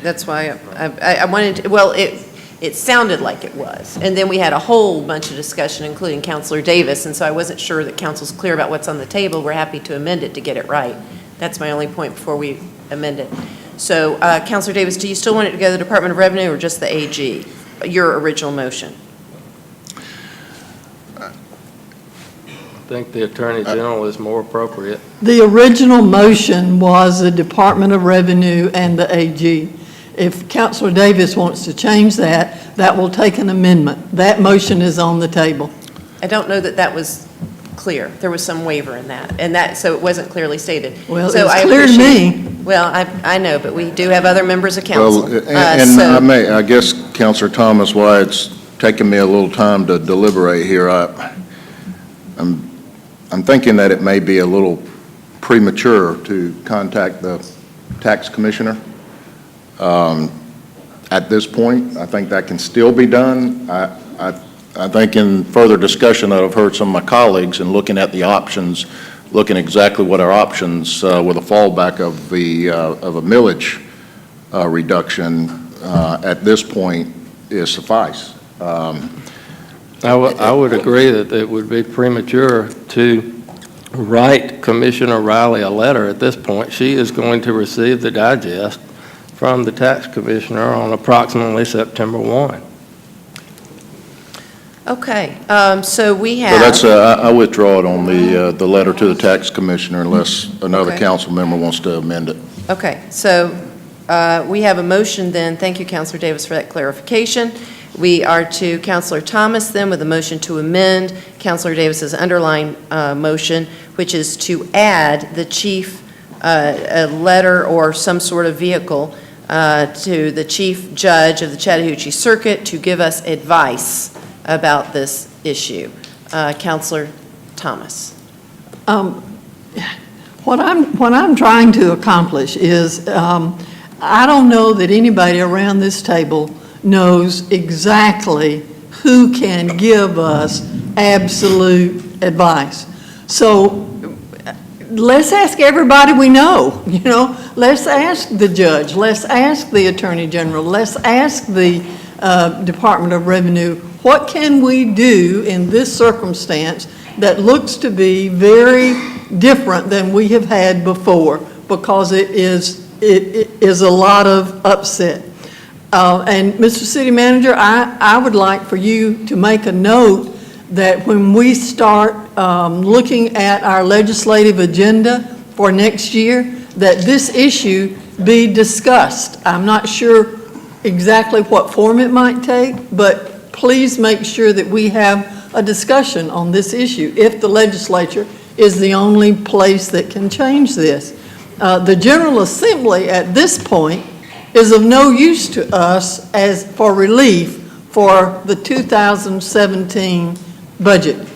That's why I wanted, to- well, it sounded like it was. And then we had a whole bunch of discussion, including Councilor Davis, and so I wasn't sure that council's clear about what's on the table. We're happy to amend it to get it right. That's my only point before we amend it. So, Councilor Davis, do you still want it to go to the Department of Revenue or just the AG? Your original motion? I think the Attorney General is more appropriate. The original motion was the Department of Revenue and the AG. If Councilor Davis wants to change that, that will take an amendment. That motion is on the table. I don't know that that was clear. There was some waiver in that, and that, so it wasn't clearly stated. Well, So it's I clear to appreciate- me. Well, I know, but we do have other members of council. Well, and So- I guess, Councilor Thomas, why it's taken me a little time to deliberate here, I'm thinking that it may be a little premature to contact the tax commissioner. At this point, I think that can still be done. I think in further discussion that I've heard some of my colleagues and looking at the options, looking exactly what our options with a fallback of a millage reduction at this point is suffice. I would agree that it would be premature to write Commissioner Riley a letter at this point. She is going to receive the digest from the tax commissioner on approximately September 1. Okay, so we So have. that's, I withdraw it on the letter to the tax commissioner unless another Okay. council member wants to amend it. Okay, so we have a motion then. Thank you, Councilor Davis, for that clarification. We are to Councilor Thomas then with a motion to amend Councilor Davis's underlying motion, which is to add the chief, a letter or some sort of vehicle to the chief judge of the Chattahoochee Circuit to give us advice about this issue. Councilor Thomas. What I'm trying to accomplish is, I don't know that anybody around this table knows exactly who can give us absolute advice. So let's ask everybody we know, let's ask the judge, let's ask the Attorney General, let's ask the Department of Revenue, what can we do in this circumstance that looks to be very different than we have had before, because it is a lot of upset. And Mr. City Manager, I would like for you to make a note that when we start looking at our legislative agenda for next year, that this issue be discussed. I'm not sure exactly what form it might take, but please make sure that we have a discussion on this issue if the legislature is the only place that can change this. The General Assembly at this point is of no use to us as for relief for the 2017 budget.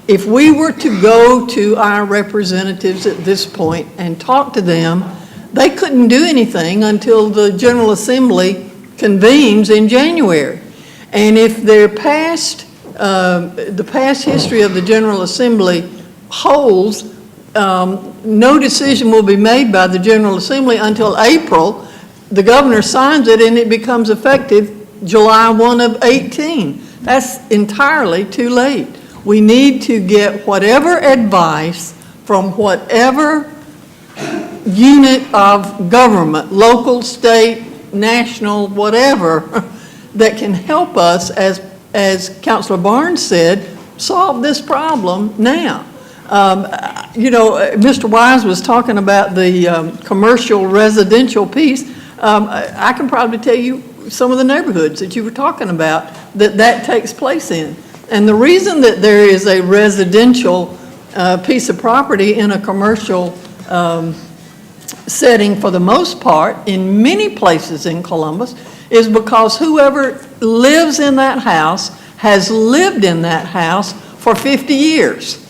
If we were to go to our representatives at this point and talk to them, they couldn't do anything until the General Assembly convenes in January. And if their the past history of the General Assembly holds, no decision will be made by the General Assembly until April. The governor signs it and it becomes effective July 1 of 18. That's entirely too late. We need to get whatever advice from whatever unit of government, local, state, national, whatever, that can help us, as Councilor Barnes said, solve this problem now. Mr. Weiss was talking about the commercial residential piece. I can probably tell you some of the neighborhoods that you were talking about that takes place in. And the reason that there is a residential piece of property in a commercial setting for the most part in many places in Columbus is because whoever lives in that house has lived in that house for 50 years.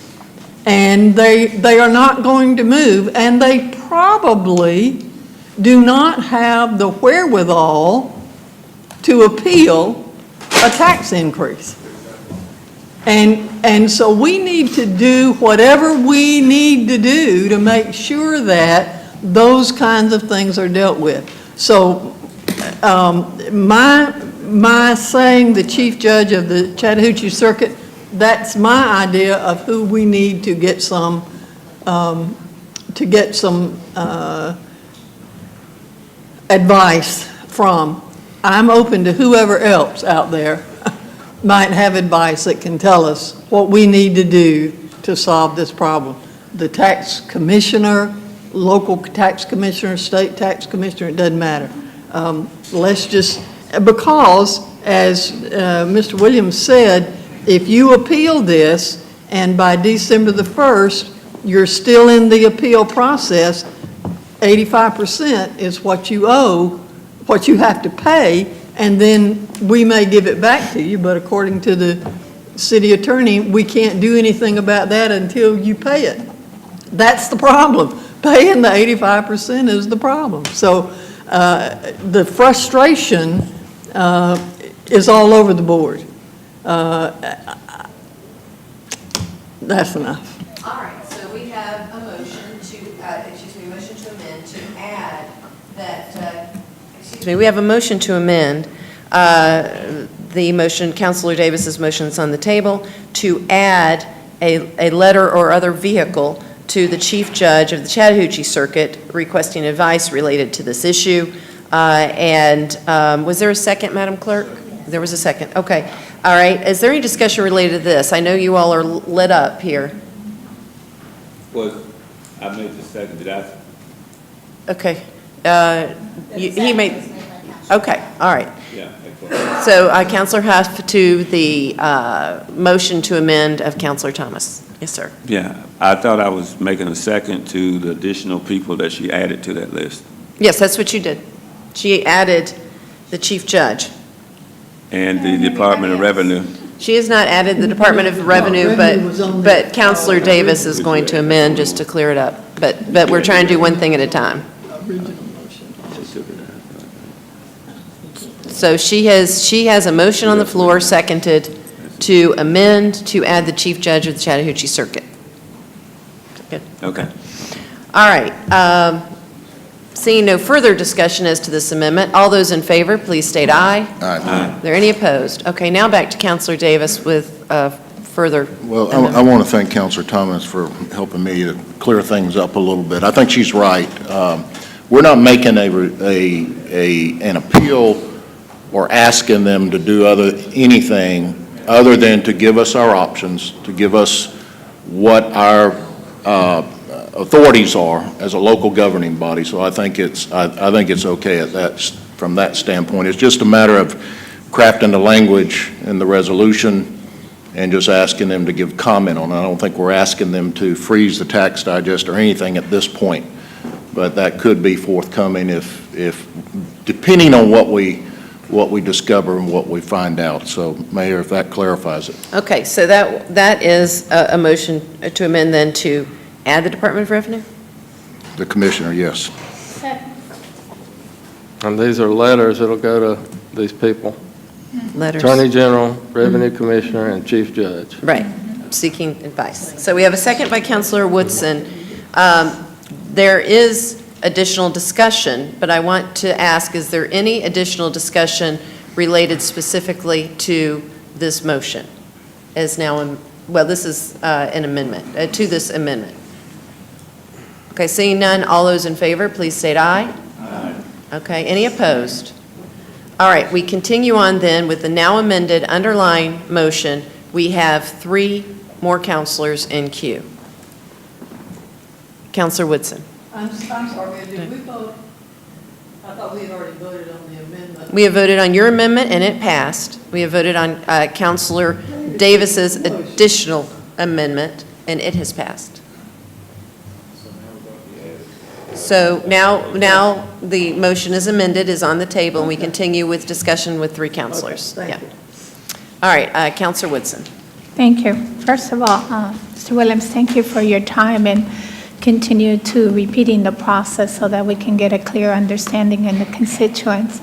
And they are not going to move, and they probably do not have the wherewithal to appeal a tax increase. And so we need to do whatever we need to do to make sure that those kinds of things are dealt with. So my saying the chief judge of the Chattahoochee Circuit, that's my idea of who we need to get some advice from. I'm open to whoever else out there might have advice that can tell us what we need to do to solve this problem. The tax commissioner, local tax commissioner, state tax commissioner, it doesn't matter. Because, as Mr. Williams said, if you appeal this and by December the 1st, you're still in the appeal process, 85% is what you owe, what you have to pay, and then we may give it back to you, but according to the city attorney, we can't do anything about that until you pay it. That's the problem. Paying the 85% is the problem. So the frustration is all over the board. That's enough. All right, so we have a motion to, motion to amend to add that, we have a motion to amend the motion, Councilor Davis's motion that's on the table, to add a letter or other vehicle to the chief judge of the Chattahoochee Circuit requesting advice related to this issue. Was there a second, Madam Clerk? There was a second, okay. All right, is there any discussion related to this? I know you all are lit up here. Well, I made the second, did I? Okay. He made, okay, all right. Yeah. So Councillor Huff to the motion to amend of Councillor Thomas. Yes, sir. Yeah, I thought I was making a second to the additional people that she added to that list. Yes, that's what you did. She added the chief judge. And the Department of Revenue. She has not added the Department of Revenue, but Councillor Davis is going to amend just to clear it up. But we're trying to do one thing at a time. So she has a motion on the floor, seconded, to amend to add the chief judge of the Chattahoochee Circuit. Good. Okay. All right. Seeing no further discussion as to this amendment, all those in favor, please state aye. Aye. Are there any opposed? Okay, now back to Councillor Davis with further. Well, I want to thank Councillor Thomas for helping me to clear things up a little bit. I think she's right. We're not making an appeal or asking them to do anything other than to give us our options, to give us what our authorities are as a local governing body. So I think it's okay at that, from that standpoint. It's just a matter of crafting the language in the resolution and just asking them to give comment on it. I don't think we're asking them to freeze the tax digest or anything at this point, but that could be forthcoming if depending on what we discover and what we find out. So, Mayor, if that clarifies it. Okay, so that is a motion to amend then to add the Department of Revenue? The Commissioner, yes. And these are letters that'll go to these people. Letters. Attorney General, Revenue Commissioner, and Chief Judge. Right, seeking advice. So we have a second by Councillor Woodson. There is additional discussion, but I want to ask, is there any additional discussion related specifically to this motion? As now, well, this is an amendment, to this amendment. Okay, seeing none, all those in favor, please state aye. Aye. Okay, any opposed? All right, we continue on then with the now amended underlying motion. We have 3 more councilors in queue. Councillor Woodson. I'm sorry, did we vote? I thought we had already voted on the amendment. We have voted on your amendment, and it passed. We have voted on Councillor Davis's additional amendment, and it has passed. So now the motion is amended, is on the table, and we continue with discussion with 3 councilors. Okay, thank you. All right, Councillor Woodson. Thank you. First of all, Mr. Williams, thank you for your time and continue to repeating the process so that we can get a clear understanding in the constituents.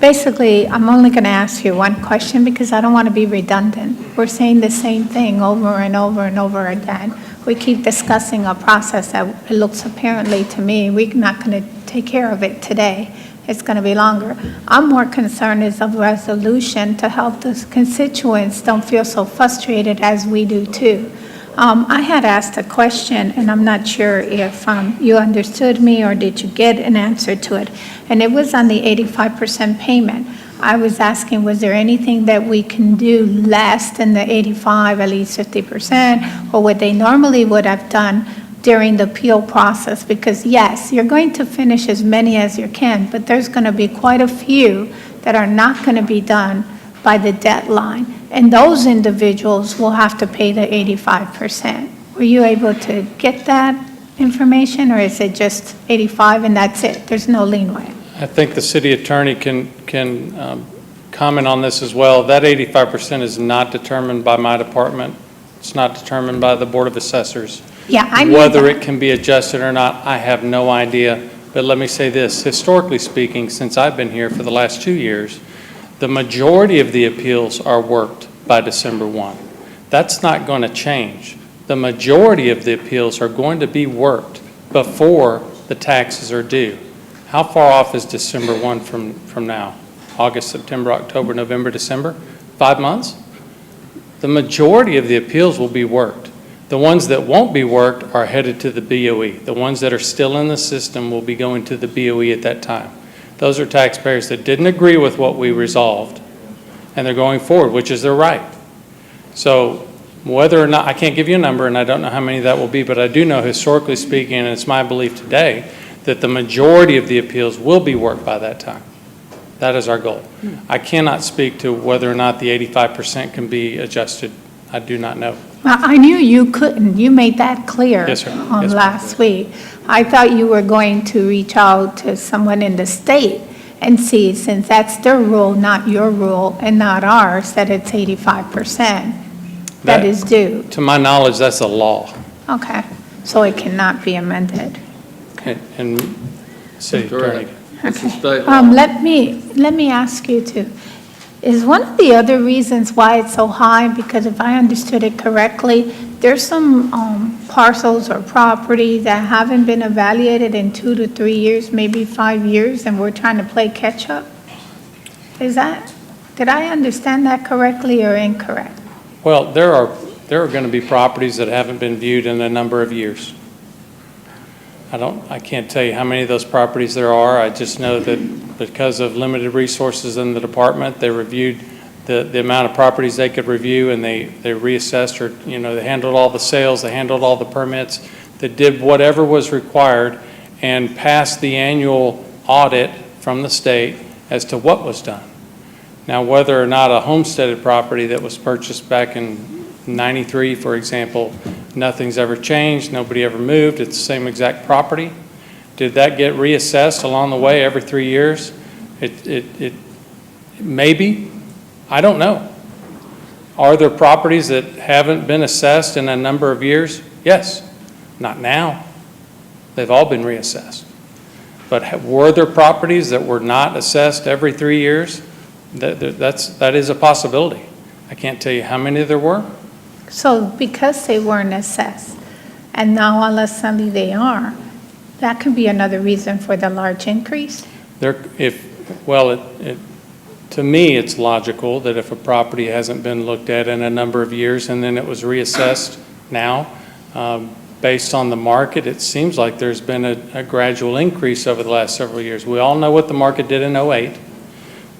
Basically, I'm only going to ask you one question because I don't want to be redundant. We're saying the same thing over and over and over again. We keep discussing a process that it looks apparently to me, we're not going to take care of it today. It's going to be longer. I'm more concerned is of resolution to help the constituents don't feel so frustrated as we do too. I had asked a question, and I'm not sure if you understood me or did you get an answer to it, and it was on the 85% payment. I was asking, was there anything that we can do less than the 85, at least 50%, or what they normally would have done during the appeal process? Because yes, you're going to finish as many as you can, but there's going to be quite a few that are not going to be done by the deadline, and those individuals will have to pay the 85%. Were you able to get that information, or is it just 85 and that's it? There's no leeway? I think the city attorney can comment on this as well. That 85% is not determined by my department. It's not determined by the Board of Assessors. Yeah, I know Whether that. it can be adjusted or not, I have no idea. But let me say this, historically speaking, since I've been here for the last 2 years, the majority of the appeals are worked by December 1. That's not going to change. The majority of the appeals are going to be worked before the taxes are due. How far off is December 1 from now? August, September, October, November, December? 5 months? The majority of the appeals will be worked. The ones that won't be worked are headed to the BOE. The ones that are still in the system will be going to the BOE at that time. Those are taxpayers that didn't agree with what we resolved, and they're going forward, which is their right. So whether or not, I can't give you a number, and I don't know how many that will be, but I do know historically speaking, and it's my belief today, that the majority of the appeals will be worked by that time. That is our goal. I cannot speak to whether or not the 85% can be adjusted. I do not know. Well, I knew you couldn't. You made that clear. Yes, sir. On Yes, ma'am. last week. I thought you were going to reach out to someone in the state and see, since that's their rule, not your rule, and not ours, that it's 85% that is due. To my knowledge, that's a law. Okay, so it cannot be amended. And city attorney. Okay. Let me ask you too, is one of the other reasons why it's so high, because if I understood it correctly, there's some parcels or property that haven't been evaluated in 2 to 3 years, maybe 5 years, and we're trying to play catch-up? Did I understand that correctly or incorrect? Well, there are going to be properties that haven't been viewed in a number of years. I can't tell you how many of those properties there are. I just know that because of limited resources in the department, they reviewed the amount of properties they could review, and they reassessed, or, they handled all the sales, they handled all the permits, they did whatever was required and passed the annual audit from the state as to what was done. Now, whether or not a homesteaded property that was purchased back in 93, for example, nothing's ever changed, nobody ever moved, it's the same exact property. Did that get reassessed along the way every 3 years? It maybe, I don't know. Are there properties that haven't been assessed in a number of years? Yes, not now. They've all been reassessed. But were there properties that were not assessed every 3 years? That is a possibility. I can't tell you how many there were. So because they weren't assessed, and now all of a sudden they are, that could be another reason for the large increase? To me, it's logical that if a property hasn't been looked at in a number of years and then it was reassessed now, based on the market, it seems like there's been a gradual increase over the last several years. We all know what the market did in 08.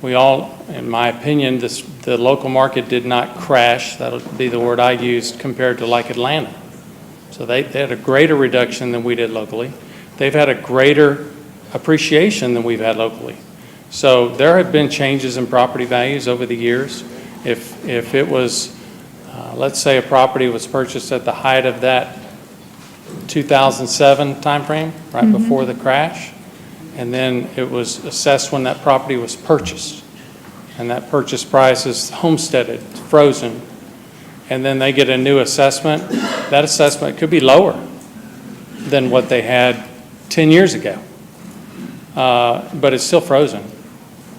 We all, in my opinion, the local market did not crash. That'll be the word I used, compared to like Atlanta. So they had a greater reduction than we did locally. They've had a greater appreciation than we've had locally. So there have been changes in property values over the years. If it was, let's say a property was purchased at the height of that 2007 timeframe, right before the crash, and then it was assessed when that property was purchased, and that purchase price is homesteaded, frozen, and then they get a new assessment. That assessment could be lower than what they had 10 years ago, but it's still frozen.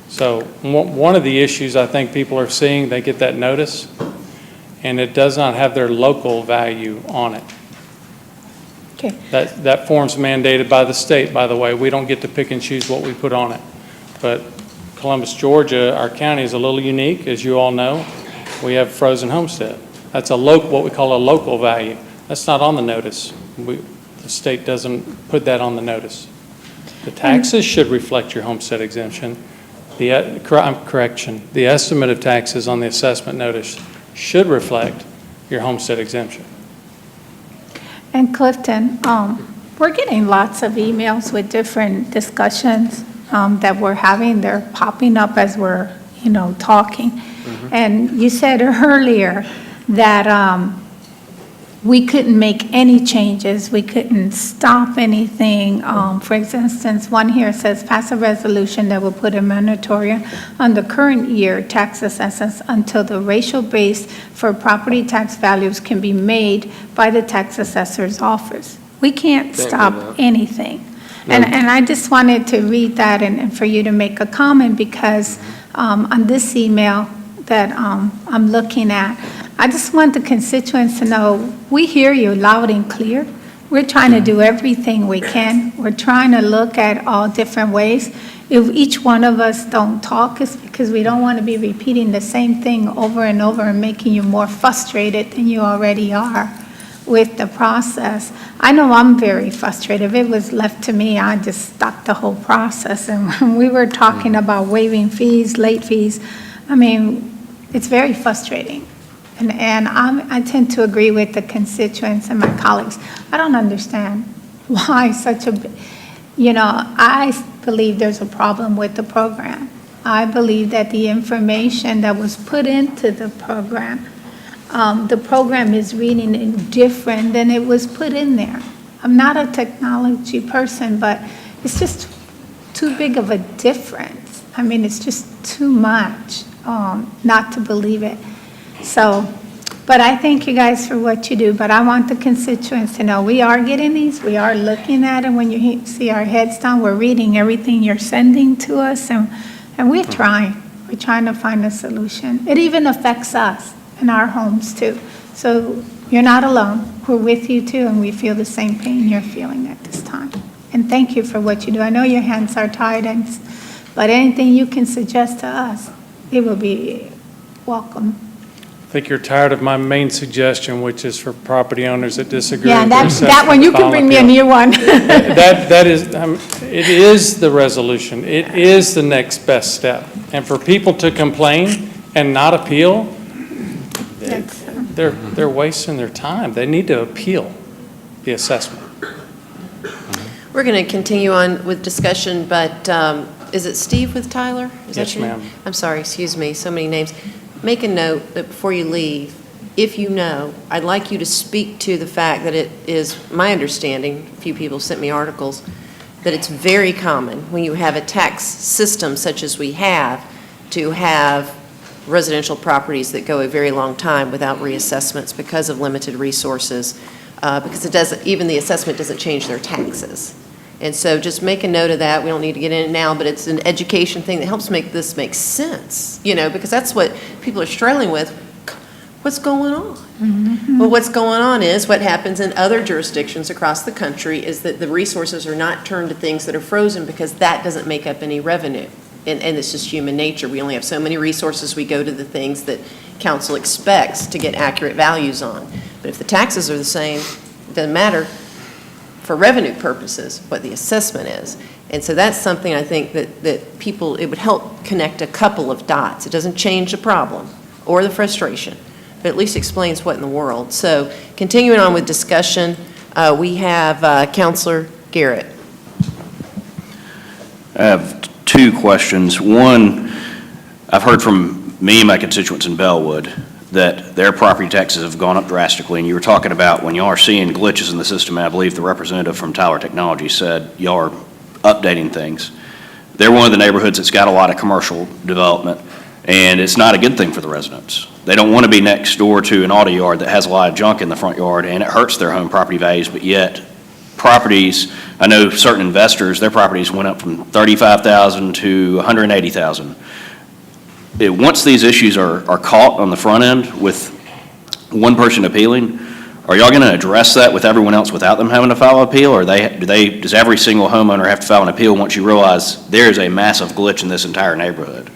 So one of the issues I think people are seeing, they get that notice, and it does not have their local value on it. Okay. That form's mandated by the state, by the way. We don't get to pick and choose what we put on it. But Columbus, Georgia, our county is a little unique, as you all know. We have frozen homestead. That's what we call a local value. That's not on the notice. The state doesn't put that on the notice. The taxes should reflect your homestead exemption. The estimate of taxes on the assessment notice should reflect your homestead exemption. And Clifton, we're getting lots of emails with different discussions that we're having. They're popping up as we're, talking. And you said earlier that we couldn't make any changes. We couldn't stop anything. For instance, one here says, pass a resolution that will put a moratorium on the current year tax assessments until the ratio base for property tax values can be made by the tax assessor's office. We can't stop anything. And I just wanted to read that and for you to make a comment, because on this email that I'm looking at, I just want the constituents to know, we hear you loud and clear. We're trying to do everything we can. We're trying to look at all different ways. If each one of us don't talk, it's because we don't want to be repeating the same thing over and over and making you more frustrated than you already are with the process. I know I'm very frustrated. If it was left to me, I'd just stop the whole process. And when we were talking about waiving fees, late fees, I mean, it's very frustrating. And I tend to agree with the constituents and my colleagues. I don't understand why such a, I believe there's a problem with the program. I believe that the information that was put into the program is reading it different than it was put in there. I'm not a technology person, but it's just too big of a difference. I mean, it's just too much not to believe it. So, but I thank you guys for what you do, but I want the constituents to know we are getting these, we are looking at them. When you see our heads down, we're reading everything you're sending to us, and we're trying. We're trying to find a solution. It even affects us in our homes too. So you're not alone. We're with you too, and we feel the same pain you're feeling at this time. And thank you for what you do. I know your hands are tied, but anything you can suggest to us, it will be welcome. I think you're tired of my main suggestion, which is for property owners that disagree. Yeah, with the that assessment one, you to can file bring me a appeal. new one. That is, it is the resolution. It is the next best step. And for people to complain and not appeal, they're wasting their time. They need to appeal the assessment. We're going to continue on with discussion, but is it Steve with Tyler? Is that Yes, your name? ma'am. I'm sorry, excuse me, so many names. Make a note that before you leave, if you know, I'd like you to speak to the fact that it is my understanding, a few people sent me articles, that it's very common when you have a tax system such as we have to have residential properties that go a very long time without reassessments because of limited resources, because it doesn't, even the assessment doesn't change their taxes. And so just make a note of that. We don't need to get in it now, but it's an education thing that helps make this make sense, because that's what people are struggling with. What's going on? Mm-hmm. Well, what's going on is what happens in other jurisdictions across the country is that the resources are not turned to things that are frozen because that doesn't make up any revenue. And it's just human nature. We only have so many resources. We go to the things that council expects to get accurate values on. But if the taxes are the same, it doesn't matter for revenue purposes what the assessment is. And so that's something I think that people, it would help connect a couple of dots. It doesn't change the problem or the frustration, but at least explains what in the world. So continuing on with discussion, we have Councillor Garrett. I have two questions. One, I've heard from me and my constituents in Bellwood that their property taxes have gone up drastically, and you were talking about when y'all are seeing glitches in the system, and I believe the representative from Tyler Technology said y'all are updating things. They're one of the neighborhoods that's got a lot of commercial development, and it's not a good thing for the residents. They don't want to be next door to an auto yard that has a lot of junk in the front yard, and it hurts their home property values, but yet properties, I know certain investors, their properties went up from $35,000 to $180,000. Once these issues are caught on the front end with one person appealing, are y'all going to address that with everyone else without them having to file an appeal? Or does every single homeowner have to file an appeal once you realize there is a massive glitch in this entire neighborhood?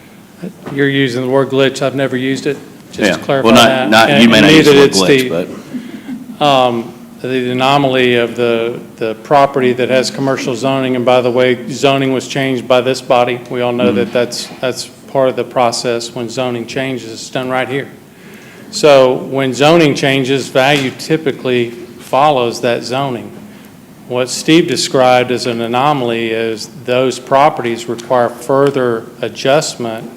You're using the word glitch. I've never used it. Just Yeah. to clarify Well, that. not you may not use the word Neither did glitch, Steve. but The anomaly of the property that has commercial zoning, and by the way, zoning was changed by this body. We all know that that's part of the process. When zoning changes, it's done right here. So when zoning changes, value typically follows that zoning. What Steve described as an anomaly is those properties require further adjustment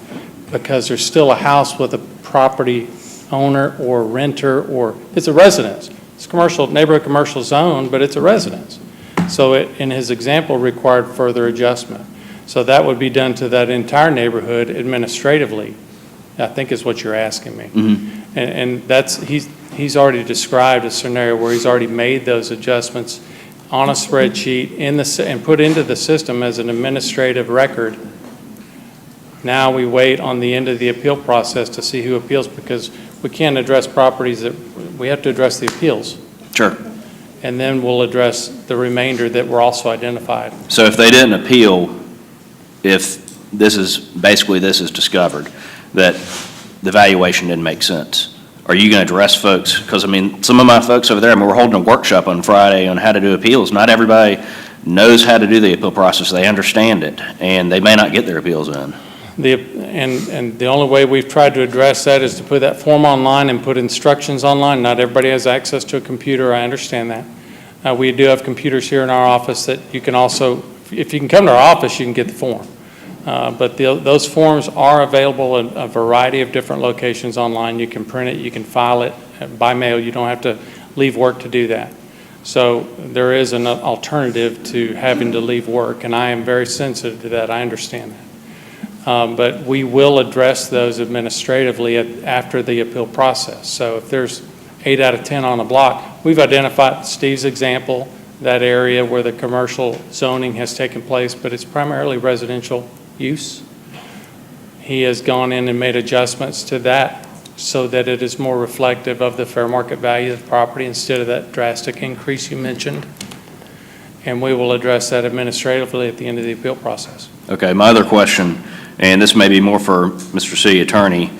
because there's still a house with a property owner or renter, or it's a residence. It's commercial, neighborhood commercial zone, but it's a residence. So it, in his example, required further adjustment. So that would be done to that entire neighborhood administratively, I think is what you're asking me. Mm-hmm. And that's, he's already described a scenario where he's already made those adjustments on a spreadsheet and put into the system as an administrative record. Now we wait on the end of the appeal process to see who appeals, because we can't address properties that, we have to address the appeals. sure. And then we'll address the remainder that were also identified. So if they didn't appeal, if this is discovered, that the valuation didn't make sense, are you going to address folks? Because, I mean, some of my folks over there, we're holding a workshop on Friday on how to do appeals. Not everybody knows how to do the appeal process. They understand it, and they may not get their appeals in. And the only way we've tried to address that is to put that form online and put instructions online. Not everybody has access to a computer, I understand that. We do have computers here in our office that you can also, if you can come to our office, you can get the form. But those forms are available in a variety of different locations online. You can print it, you can file it by mail. You don't have to leave work to do that. So there is an alternative to having to leave work, and I am very sensitive to that. I understand that. But we will address those administratively after the appeal process. So if there's 8 out of 10 on a block, we've identified Steve's example, that area where the commercial zoning has taken place, but it's primarily residential use. He has gone in and made adjustments to that so that it is more reflective of the fair market value of the property instead of that drastic increase you mentioned. And we will address that administratively at the end of the appeal process. Okay, my other question, and this may be more for Mr. City Attorney,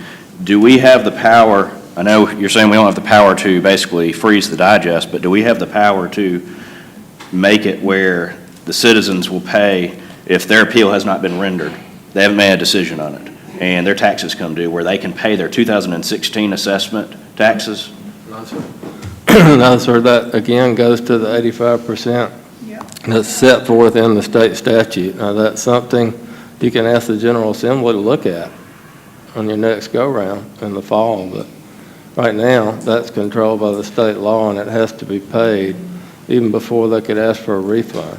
do we have the power, I know you're saying we don't have the power to basically freeze the digest, but do we have the power to make it where the citizens will pay if their appeal has not been rendered? They haven't made a decision on it, and their taxes come due, where they can pay their 2016 assessment taxes? No, sir. No, sir, that again goes to the 85% that's set forth in the state statute. Now, that's something you can ask the General Assembly to look at on your next go-round in the fall, but right now, that's controlled by the state law, and it has to be paid even before they could ask for a refund.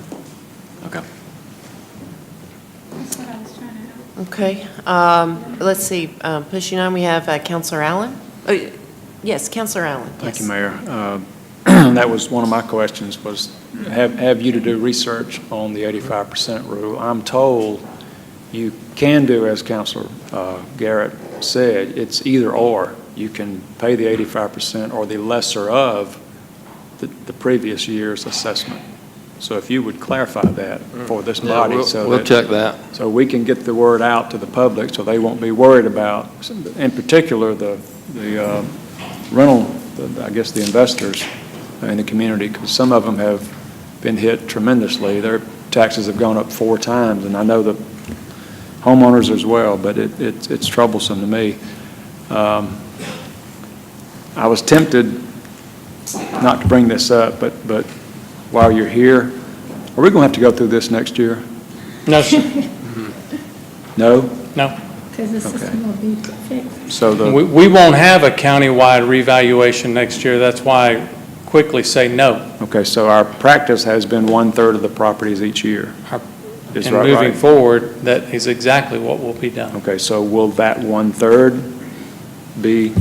Okay. That's what I was trying to ask. Okay, let's see, pushing on, we have Councillor Allen. Oh, yes, Councillor Allen. Thank Yes. you, Mayor. That was one of my questions, was have you to do research on the 85% rule. I'm told you can do, as Councillor Garrett said, it's either or. You can pay the 85% or the lesser of the previous year's assessment. So if you would clarify that for this body. We'll check that. So we can get the word out to the public so they won't be worried about, in particular, the rental, I guess the investors in the community, because some of them have been hit tremendously. Their taxes have gone up 4 times, and I know the homeowners as well, but it's troublesome to me. I was tempted not to bring this up, but while you're here, are we going to have to go through this next year? No, sir. No? No. Because the system will be fixed. So We won't have a countywide revaluation next year. That's why I quickly say no. Okay, so our practice has been 1/3 of the properties each year. Is And that moving right? forward, that is exactly what will be done. Okay, so will that 1/3 be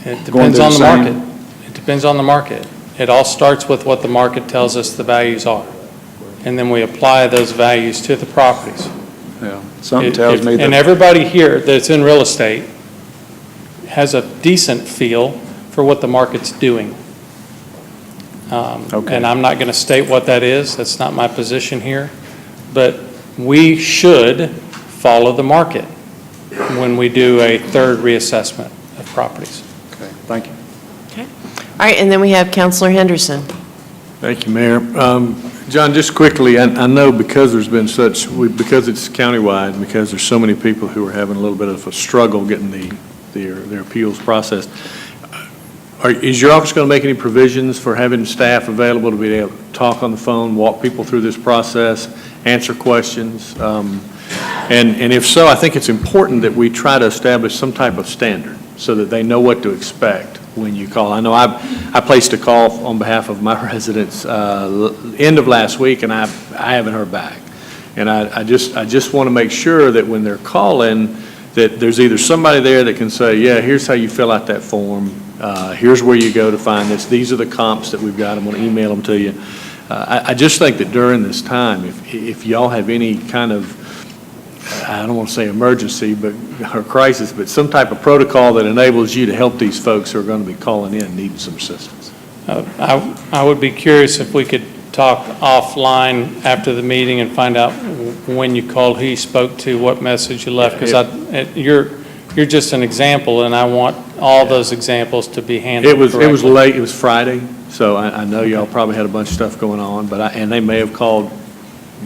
It going depends to on the the same? market. It depends on the market. It all starts with what the market tells us the values are. And then we apply those values to the properties. Yeah, something tells me And that, everybody here that's in real estate has a decent feel for what the market's doing. Okay. And I'm not going to state what that is. That's not my position here. But we should follow the market when we do a third reassessment of properties. okay, thank you. Okay. All right, and then we have Councillor Henderson. Thank you, Mayor. John, just quickly, I know because there's been because it's countywide, because there's so many people who are having a little bit of a struggle getting their appeals processed, is your office going to make any provisions for having staff available to be able to talk on the phone, walk people through this process, answer questions? And if so, I think it's important that we try to establish some type of standard so that they know what to expect when you call. I know I placed a call on behalf of my residents end of last week, and I haven't heard back. And I just want to make sure that when they're calling, that there's either somebody there that can say, yeah, here's how you fill out that form, here's where you go to find this, these are the comps that we've got, I'm going to email them to you. I just think that during this time, if y'all have any kind of, I don't want to say emergency, or crisis, but some type of protocol that enables you to help these folks who are going to be calling in needing some assistance. I would be curious if we could talk offline after the meeting and find out when you called, who you spoke to, what message you left, because you're just an example, and I want all those examples to be handled correctly. It was late, it was Friday, so I know y'all probably had a bunch of stuff going on, and they may have called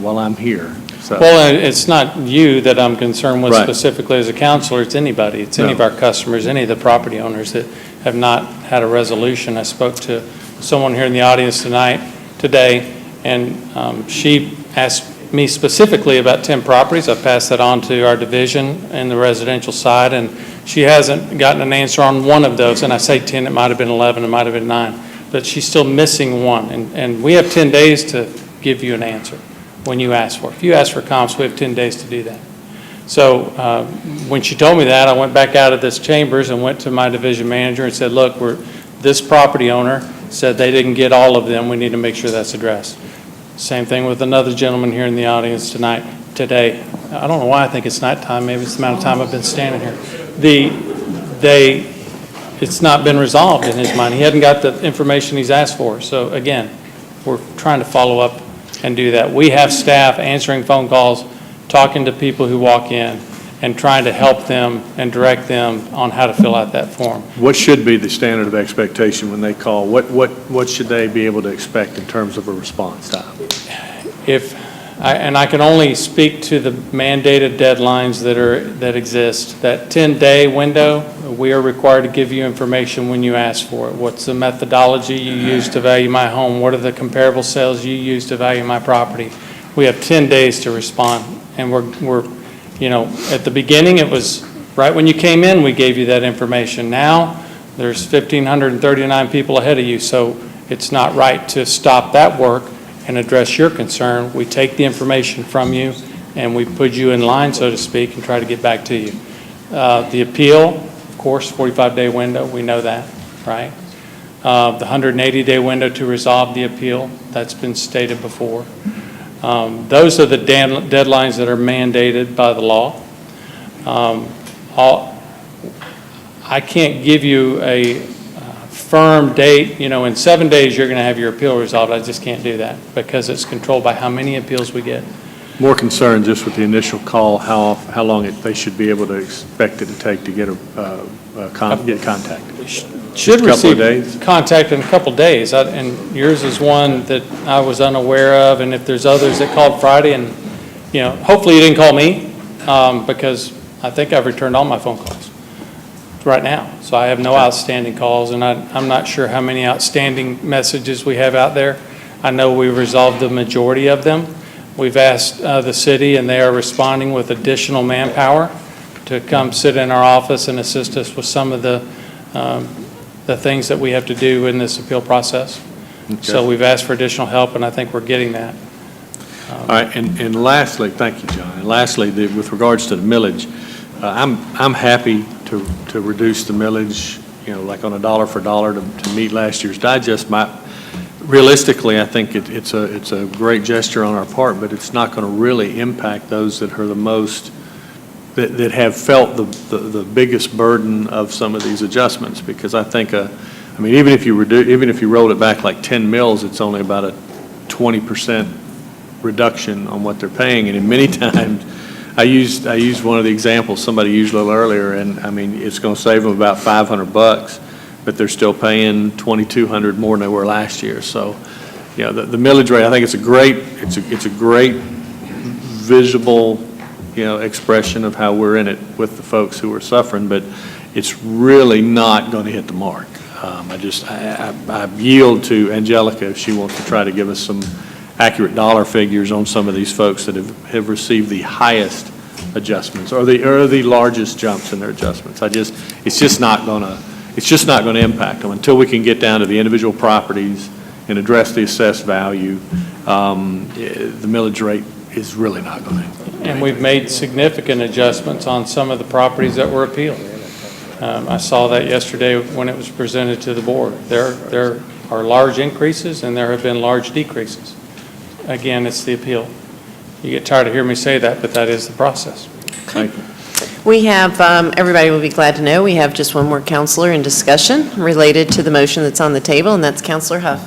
while I'm here, so. Well, it's not you that I'm concerned with Right. specifically as a counselor, it's anybody. It's any of No. our customers, any of the property owners that have not had a resolution. I spoke to someone here in the audience today, and she asked me specifically about 10 properties. I've passed that on to our division in the residential side, and she hasn't gotten an answer on one of those. And I say 10, it might have been 11, it might have been 9, but she's still missing one. And we have 10 days to give you an answer when you ask for it. If you ask for comps, we have 10 days to do that. So when she told me that, I went back out of this chambers and went to my division manager and said, look, this property owner said they didn't get all of them. We need to make sure that's addressed. Same thing with another gentleman here in the audience today. I don't know why I think it's nighttime. Maybe it's the amount of time I've been standing here. It's not been resolved in his mind. He hadn't got the information he's asked for. So again, we're trying to follow up and do that. We have staff answering phone calls, talking to people who walk in, and trying to help them and direct them on how to fill out that form. What should be the standard of expectation when they call? What should they be able to expect in terms of a response time? I can only speak to the mandated deadlines that exist. That 10-day window, we are required to give you information when you ask for it. What's the methodology you use to value my home? What are the comparable sales you use to value my property? We have 10 days to respond, and we're at the beginning, it was right when you came in, we gave you that information. Now, there's 1,539 people ahead of you, so it's not right to stop that work and address your concern. We take the information from you, and we put you in line, so to speak, and try to get back to you. The appeal, of course, 45-day window, we know that, right? The 180-day window to resolve the appeal, that's been stated before. Those are the deadlines that are mandated by the law. I can't give you a firm date, in 7 days you're going to have your appeal resolved. I just can't do that because it's controlled by how many appeals we get. More concerned just with the initial call, how long they should be able to expect it to take to get get contact. Should Just a couple of receive days? contact in a couple of days, and yours is one that I was unaware of, and if there's others that called Friday, and, hopefully you didn't call me, because I think I've returned all my phone calls right now, so I have no outstanding calls, and I'm not sure how many outstanding messages we have out there. I know we've resolved the majority of them. We've asked the city, and they are responding with additional manpower to come sit in our office and assist us with some of the things that we have to do in this appeal process. Okay. So we've asked for additional help, and I think we're getting that. All right, and lastly, thank you, John. And lastly, with regards to the millage, I'm happy to reduce the millage, like on a dollar for dollar to meet last year's digest. Realistically, I think it's a great gesture on our part, but it's not going to really impact those that are the most that have felt the biggest burden of some of these adjustments, because I think, even if you rolled it back like 10 mills, it's only about a 20% reduction on what they're paying, and in many times, I used one of the examples somebody used a little earlier, and it's going to save them about $500, but they're still paying $2,200 more than they were last year. So, the millage rate, I think it's a great visible expression of how we're in it with the folks who are suffering, but it's really not going to hit the mark. I yield to Angelica if she wants to try to give us some accurate dollar figures on some of these folks that have received the highest adjustments or the largest jumps in their adjustments. It's just not going to impact them until we can get down to the individual properties and address the assessed value. The millage rate is really not going to impact. And we've made significant adjustments on some of the properties that were appealed. I saw that yesterday when it was presented to the board. There are large increases and there have been large decreases. Again, it's the appeal. You get tired of hearing me say that, but that is the process. Thank you. We have, everybody will be glad to know, we have just one more counselor in discussion related to the motion that's on the table, and that's Councillor Huff.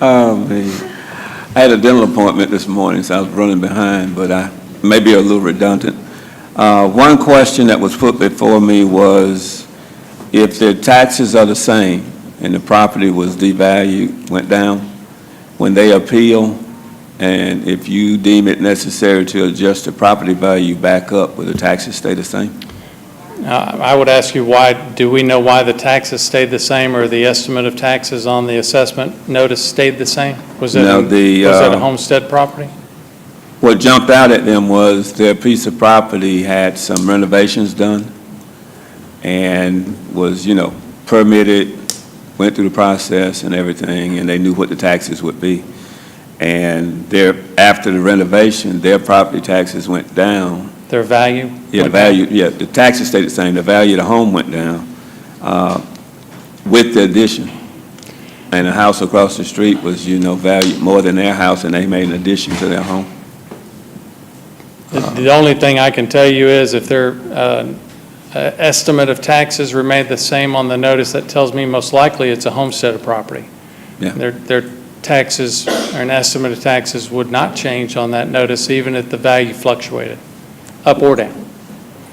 Oh, man. I had a dental appointment this morning, so I was running behind, but I may be a little redundant. One question that was put before me was if the taxes are the same and the property was devalued, went down, when they appeal, And if you deem it necessary to adjust the property value back up, will the taxes stay the same? I would ask you why, do we know why the taxes stayed the same, or the estimate of taxes on the assessment notice stayed the same? Was it, No, was it a uh, homestead property? What jumped out at them was their piece of property had some renovations done and was, permitted, went through the process and everything, and they knew what the taxes would be. And after the renovation, their property taxes went down. Their value? Yeah, the value, the taxes stayed the same. The value of the home went down with the addition. And the house across the street was, valued more than their house, and they made an addition to their home. The only thing I can tell you is if their estimate of taxes remained the same on the notice, that tells me most likely it's a homestead property. Yeah. Their taxes, or an estimate of taxes, would not change on that notice, even if the value fluctuated, up or down.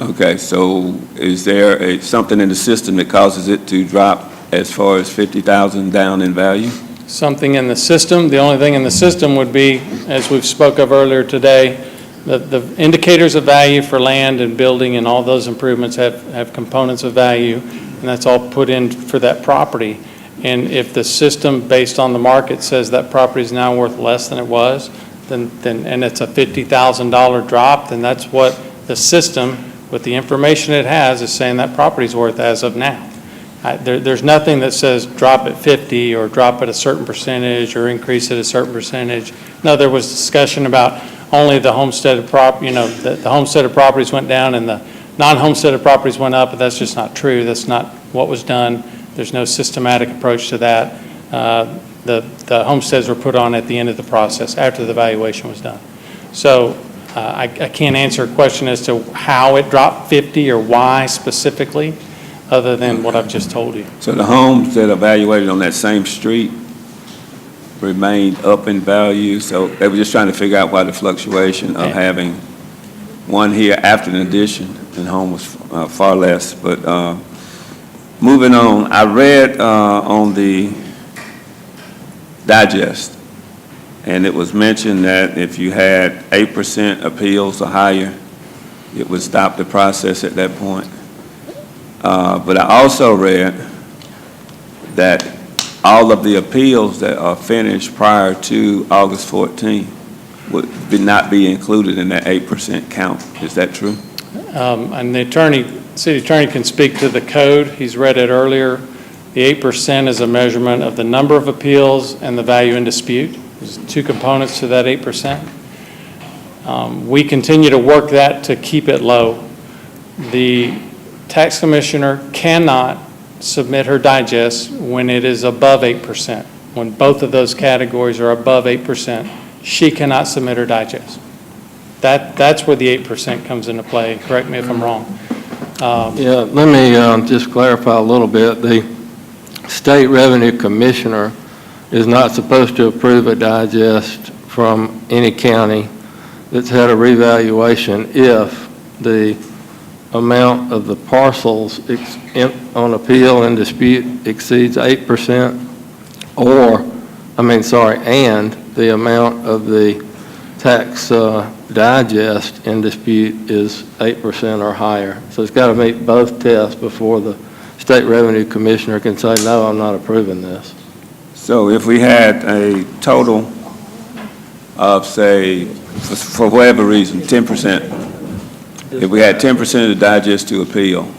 Okay, so is there something in the system that causes it to drop as far as 50,000 down in value? Something in the system, the only thing in the system would be, as we've spoke of earlier today, the indicators of value for land and building and all those improvements have components of value, and that's all put in for that property. And if the system, based on the market, says that property is now worth less than it was, then and it's a $50,000 drop, then that's what the system, with the information it has, is saying that property's worth as of now. There's nothing that says drop at 50 or drop at a certain percentage or increase at a certain percentage. No, there was discussion about only the homesteaded the homesteaded properties went down and the non-homesteaded properties went up, but that's just not true. That's not what was done. There's no systematic approach to that. The homesteads were put on at the end of the process, after the valuation was done. So I can't answer a question as to how it dropped 50 or why specifically, other than what I've just told you. So the homes that are evaluated on that same street remained up in value, so they were just trying to figure out why the fluctuation of having one here after an addition and home was far less. But moving on, I read on the digest, and it was mentioned that if you had 8% appeals or higher, it would stop the process at that point. But I also read that all of the appeals that are finished prior to August 14 would not be included in that 8% count. Is that true? And the city attorney can speak to the code. He's read it earlier. The 8% is a measurement of the number of appeals and the value in dispute. There's two components to that 8%. We continue to work that to keep it low. The tax commissioner cannot submit her digest when it is above 8%. When both of those categories are above 8%, she cannot submit her digest. That's where the 8% comes into play. Correct me if I'm wrong. Yeah, let me just clarify a little bit. The State Revenue Commissioner is not supposed to approve a digest from any county that's had a revaluation if the amount of the parcels on appeal and dispute exceeds 8%, and the amount of the tax digest in dispute is 8% or higher. So it's got to meet both tests before the State Revenue Commissioner can say, no, I'm not approving this. So if we had a total of, say, for whatever reason, 10%, if we had 10% of the digest to appeal,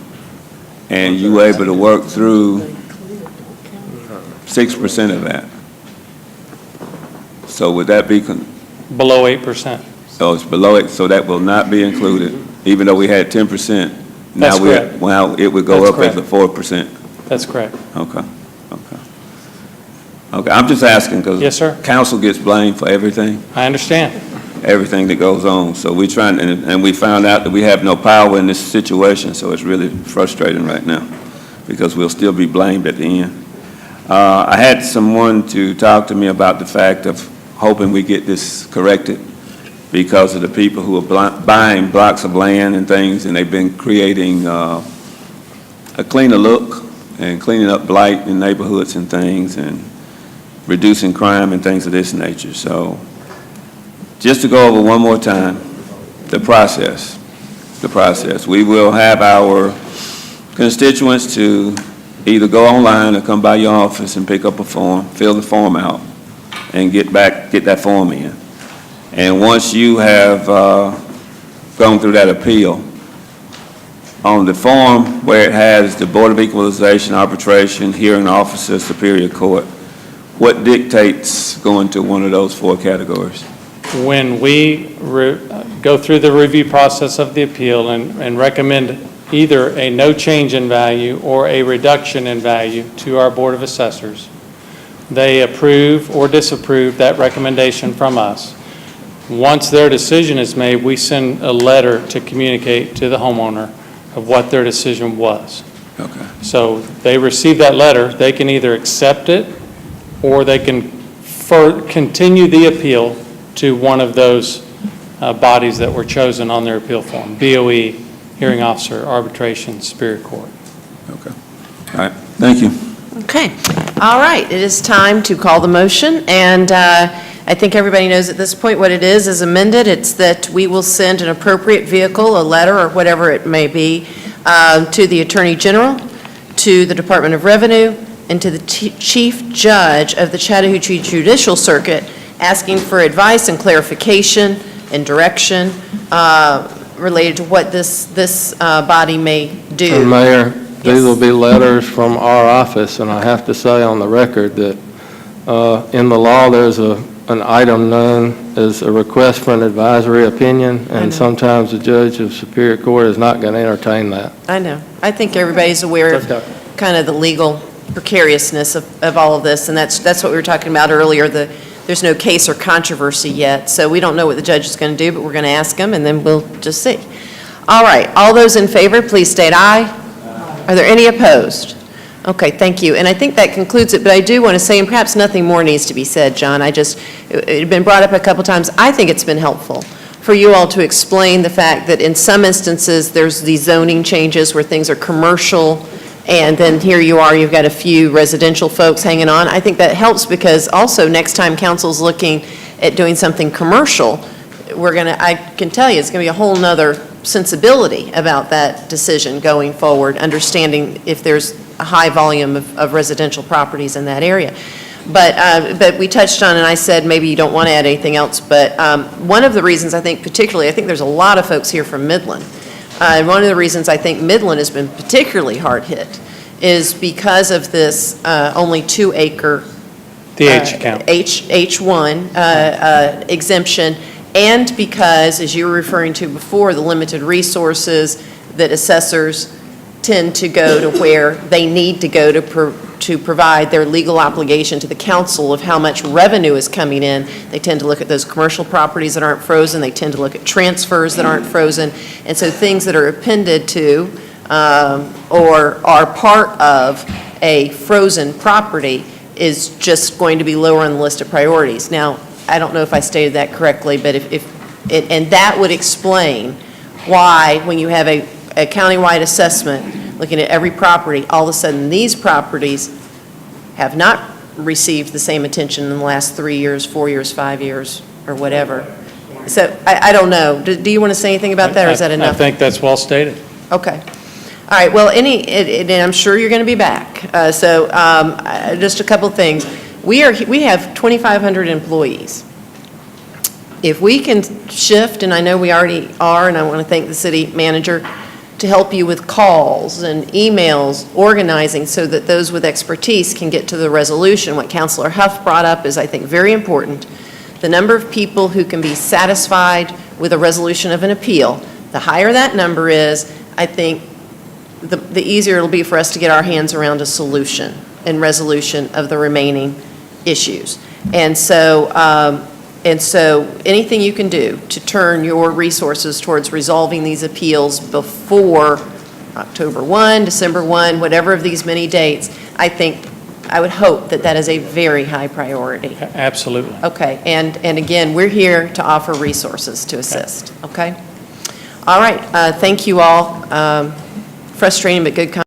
and you were able to work through 6% of that, so would that be? Below 8%. So it's below it, so that will not be included, even though we had 10%. That's correct. Now it would go That's up as a correct. 4%. That's correct. Okay, I'm just asking because Yes, sir. council gets blamed for everything. I understand. Everything that goes on. So we trying, and we found out that we have no power in this situation, so it's really frustrating right now because we'll still be blamed at the end. I had someone to talk to me about the fact of hoping we get this corrected because of the people who are buying blocks of land and things, and they've been creating a cleaner look and cleaning up blight in neighborhoods and things and reducing crime and things of this nature. So just to go over one more time, the process. We will have our constituents to either go online or come by your office and pick up a form, fill the form out, and get that form in. And once you have gone through that appeal, on the form where it has the Board of Equalization, Arbitration, Hearing Officer, Superior Court, what dictates going to one of those 4 categories? When we go through the review process of the appeal and recommend either a no change in value or a reduction in value to our Board of Assessors, they approve or disapprove that recommendation from us. Once their decision is made, we send a letter to communicate to the homeowner of what their decision was. Okay. So they receive that letter, they can either accept it or they can continue the appeal to one of those bodies that were chosen on their appeal form: BOE, Hearing Officer, Arbitration, Superior Court. Okay. All right. Thank you. Okay. All right. It is time to call the motion, and I think everybody knows at this point what it is amended. It's that we will send an appropriate vehicle, a letter or whatever it may be, to the Attorney General, to the Department of Revenue, and to the Chief Judge of the Chattahoochee Judicial Circuit, asking for advice and clarification and direction related to what this body may do. And Mayor, Yes. these will be letters from our office, and I have to say on the record that in the law, there's an item known as a request for an advisory opinion, and sometimes the judge of Superior Court is not going to entertain that. I know. I think everybody's aware of kind of the legal precariousness of all of this, and that's what we were talking about earlier. There's no case or controversy yet, so we don't know what the judge is going to do, but we're going to ask him, and then we'll just see. All right. All those in favor, please state aye. Are there any opposed? Okay, thank you. And I think that concludes it, but I do want to say, and perhaps nothing more needs to be said, John. It had been brought up a couple times. I think it's been helpful for you all to explain the fact that in some instances, there's these zoning changes where things are commercial, and then here you are, you've got a few residential folks hanging on. I think that helps because also next time council's looking at doing something commercial, I can tell you, it's going to be a whole nother sensibility about that decision going forward, understanding if there's a high volume of residential properties in that area. But we touched on, and I said maybe you don't want to add anything else, but one of the reasons I think there's a lot of folks here from Midland. One of the reasons I think Midland has been particularly hard hit is because of this only 2-acre The H account. H1 exemption, and because, as you were referring to before, the limited resources that assessors tend to go to where they need to go to provide their legal obligation to the council of how much revenue is coming in. They tend to look at those commercial properties that aren't frozen. They tend to look at transfers that aren't frozen. And so things that are appended to or are part of a frozen property is just going to be lower on the list of priorities. Now, I don't know if I stated that correctly, but and that would explain why when you have a countywide assessment, looking at every property, all of a sudden these properties have not received the same attention in the last 3 years, 4 years, 5 years, or whatever. So I don't know. Do you want to say anything about that, or is that enough? I think that's well stated. Okay. All right, well, and I'm sure you're going to be back. So just a couple things. We have 2,500 employees. If we can shift, and I know we already are, and I want to thank the city manager, to help you with calls and emails, organizing so that those with expertise can get to the resolution. What Councillor Huff brought up is, I think, very important. The number of people who can be satisfied with a resolution of an appeal, the higher that number is, I think the easier it'll be for us to get our hands around a solution and resolution of the remaining issues. And so anything you can do to turn your resources towards resolving these appeals before October 1, December 1, whatever of these many dates, I would hope that is a very high priority. Absolutely. Okay, and again, we're here to offer resources to assist, okay? All right, thank you all. Frustrating but good